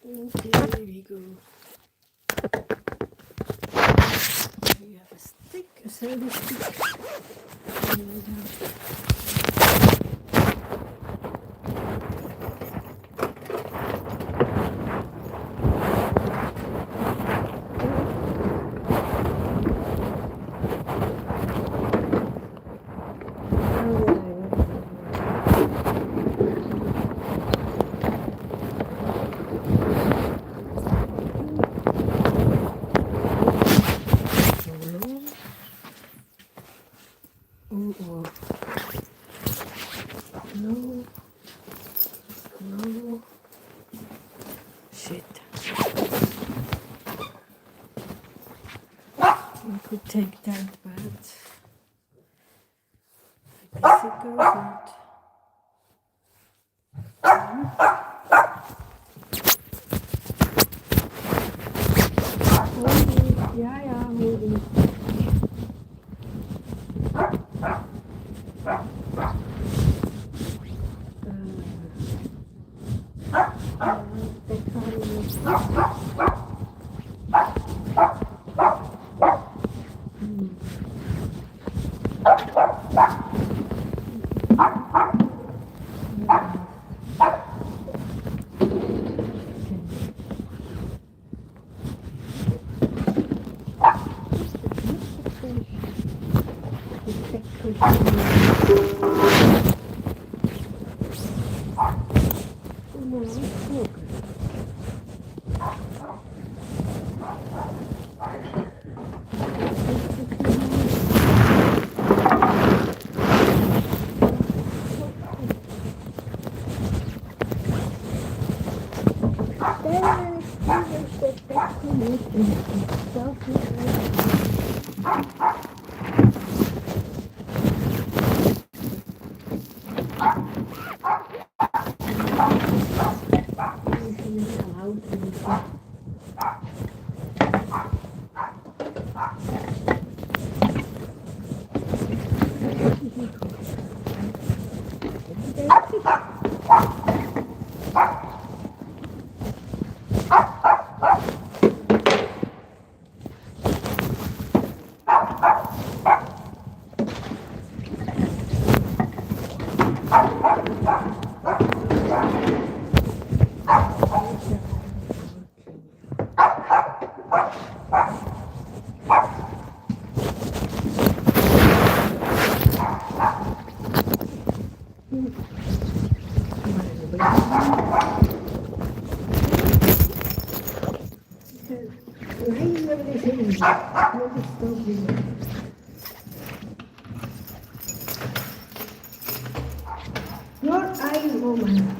Okay, there we go. We have a stick, a silver stick. No. Shit. I could take that, but I guess it goes not. Yeah, moving. Stop here. Your eye, woman.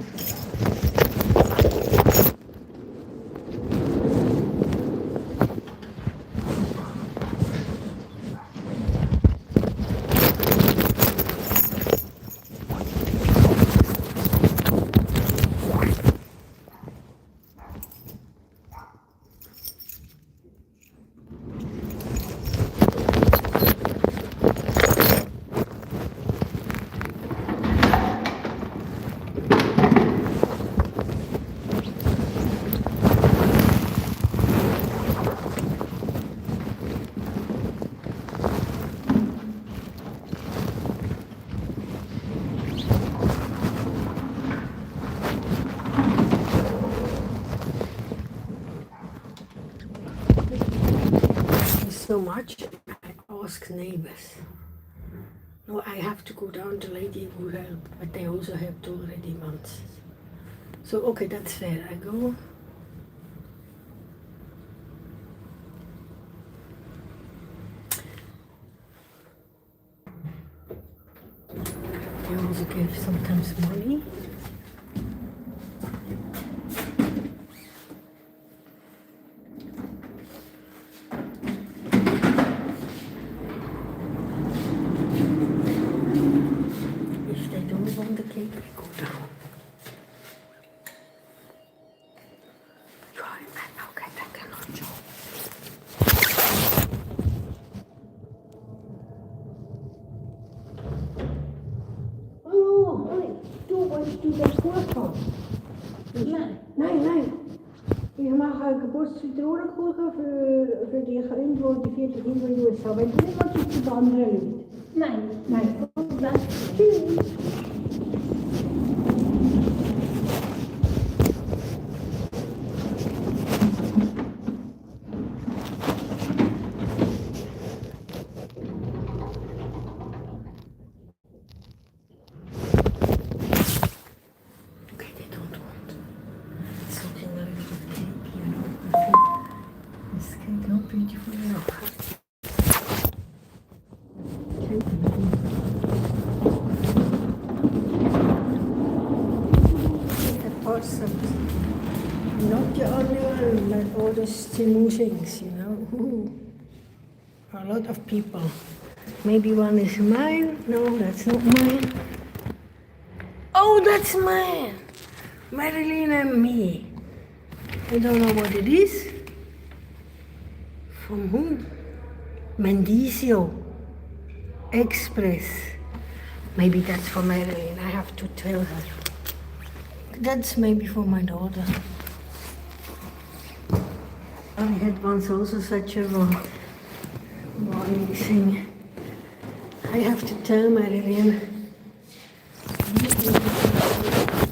So much, I ask neighbors. No, I have to go down to lady who help, but they also helped already once. So, okay, that's fair. I go. They also give sometimes money. Nein. Ich mache einen Geburtstagskuchen für die Kinder, die 4 Kinder in den USA. Wenn du nicht willst, ist es andere Leute. Nein. Tschüss. Not the only one, but all the still things, you know. Ooh. A lot of people. Maybe one is mine. No, that's not mine. Oh, that's mine. Marilyn and me. I don't know what it is. From whom? Mendizio Express. Maybe that's for Marilyn. I have to tell her. That's maybe for my daughter. I had once also such a morning thing. I have to tell Marilyn.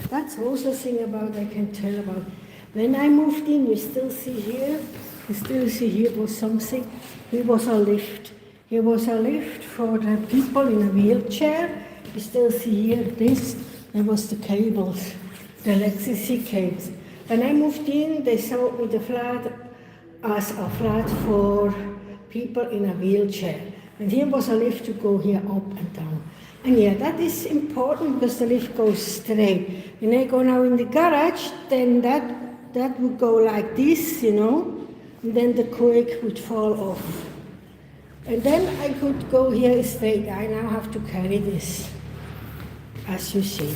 That's also a thing about I can tell about. When I moved in, you still see here was something. Here was a lift. Here was a lift for the people in a wheelchair. You still see here this. There was the cables, the electricity cables. When I moved in, they sold me the flat as a flat for people in a wheelchair. And here was a lift to go here up and down. And yeah, that is important because the lift goes straight. When I go now in the garage, then that would go like this, you know, and then the cork would fall off. And then I could go here straight. I now have to carry this, as you see.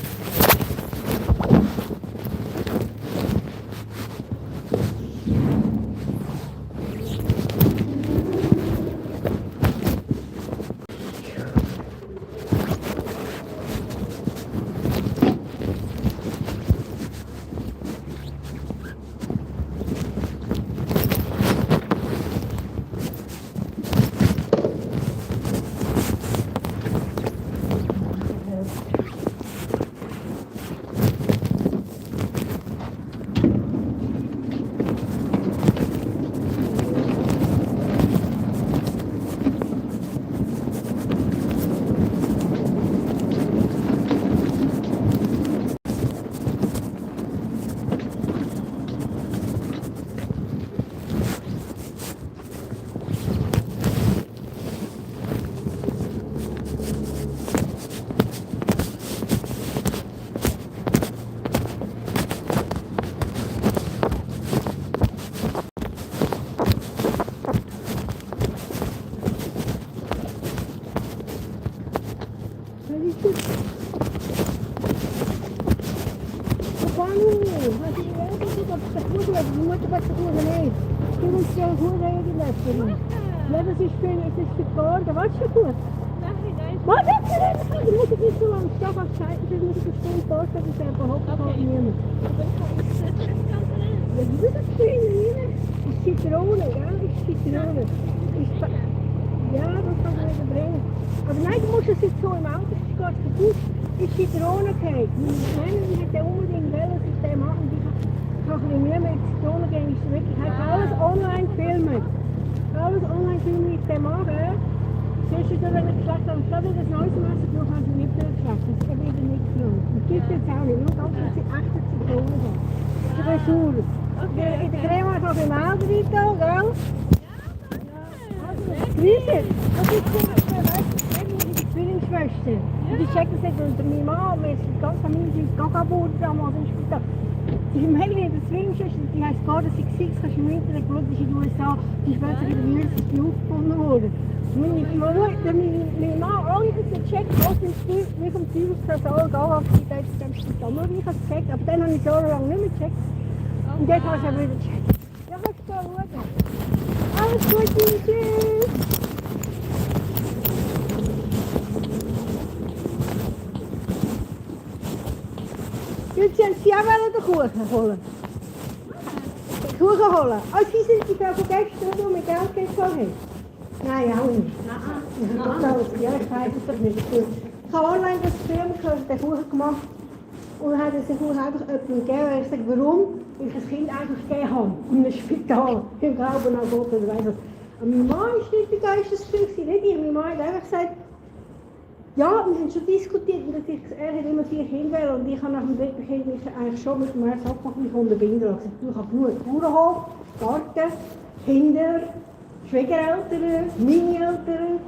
ist gut. Hast du gelernt, dass du auf der Kuh lässt? Die Mutter hat die Kuh nicht. Du musst ja eine Kuh reden lassen. Ja, das ist für Borgen. Weißt du gut? Nein. Was hat sie denn? Die Mutter ist so lange stark auf Zeit, dass ich eine Stunde vorstellen, dass er überhaupt niemand. Aber ich kann es nicht ganz lernen. Ja, wie ist das schön rein? Ist Zitrone, gell? Ist Zitrone. Ja, das kann man wieder bringen. Aber nein, du musst es jetzt so im Auto, das geht kaputt. Ist Zitrone gehabt. Nein, ich hätte unbedingt wollen, dass ich den mache. Ich habe ein bisschen Mühe mit Zitrone gehen. Ich wirklich alles online filmen. Alles online filmen mit dem machen. Siehst du, da wenn ich geschleckt habe, gerade das neues Messer noch habe ich nicht geschleckt. Das ist wieder nicht genommen. Das gibt es jetzt auch nicht. Nur ganz viele echte Zitrone haben. Das ist sauer. In der Creme habe ich Melder rein, gell? Grüße! Das ist die Zwillingsschwester. Und ich check das nicht unter meinem Mann, weil die ganze Familie sind Gagabur damals im Spital. Die Mädchen in der Zwillingsschwester, die heisst Karin Christen, kannst du im Internet schauen, die ist in den USA, die ist plötzlich in der Universität aufgefunden worden. Mein Mann, alle haben gecheckt, was wie vom Zürich-Personal gehen hat im Spital. Nur ich habe es gecheckt, aber dann habe ich so lange nicht mehr gecheckt. Und jetzt habe ich es wieder gecheckt. Ja, kannst du schauen. Alles Gute, tschüss! Jetzt haben sie auch den Kuchen holen. Den Kuchen holen. Ah, sie sind die von gestern, die mit Geld gezahlt haben. Nein, auch nicht. Nein. Ja, ich weiß es doch nicht. Ich habe online das Film den Kuchen gemacht. Und dann hat er sich einfach jemandem gegeben. Ich sage, warum? Weil ich das Kind eigentlich gegeben habe. In einem Spital. Im Glauben an Gott oder weiss was. Und mein Mann war nicht der Geistesgefühl, nicht ich. Mein Mann hat einfach gesagt, ja, wir haben schon diskutiert. Und er hat immer 4 Kinder. Und ich habe nach dem 3. Kind eigentlich schon mit dem Herz abgemacht, mich unterbinden. Ich habe gesagt, du hast genug Bauernhof, Garten, Kinder, Schwiegereltern, meine Eltern.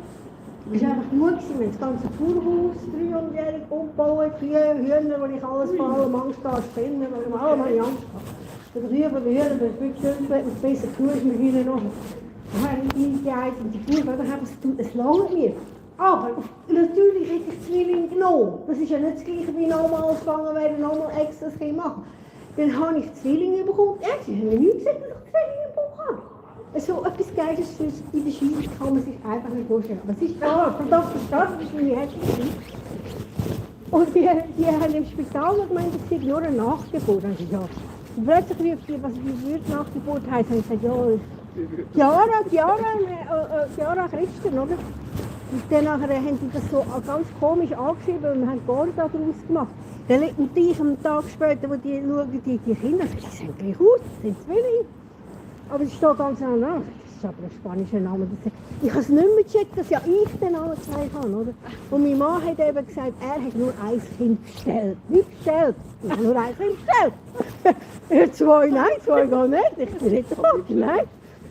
Es war einfach genug, wir haben das ganze Bauernhaus 300-jährig umgebaut, Kühe, Hühner, wo ich alles vor allem Angst hatte, Spinnen, weil ich allem Angst hatte. Die Kühe, die Hühner, das ist wirklich schön, wenn es besser genug ist, mit ihnen noch. Dann habe ich eingeheizt und die Bauern, dann haben sie es langt mir. Aber natürlich hätte ich Zwillinge genommen. Das ist ja nicht das gleiche wie nochmal gegangen wäre, nochmal extra das Kind machen. Dann habe ich Zwillinge bekommen. Ja, sie haben mir nie gesagt, dass ich Zwillinge bekommen habe. So etwas Geiles in der Schweiz kann man sich einfach nicht vorstellen. Aber es ist da, verdammt, das ist meine Herzliche. Und die haben im Spital gemeint, es sei nur eine Nachgeburt. Und ich, ja. Und plötzlich rief die, was würde Nachgeburt heißen? Und ich sagte, ja, Chiara Christen, oder? Und dann haben die das so ganz komisch angeschrieben und haben gar nichts daraus gemacht. Und ich am Tag später, wo die schauen, die Kinder, die sehen gleich aus, das sind Zwillinge. Aber es steht ganz anders. Das ist aber ein spanischer Name. Ich habe es nicht mehr gecheckt, dass ja ich den Namen gezeigt habe. Oder? Und mein Mann hat eben gesagt, er hat nur ein Kind bestellt. Nicht bestellt. Ich habe nur ein Kind bestellt. 2, nein, 2 gar nicht. Ich bin nicht tot, nein.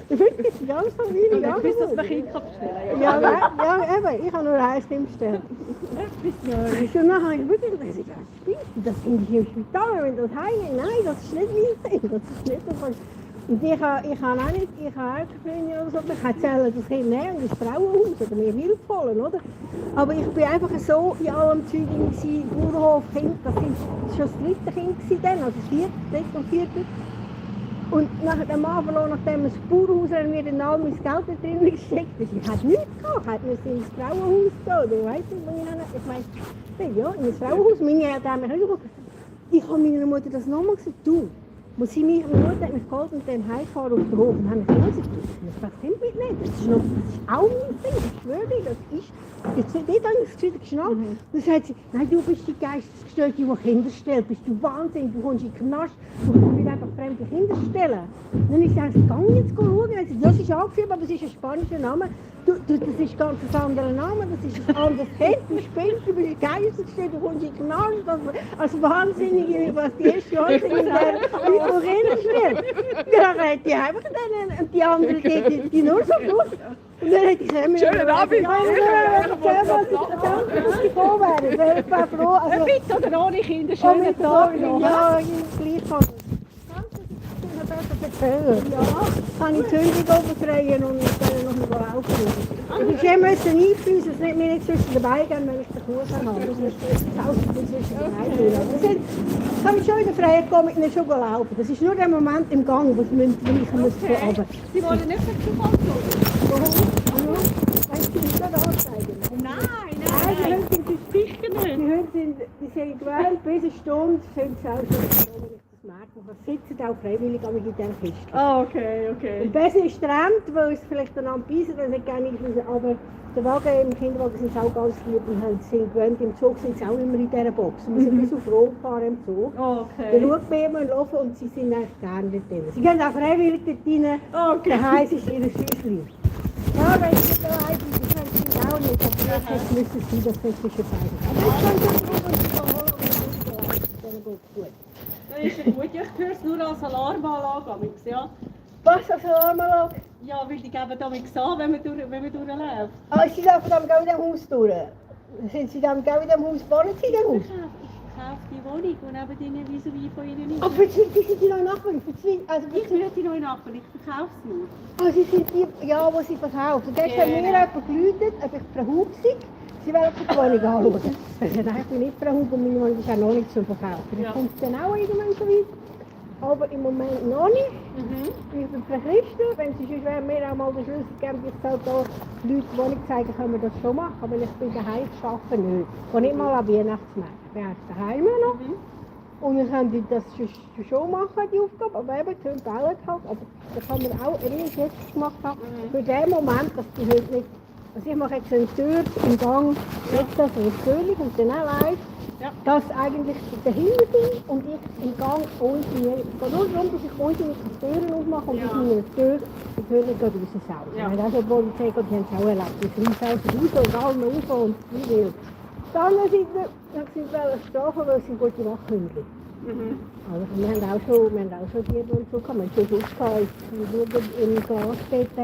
Wirklich, die ganze Familie. Ja, bis das man Kind bestellen kann. Ja, eben, ich habe nur ein Kind bestellt. Und dann habe ich wirklich gesagt, ja, spinnst du, das finde ich im Spital, wenn das heimgeht. Nein, das ist nicht mein Kind. Das ist nicht so. Und ich habe auch nicht, ich habe auch keine oder so, ich erzähle das Kind nehmen und ins Frauenhaus oder mir Hilfe holen, oder? Aber ich bin einfach so in allem Zeug gewesen, Bauernhof, Kind, das sind schon das 3. Kind dann, also das 3. und 4. Und nach dem Mann verloren, nachdem das Bauernhaus mir dann all mein Geld da drin gesteckt ist. Ich hatte nichts gehabt, ich musste ins Frauenhaus gehen, ich weiss nicht, ich meine, ja, in das Frauenhaus, meine Eltern haben mich nicht geguckt. Ich habe meiner Mutter das nochmal gesagt, du. Meine Mutter hat mich geholt und dann heimgefahren auf den Hof und haben mich gesagt, das stimmt nicht, das ist auch mein Ding, ich schwöre dir, das ist, jetzt habe ich das wieder geschnallt. Dann sagt sie, nein, du bist die Geistesgestörte, die Kinder stellt, bist du Wahnsinn, du kommst in den Knast, du kannst einfach fremde Kinder stellen. Dann ist sie gesagt, geh jetzt schauen, das ist angeführt, aber das ist ein spanischer Name. Das ist ganz ein anderer Name, das ist ein anderes Kind, du spielst, du bist Geistesgestört, du kommst in den Knast, als Wahnsinnige, was die erste Jahr sind, die Kinder stellt. Dann hat die einfach dann, und die anderen, die nur so gut. Und dann hat ich gesagt, schönen Abend! Danke, dass Sie froh wären. Ich war froh. Also, mit oder ohne Kinder, schönen Tag noch. Ja, gleich. Danke, dass Sie erzählen? Ja. Kann ich die Zündung obenfreien und dann noch mal laufen. Ich musste einfließen, dass mir nicht zwischen den Beinen gehen, wenn ich den Kuchen habe. Das ist zwischen den Beinen. Das kann ich schon wieder frei gehen mit ihnen schon laufen. Das ist nur der Moment im Gang, wo ich von runter. Sie wollen nicht mehr zu Hause. Warum? Weißt du, nicht anzeigen? Nein, Die Hunde sind sicher nicht. Die Hunde sind gewöhnt, bis eine Stunde sind sie auch schon, wenn ich das merke. Sie sitzen auch freiwillig in dieser Kiste. Ah, okay. Und besser ist getrennt, weil es vielleicht dann beißen, dann nicht gerne ist, aber der Wagen, im Kinderwagen sind sie auch ganz lieb und sind gewöhnt. Im Zug sind sie auch immer in dieser Box. Wir sind bis auf Rom gefahren im Zug. Okay. Dann schaut man immer laufen und sie sind echt gerne dort drin. Sie gehen auch freiwillig dort rein. Okay. Daheim ist ihr Schüssel. Ja, wenn sie nicht daheim sind, dann können sie auch nicht. Aber jetzt müssen sie das zwischen beiden. Aber ich kann schon holen und dann geht es gut. Das ist ja gut. Ich höre es nur als Alarmanlage, ja. Was als Alarmanlage? Ja, weil die geben damit an, wenn man durchläuft. Ah, sie laufen dann auch in dem Haus durch. Sind sie dann auch in dem Haus? Wohnen sie in dem Haus? Ich verkaufe die Wohnung und neben denen vis-à-vis von ihnen nicht. Aber die sind die neue Nachbarn? Also, Ich will die neue Nachbarn, ich verkaufe sie nur. ah, sie sind die, ja, die sie verkaufen. Da hat mir jemand geläutet, ob ich Frau Hub sei. Sie wollen die Wohnung anschauen. Ich habe nicht Frau Hub und meine Wohnung ist auch noch nicht zum Verkaufen. Das kommt dann auch irgendwann so weit. Aber im Moment noch nicht. Ich bin Frau Christen, wenn sie schon mir auch mal den Schlüssel geben, ich soll da die Leute die Wohnung zeigen, können wir das schon machen. Aber ich bin daheim, ich arbeite nicht. Ich gehe nicht mal an Weihnachtsmärkte. Ich bin erst daheim noch. Und dann können die das schon machen, die Aufgabe. Aber eben, die Hunde bauen halt. Aber da kann man auch, wie ich jetzt gemacht habe, für den Moment, dass die Hunde nicht... Also ich mache jetzt eine Tür im Gang, setze das natürlich und dann auch weiss, dass eigentlich dahinter sind und ich im Gang unten. Es geht nur darum, dass ich unten die Türen aufmache und dass meine Tür die Tür nicht raus saugen. Ja. Wenn also die Polizei geht, die haben es auch erlebt. Die sind aus dem Haus und allem rauf und wie will. Auf der anderen Seite sind wir strafen, weil es sind gute Wachhunde. Also wir haben auch schon die und so gehabt. Wir haben schon Schutz gehabt, im Gras steht, wo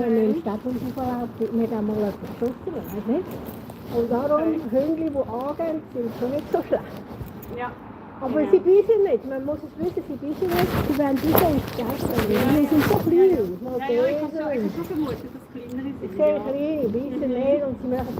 wir im Stadthaus verlaufen. Wir haben mal etwas geschossen, ich weiß nicht. Und darum, Hunde, die angehen, sind schon nicht so schlecht. Ja. Aber sie beißen nicht, man muss es wissen, sie beißen nicht. Sie werden beißen ins Geist. Die sind so klein. Ich habe schon vermutet, dass es kleinere sind. Sehr klein, beißen nicht und sie machen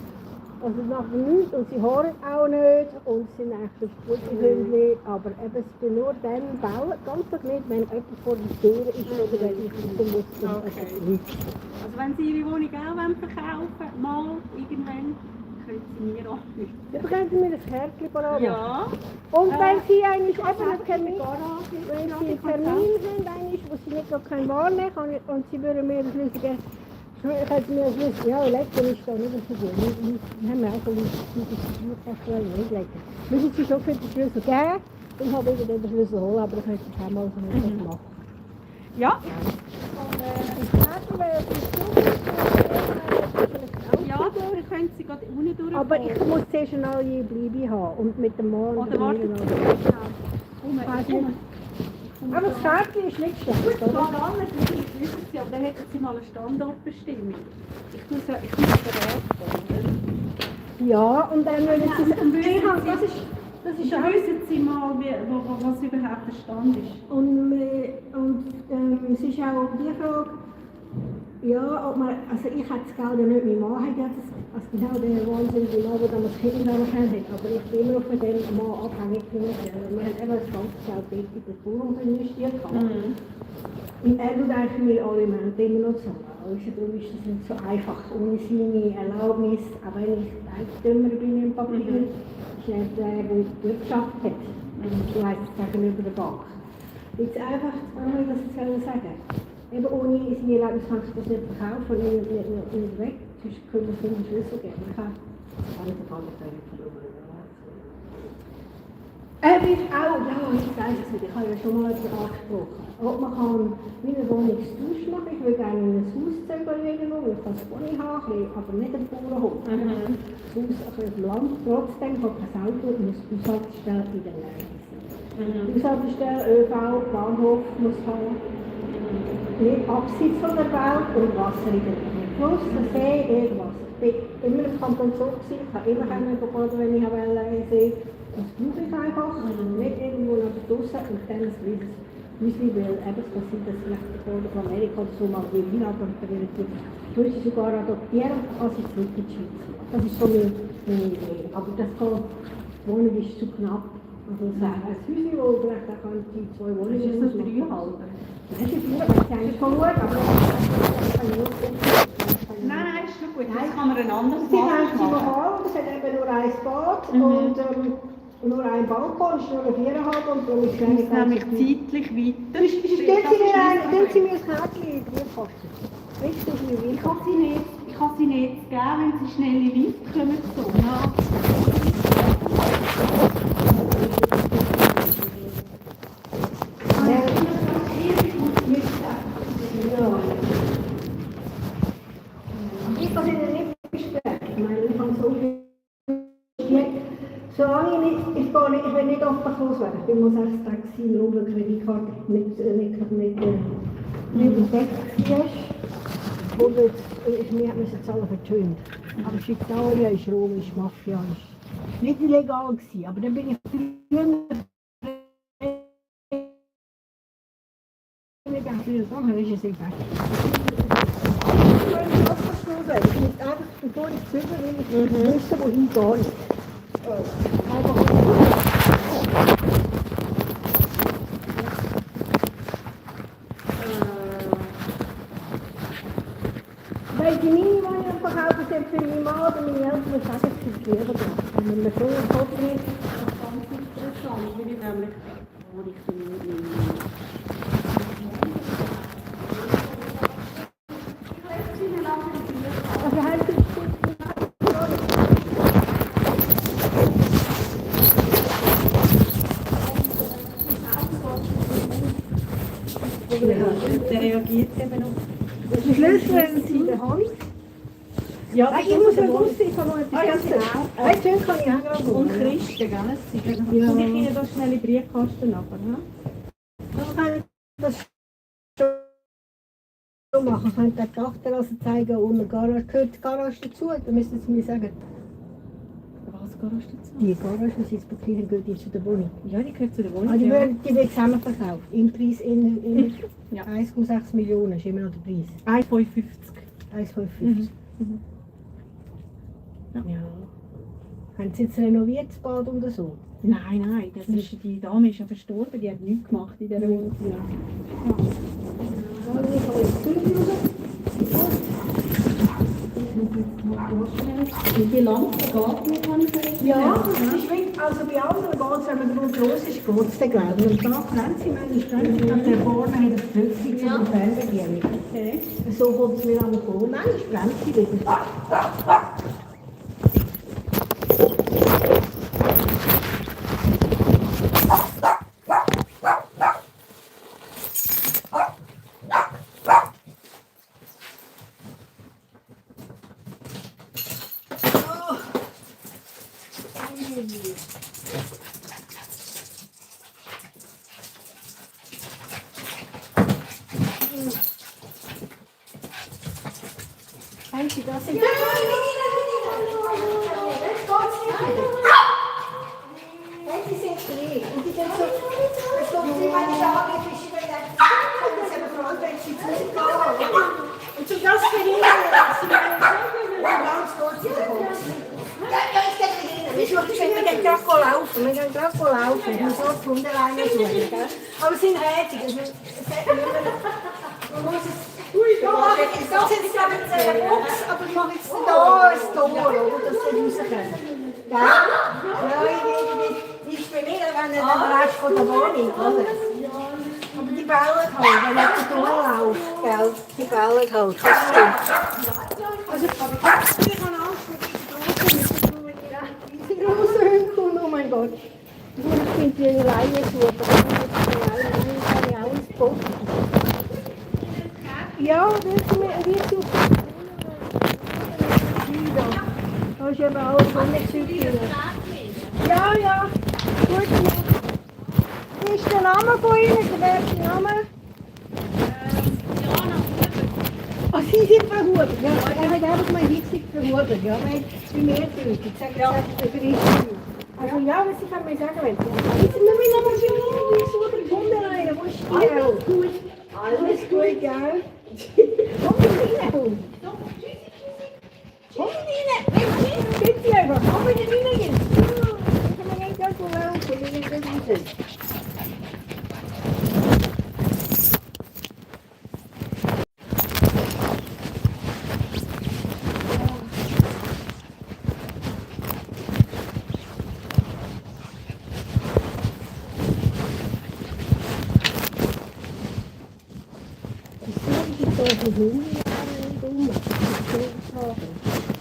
also nachher nichts und sie hören auch nicht und sind eigentlich gute Hunde. Aber eben, sie tun nur dann bauen, ganz so nicht, wenn jemand vor der Tür ist oder wenn ich so muss. Also wenn Sie Ihre Wohnung auch verkaufen mal irgendwann, können Sie mir anrufen. Dann können Sie mir das Kärtchen parat machen. Ja. Und wenn Sie eigentlich eben einen Termin, wenn Sie einen Termin haben, wo Sie nicht noch wahrnehmen können und Sie würden mir das Schlüssel geben, können Sie mir das Schlüssel, ja, Elektro ist da nicht so gut. Wir haben auch so Schlüssel nicht legen. Müssen Sie schon für den Schlüssel geben, dann habe ich den Schlüssel holen, aber dann können Sie es auch mal so machen. Ja. Ja, dann können Sie gerade unten durch. aber ich muss zuerst schon alle Bleibe haben und mit dem Mann und Oder warten Sie. Aber das Kärtchen ist nicht schlecht, Gut, oder? alles, das wissen Sie, aber dann hätten Sie mal eine Standortbestimmung. Ich muss den Ja, und dann würden Sie sagen, das ist dann wissen Sie mal, was überhaupt der Stand ist. Und es ist auch die Frage, ja, ob man, also ich hätte das Geld ja nicht, mein Mann hat ja das, also genau der wahnsinnige Mann, der damals Kinder kennt hat, aber ich bin immer von dem Mann abhängig finanziell. Wir haben eben das ganze Geld dort in den Bauern investiert. Und er tut eigentlich meine Alimente immer noch zahlen. Also darum ist das nicht so einfach, ohne seine Erlaubnis, auch wenn ich Eigentümer bin im Papier, ist nicht der, der gewirtschaftet hat. Du weißt es gegenüber der Bank. Jetzt einfach, wie das sagen. Eben ohne seine Erlaubnis kann ich das nicht verkaufen und nicht weg. Sonst können wir es nicht Schlüssel geben. Ich kann nicht gar nicht verloren. Ich auch, ja, ich weiß es nicht. Ich habe ja schon mal etwas angesprochen. Ob man kann meine Wohnung Tausch machen. Ich will gerne in ein Haus legen, ich kann es Pony haben, aber nicht einen Bauernhof. Das Haus auf dem Land, trotzdem hat kein Auto und muss die Bushaltestelle in der Nähe sein. Die Bushaltestelle, ÖV, Bahnhof muss haben. Nicht abseits von der Welt und Wasser in der Nähe. Fluss, See, irgendwas. Ich bin immer im Kanton Zug gewesen, ich kann immer gehen, wenn ich See. Das brauche ich einfach. Nicht irgendwo nach draußen und dann ein riesiges Müsli, weil eben es passiert, dass vielleicht der Vater von Amerika oder so mal will heiraten und dann will du sie sogar adoptieren und kann sie zurück in die Schweiz. Das ist so meine Idee. Aber das kann, die Wohnung ist zu knapp. Also ein Häuschen, wo vielleicht auch die 2 Wohnungen Ist das so 3,5? Das ist gut, das ist eigentlich schon gut, aber das kann ich nicht. Nein, ist schon gut. Das kann man ein anderes Sie haben machen. sie bekommen, es hat eben nur ein Bad und nur ein Balkon, es ist nur 4,5 und darum ist es nämlich zeitlich weiter. Tun Sie mir das Kärtchen in den Briefkasten. Richtig, Ich kann sie nicht geben, wenn sie schnell in Lift kommen. So. Ja. Ich kann Ihnen nicht versprechen. Ich meine, ich habe so viel. Solange ich will nicht obdachlos werden. Ich bin mal 6 Tage in der Kreditkarte nicht überdeckt war. Und wir müssen zahlen für die Hunde. Aber Italien ist Rom, ist Mafia. Ist nicht illegal gewesen. Aber dann bin ich früher dann ist es egal. Ich will nicht obdachlos werden. Ich muss einfach, bevor ich züge, will ich wissen, wohin gehe ich. Weil die Mini-Wohnung verkaufen sind für meine Mann oder meine Eltern, sagen sie es lieber gleich. Wenn man so einen Kopf hat, Ganz interessant, weil ich nämlich also halt der reagiert eben auf. die Schlüssel haben sie in der Hand. Ja, Nein, ich muss mal wussten, ich habe noch etwas ganz genau. Weißt du, kann ich auch gerade Und Christen, gell? Ich gebe Ihnen das schnell in den Briefkasten nachher. Ne? Dann kann ich das schon machen. Ich könnte die Dachterrasse zeigen und eine Garage. Gehört die Garage dazu? Dann müssen Sie mir sagen. Was Garage dazu? Die Garage, die Sie jetzt bekommen, gehört die zu der Wohnung. Ja, die gehört zu der Wohnung. Die wird zusammen verkauft. Im Preis in Ja. 1,6 Millionen ist immer noch der Preis. 1,55. 1,55. Ja. Haben Sie jetzt renoviert, das Bad oder so? Nein, das ist, die Dame ist ja verstorben, die hat nichts gemacht in dieser Wohnung. Wie lange geht es? Ja, das ist wirklich, also bei anderen geht es, wenn man drauf los ist, geht es dann gleich. Und da Grenze, der vorne hat das Glück zu der Fernbedienung. Okay. So kommt es mir an vor. Nein, ich bremse wieder. Haben Sie das in der Sie sind frei. Und die sind so, es kommt sie meine Tage, wie sie mir das ist aber Frankreich, sie zu sich gegangen. Und so das verhindern, dass sie mir ganz kurz in der Box. Wir gehen gerade laufen, ich muss auch die Hundeleine suchen. Aber es sind Rätsel, man muss es... Das sind jetzt glaube ich eine Box, aber ich mache jetzt da ein Tor, dass sie rauskommen. Die spielen, wenn nicht der Rest von der Wohnung, oder? Aber die bellen halt, wenn nicht der Tor läuft, gell? Die bellen halt, das stimmt. Also ich habe Angst mit den großen Hunden, oh mein Gott. Ich finde die Leine suchen, dann kann ich auch ins Boot. Ja, wir suchen. Da ist eben auch so eine Züge. Ja, gut. Wie ist der Name von Ihnen? Wer ist der Name? Ah, Sie sind verhubert. Ja, er hat einfach mal hitzig verhubert. Ja, weil es ist mehrdeutig. Ich sage, das ist der Bericht. Also ja, was ich kann mir sagen, wenn Sie müssen noch mal für mich suchen, Hundereien, wo ist die auch? Alles gut. Alles gut, gell? Komm mit rein, Hund. Komm mit rein. Bitte einfach, komm mit rein jetzt. Ich kann mir nicht ganz so laufen, ich will nicht raus. Wieso habe ich jetzt so viele Hunde?